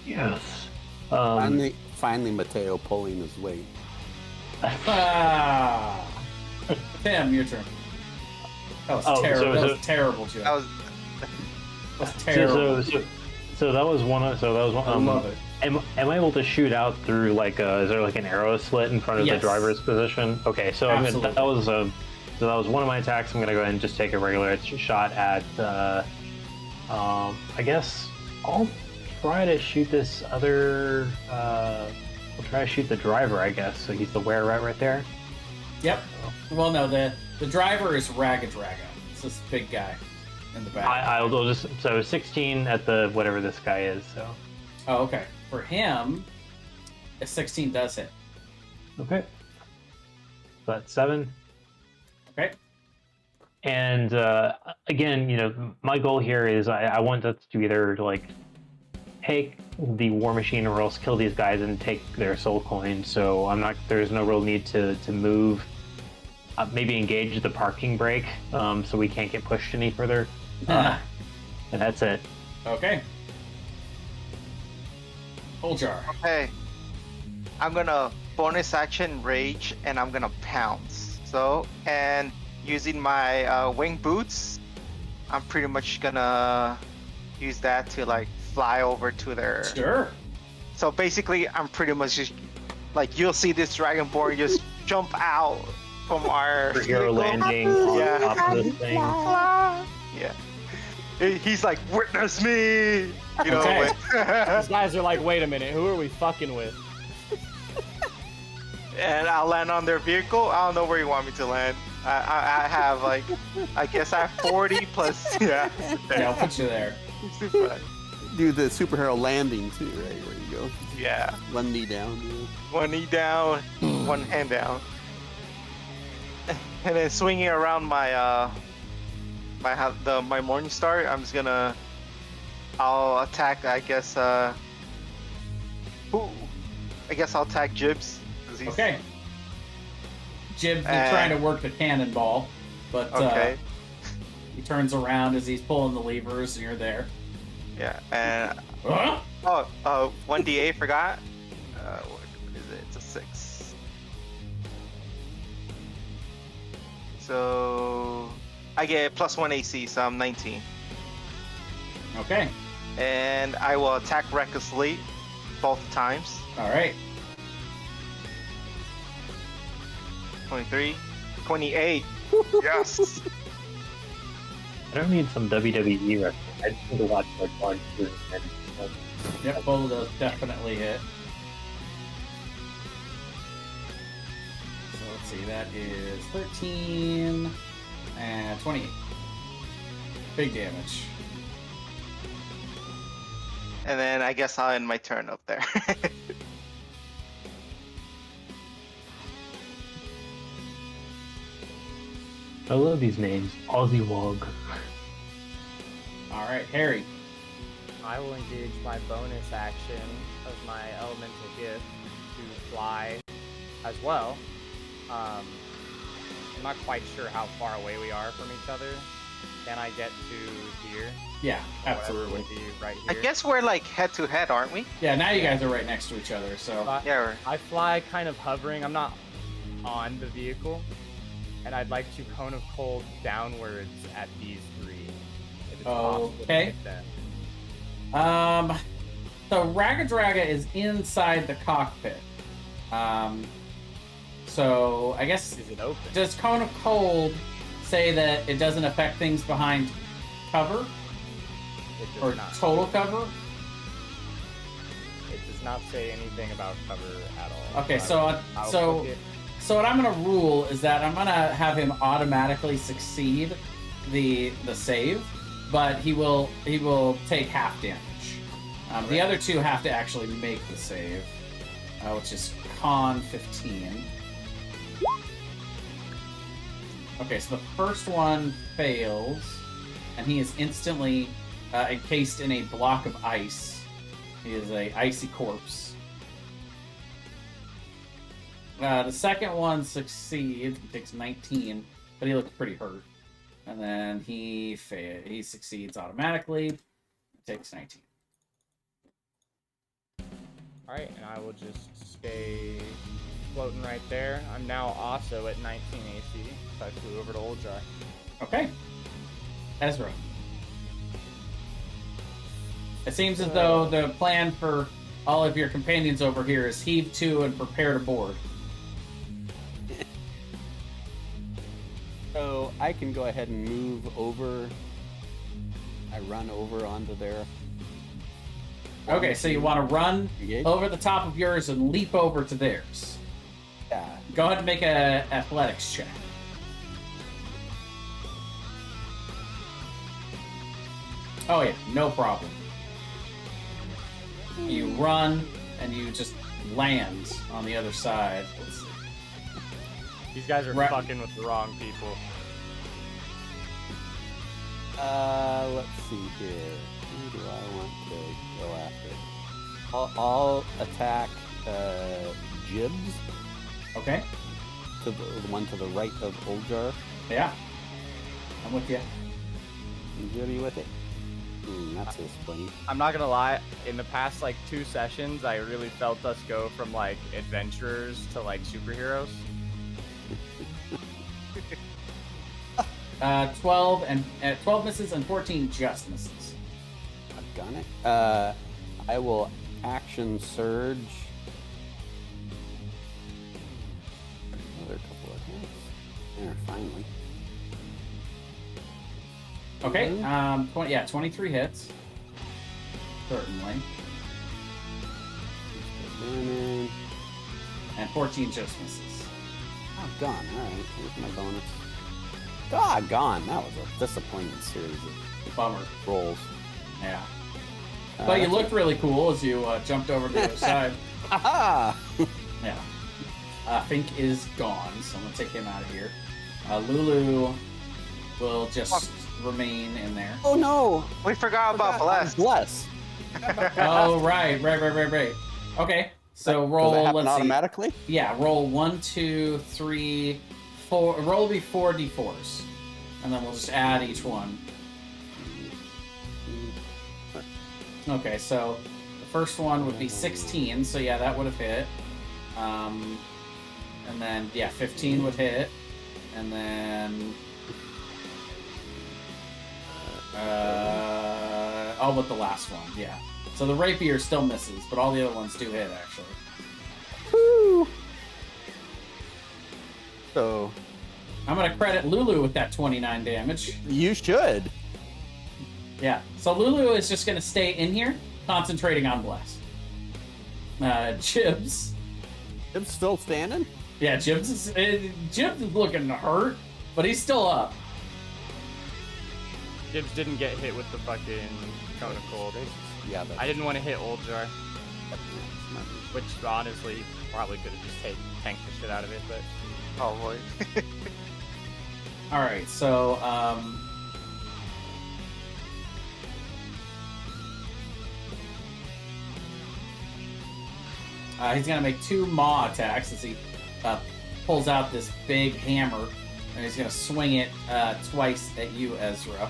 Yes. Finally, Mateo pulling his weight. Tim, your turn. That was terrible. That was a terrible joke. That was terrible. So that was one. I love it. Am I able to shoot out through like is there like an arrow slit in front of the driver's position? Okay, so that was one of my attacks. I'm gonna go ahead and just take a regular shot at. I guess I'll try to shoot this other. We'll try to shoot the driver, I guess. So he's the were-rat right there. Yep. Well, no, the driver is Raga Draga. It's this big guy in the back. I'll just 16 at the whatever this guy is. So. Oh, okay. For him, a 16 does hit. Okay. So that's 7. Okay. And again, my goal here is I want us to either like take the war machine or else kill these guys and take their soul coin. So there's no real need to move. Maybe engage the parking brake so we can't get pushed any further. And that's it. Okay. Full jar. Okay. I'm gonna bonus action rage and I'm gonna pounce. So, and using my wing boots, I'm pretty much gonna use that to like fly over to their. Sure. So basically, I'm pretty much just like you'll see this dragonborn just jump out from our hero landing on top of this thing. Yeah. He's like, witness me. You know. Okay. These guys are like, wait a minute, who are we fucking with? And I'll land on their vehicle. I don't know where you want me to land. I have like, I guess I have 40 plus. Yeah. Yeah, I'll put you there. Do the superhero landing too, right? Where you go. Yeah. One knee down. Yeah. One knee down, one hand down, and then swinging around my my morning star. I'll attack. I guess. I guess I'll attack Jibs. Okay. Jibs is trying to work the cannonball, but he turns around as he's pulling the levers, and you're there. Yeah, and 1d8 forgot. What is it? It's a 6. So I get +1 AC, so I'm 19. Okay. And I will attack recklessly both times. All right. 23, 28. Yes. I don't need some WWE wrestling. I just need to watch like one. Yep, both of those definitely hit. So let's see, that is 13 and 28. Big damage. And then I guess I'll end my turn up there. I love these names. Aussie Wog. All right, Harry. I will engage my bonus action of my elemental gift to fly as well. I'm not quite sure how far away we are from each other, Can I get to here? Yeah, Or whatever absolutely. would be right I here. guess we're like head to head, aren't we? Yeah, now you guys are right next to each other, so. Yeah. I fly kind of hovering. I'm not on the vehicle, and I'd like to cone of cold downwards at these three. If it's possible to Okay. hit them. So Ragadraga is inside the cockpit. So I guess, Is it open? does Cone of Cold say that it doesn't affect things behind cover It does or not. total cover? It does not say anything about cover at all. Okay, I'll so click it. so what I'm gonna rule is that I'm gonna have him automatically succeed the save, but he will take half damage. The other two have to actually make the save, which is Con 15. Okay, so the first one fails, and he is instantly encased in a block of ice. He is a icy corpse. The second one succeeds. He takes 19, but he looks pretty hurt. And then he succeeds automatically. Takes 19. Alright, and I will just stay floating right there. I'm now also at 19 AC, so I flew over to Oldjar. Okay. Ezra. It seems as though the plan for all of your companions over here is heave to and prepare to board. So I can go ahead and move over. I run over onto there. Okay, so you want to run Engage? over the top of yours and leap over to theirs. Yeah. Go ahead and make a athletics check. Oh yeah, no problem. You run and you just land on the other side. Let's see. These guys are Right. fucking with the wrong people. Let's see here. Who do I want to go after? I'll attack Jibs, Okay. to the one to the right of Oldjar. Yeah. I'm with you. You Jibby with it? That's his funny. I'm not gonna lie, in the past like 2 sessions, I really felt us go from like adventurers to like superheroes. 12 misses and 14 just misses. I've done it. I will action surge. Another couple of hits. There, finally. Okay. 23 hits. Certainly. Damage. And 14 just misses. Oh, gone. Alright, here's my bonus. Gone. That was a disappointing series of Bummer. rolls. Yeah. But you that's looked really cool as you jumped over to the other side. Aha! Yeah. Fink is gone, so I'm going to take him out of here. Lulu will just remain in there. Oh no! We forgot about Bless. Bless. Oh, right. Okay, so roll, Does it happen let's see. automatically? Yeah, roll 1, 2, 3, 4. Roll will be 4 d4s. And then we'll just add each one. Okay, so the first one would be 16, so yeah, that would have hit. And then, yeah, 15 would hit. And then... all but the last one, yeah. So the rapier still misses, but all the other ones do hit, actually. Woo! So, I'm going to credit Lulu with that 29 damage. you should. Yeah, so Lulu is just going to stay in here, concentrating on Bless. Jibs. It's still standing? Yeah, Jibs is looking hurt, but he's still up. Gibbs didn't get hit with the fucking cone of cold. Yeah, that's I didn't want to hit Oldjar, smart. which honestly probably could have just tanked the shit out of it, but Probably. All right, so he's gonna make 2 maw attacks as he pulls out this big hammer And he's gonna swing it twice at you, Ezra.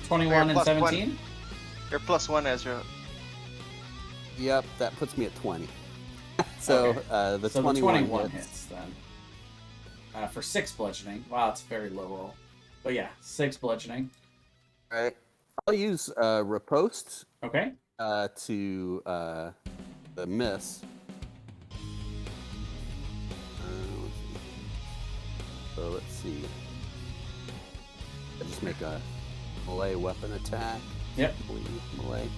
21 and +1. 17? You're +1, Ezra. Yep, that puts me at 20. So Okay. the So 21, the 21 hits. hits then. For 6 bludgeoning. Wow, it's a very low roll. But yeah, 6 bludgeoning. All right. I'll use riposte Okay. to the miss. Let's see. I just make a melee weapon attack. Yep. Melee.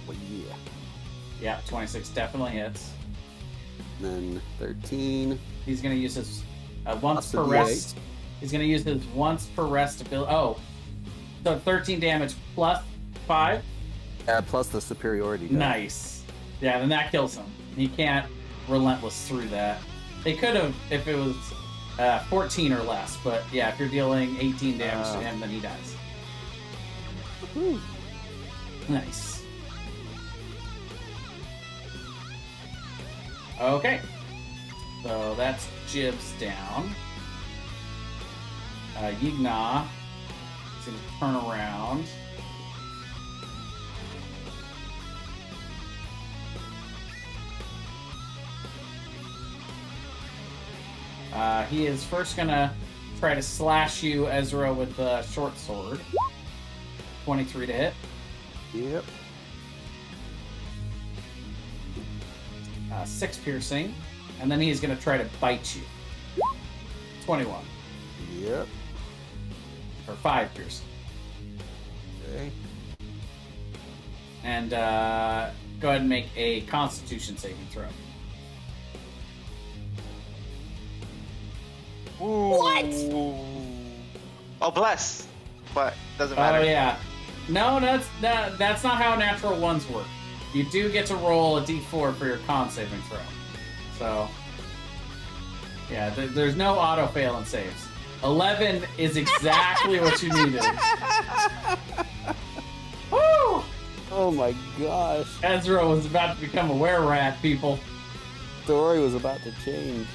Well, yeah. Yeah, 26 definitely hits. And then 13. He's gonna use his once Plus the per D8. rest. He's gonna use his once per rest ability. Oh, so 13 damage plus 5. Plus the superiority die. Nice. Yeah, then that kills him. He can't relentless through that. They could have if it was 14 or less, but yeah, if you're dealing 18 damage to him, then he dies. Woo. Nice. Okay. So that's Jibs down. Yigna is going to turn around. He is first going to try to slash you, Ezra, with the short sword. 23 to hit. Yep. 6 piercing. And then he's going to try to bite you. 21. Yep. Or 5 piercing. Okay. And go ahead and make a Constitution saving throw. What? Oh, bless. But doesn't matter. Oh yeah. No, that's not how natural ones work. You do get to roll a d4 for your con saving throw. So, yeah, there's no auto fail in saves. 11 is exactly what you needed. Woo! Oh my gosh. Ezra was about to become a were-rat, people. Story was about to change.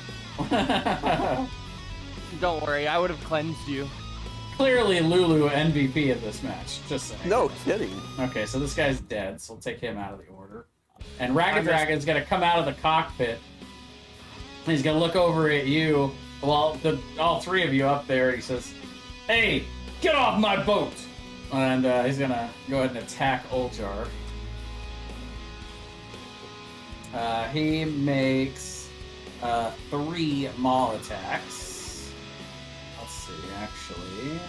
Don't worry, I would have cleansed you. Clearly Lulu MVP of this match. Just saying. No kidding. Okay, so this guy's dead, so we'll take him out of the order. And Ragged Dragon's gonna come out of the cockpit. He's gonna look over at you, well, all 3 of you up there. He says, "Hey, get off my boat!" And he's gonna go ahead and attack Oljar. He makes 3 maul attacks. Let's see, actually.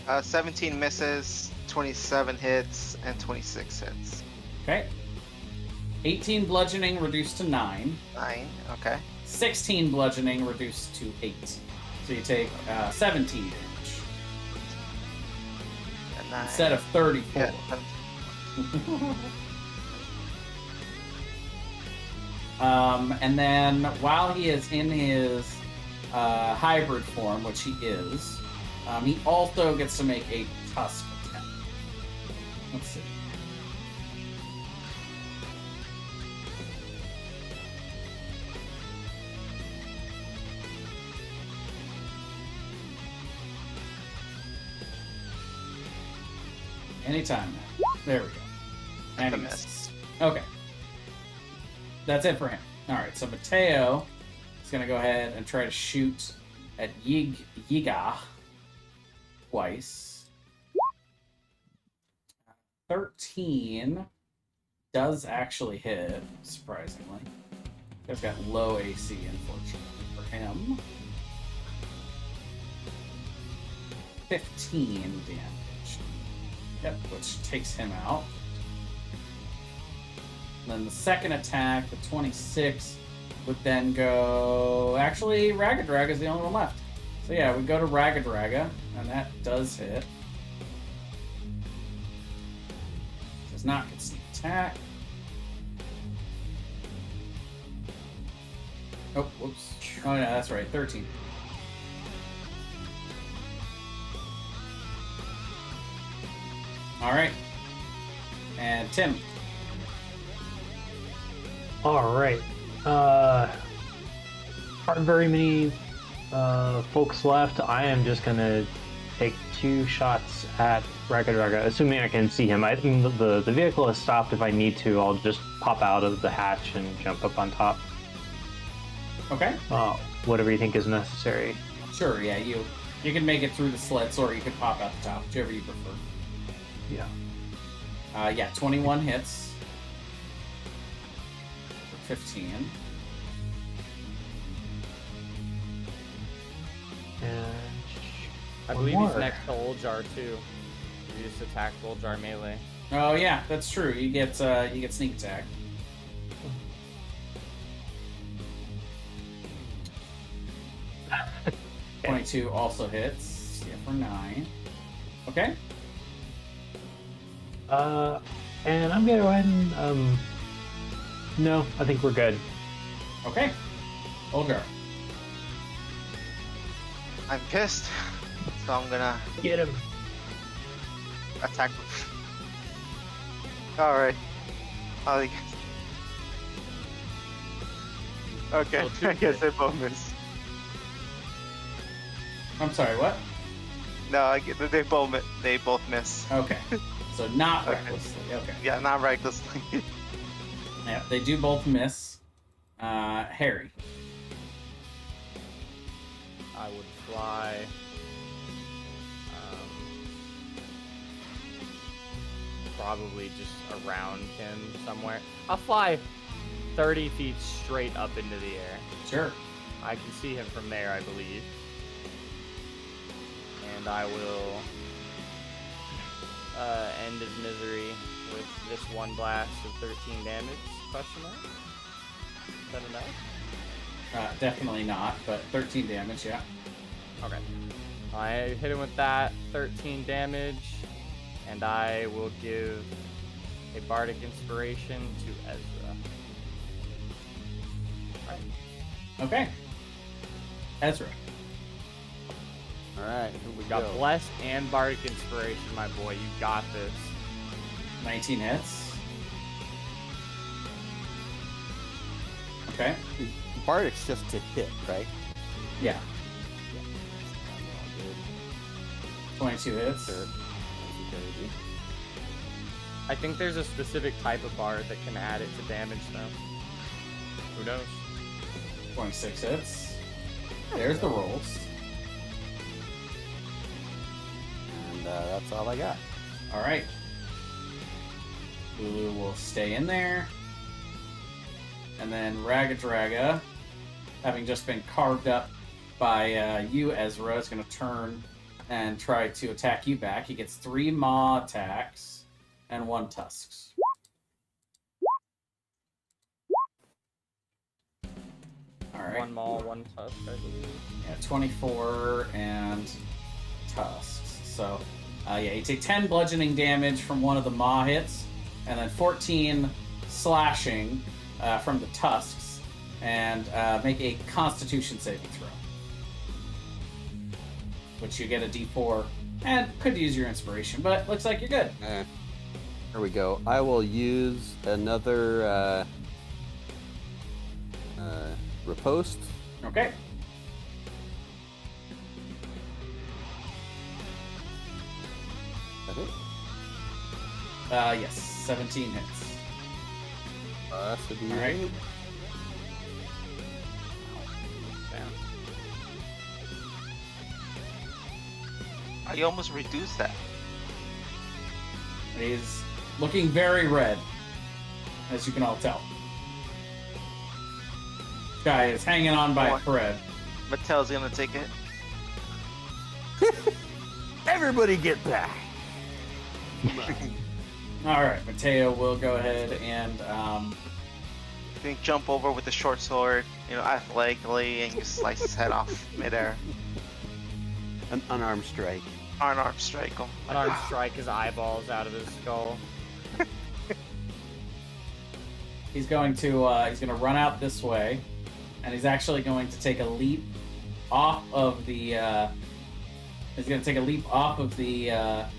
Uh, 17 misses, 27 hits, and 26 hits. Okay. 18 bludgeoning reduced to 9. 9, okay. 16 bludgeoning reduced to 8. So you take 17 damage And 9. instead of 34. Yeah, And then while he is in his hybrid form, which he is, he also gets to make a tusk attack. Let's see. Anytime now. There we go. And he misses. Okay. That's it for him. Alright, so Mateo is going to go ahead and try to shoot at Yiga twice. 13 does actually hit, surprisingly. He's got low AC, unfortunately, for him. 15 damage. Yep, which takes him out. And then the second attack, the 26, would then go... Actually, Ragged Draga is the only one left. So yeah, we go to Ragged Draga, and that does hit. Does not get sneak attack. Oh, whoops. Oh, yeah, that's right. 13. All right. And Tim. All right. Aren't very many folks left. I am just gonna take 2 shots at Raga, assuming I can see him. I think the vehicle has stopped. If I need to, I'll just pop out of the hatch and jump up on top. Okay. Whatever you think is necessary. Sure, yeah, you can make it through the slits, or you could pop out the top, whichever you prefer. Yeah. Yeah, 21 hits. 15. And I one believe more. he's next to Oljar too. You just attacked Oljar melee. Oh yeah, that's true. You get sneak attack. Okay. 22 also hits. Yeah, for 9. Okay. And I'm gonna go ahead and no, I think we're good. Okay. Olgar. I'm pissed, so I'm gonna Get him. attack. Alright. Okay, So I guess I both miss. I'm sorry, what? No, they both miss. Okay. So not Okay. recklessly. Okay. Yeah, not recklessly. Yeah, they do both miss. Harry. I would fly. Probably just around him somewhere. I'll fly 30 feet straight up into the air. Sure. I can see him from there, I believe. And I will end his misery with this one blast of 13 damage. Question mark? Is that enough? Definitely not, but 13 damage, yeah. Okay. I hit him with that 13 damage, and I will give a bardic inspiration to Ezra. Alright. Okay. Ezra. All right, here we We got go. blessed and bardic inspiration, my boy. You got this. 19 hits. Okay. Bardic's just to hit, right? Yeah. 22 hits. Sure. I think there's a specific type of bard that can add it to damage, though. Who knows? 26 hits. There's the rolls. And that's all I got. All right. Lulu will stay in there. And then Ragadraga, having just been carved up by you, Ezra, is going to turn and try to attack you back. He gets 3 maw attacks and 1 tusks. All right. 1 maul, 1 tusk, I believe. Yeah, 24 and tusks. So, yeah, you take 10 bludgeoning damage from one of the maw hits, and then 14 slashing from the tusks, and make a Constitution saving throw. Which you get a D4, and could use your inspiration, but looks like you're good. Here we go. I will use another riposte. Okay. I think. Yes, 17 hits. That should be All right. right. You almost reduced that. He's looking very red, as you can all tell. Guy is hanging on by a thread. Mattel's gonna take it. Everybody get back. All right, Mateo will go ahead and You can jump over with the short sword, athletically, and you slice his head off midair. An unarmed strike. Unarmed strike him. Unarmed strike his eyeballs out of his skull. he's going to run out this way, and he's actually going to take a leap off of the. He's going to take a leap off of the a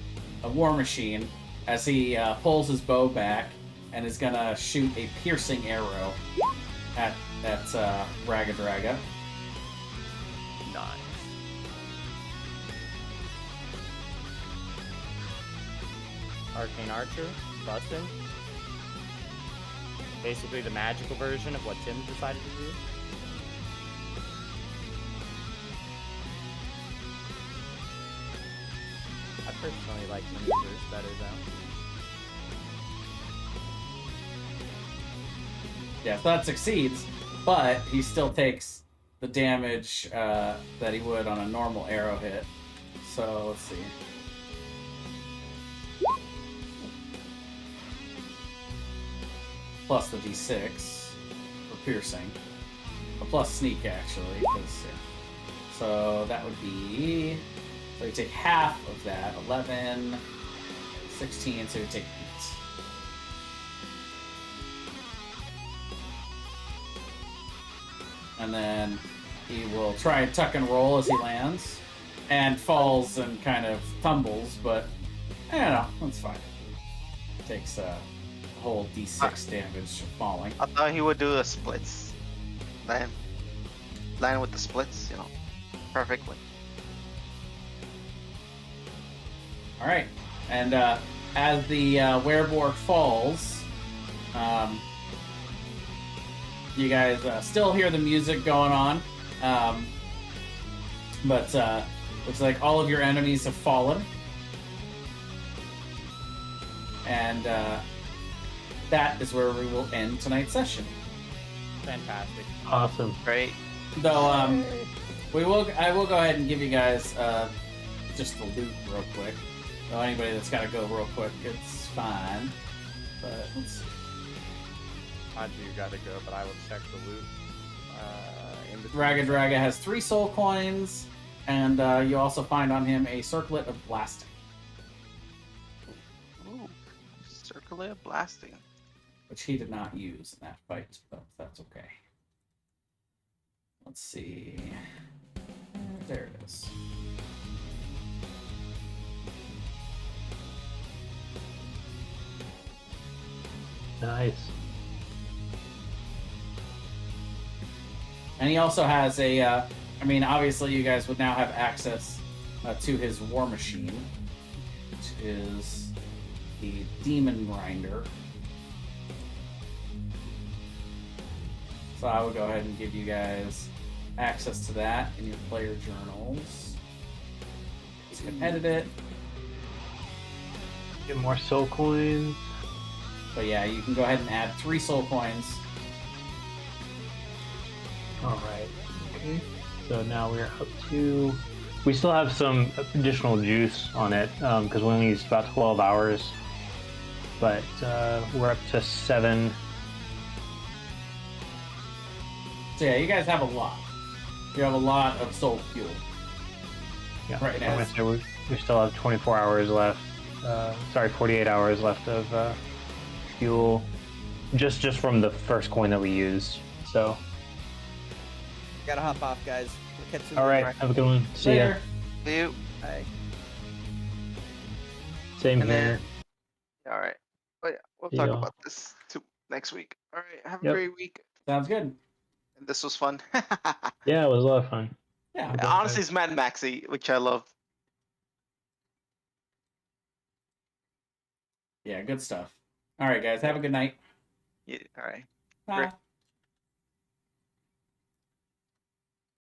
war machine as he pulls his bow back and is going to shoot a piercing arrow at Raga Draga. Nice. Arcane Archer, bustin'. Basically the magical version of what Tim decided to do. I personally like maneuvers better though. Yeah, so that succeeds, but he still takes the damage that he would on a normal arrow hit. So let's see. Plus the d6 for piercing. Or plus sneak, actually. So that would be... So you take half of that. 11, 16, so you take 8. And then he will try and tuck and roll as he lands. And falls and kind of tumbles, but... I don't know, that's fine. Takes whole d6 damage falling. I thought he would do the splits. Land with the splits, you know, perfectly. All right, and as the Wereborg falls, you guys still hear the music going on, but looks like all of your enemies have fallen, and that is where we will end tonight's session. Fantastic. Awesome. Great. Though I will go ahead and give you guys just the loot real quick. So anybody that's got to go real quick, it's fine. But let's see. I do gotta go, but I will check the loot. In between. Raga Draga has 3 soul coins, and you also find on him a circlet of blasting. Ooh, circular blasting. Which he did not use in that fight, but that's okay. Let's see. There it is. Nice. And he also has a, I mean, obviously you guys would now have access to his war machine, which is the Demon Grinder. So I would go ahead and give you guys access to that in your player journals. Just gonna edit it. Get more soul coins. But yeah, you can go ahead and add 3 soul coins. All right. Okay. So now we're up to. We still have some additional juice on it because we only used about 12 hours. But we're up to 7. So yeah, you guys have a lot. You have a lot of soul fuel. Yeah. Right now. I'm gonna say we still have 24 hours left. 48 hours left of fuel, just from the first coin that we used. So. Gotta hop off, guys. We'll catch you All right. later. Have a good one. See ya. Later. See you. Bye. Same And here. All right. Oh yeah, we'll See talk y'all. about this next week. All right. Have a Yep. great week. Sounds good. And this was fun. Yeah, it was a lot of fun. Yeah. Okay. Honestly, it's Mad Maxy, which I love. Yeah, good stuff. All right, guys. Have a good night. Yeah. All right. Bye. Great.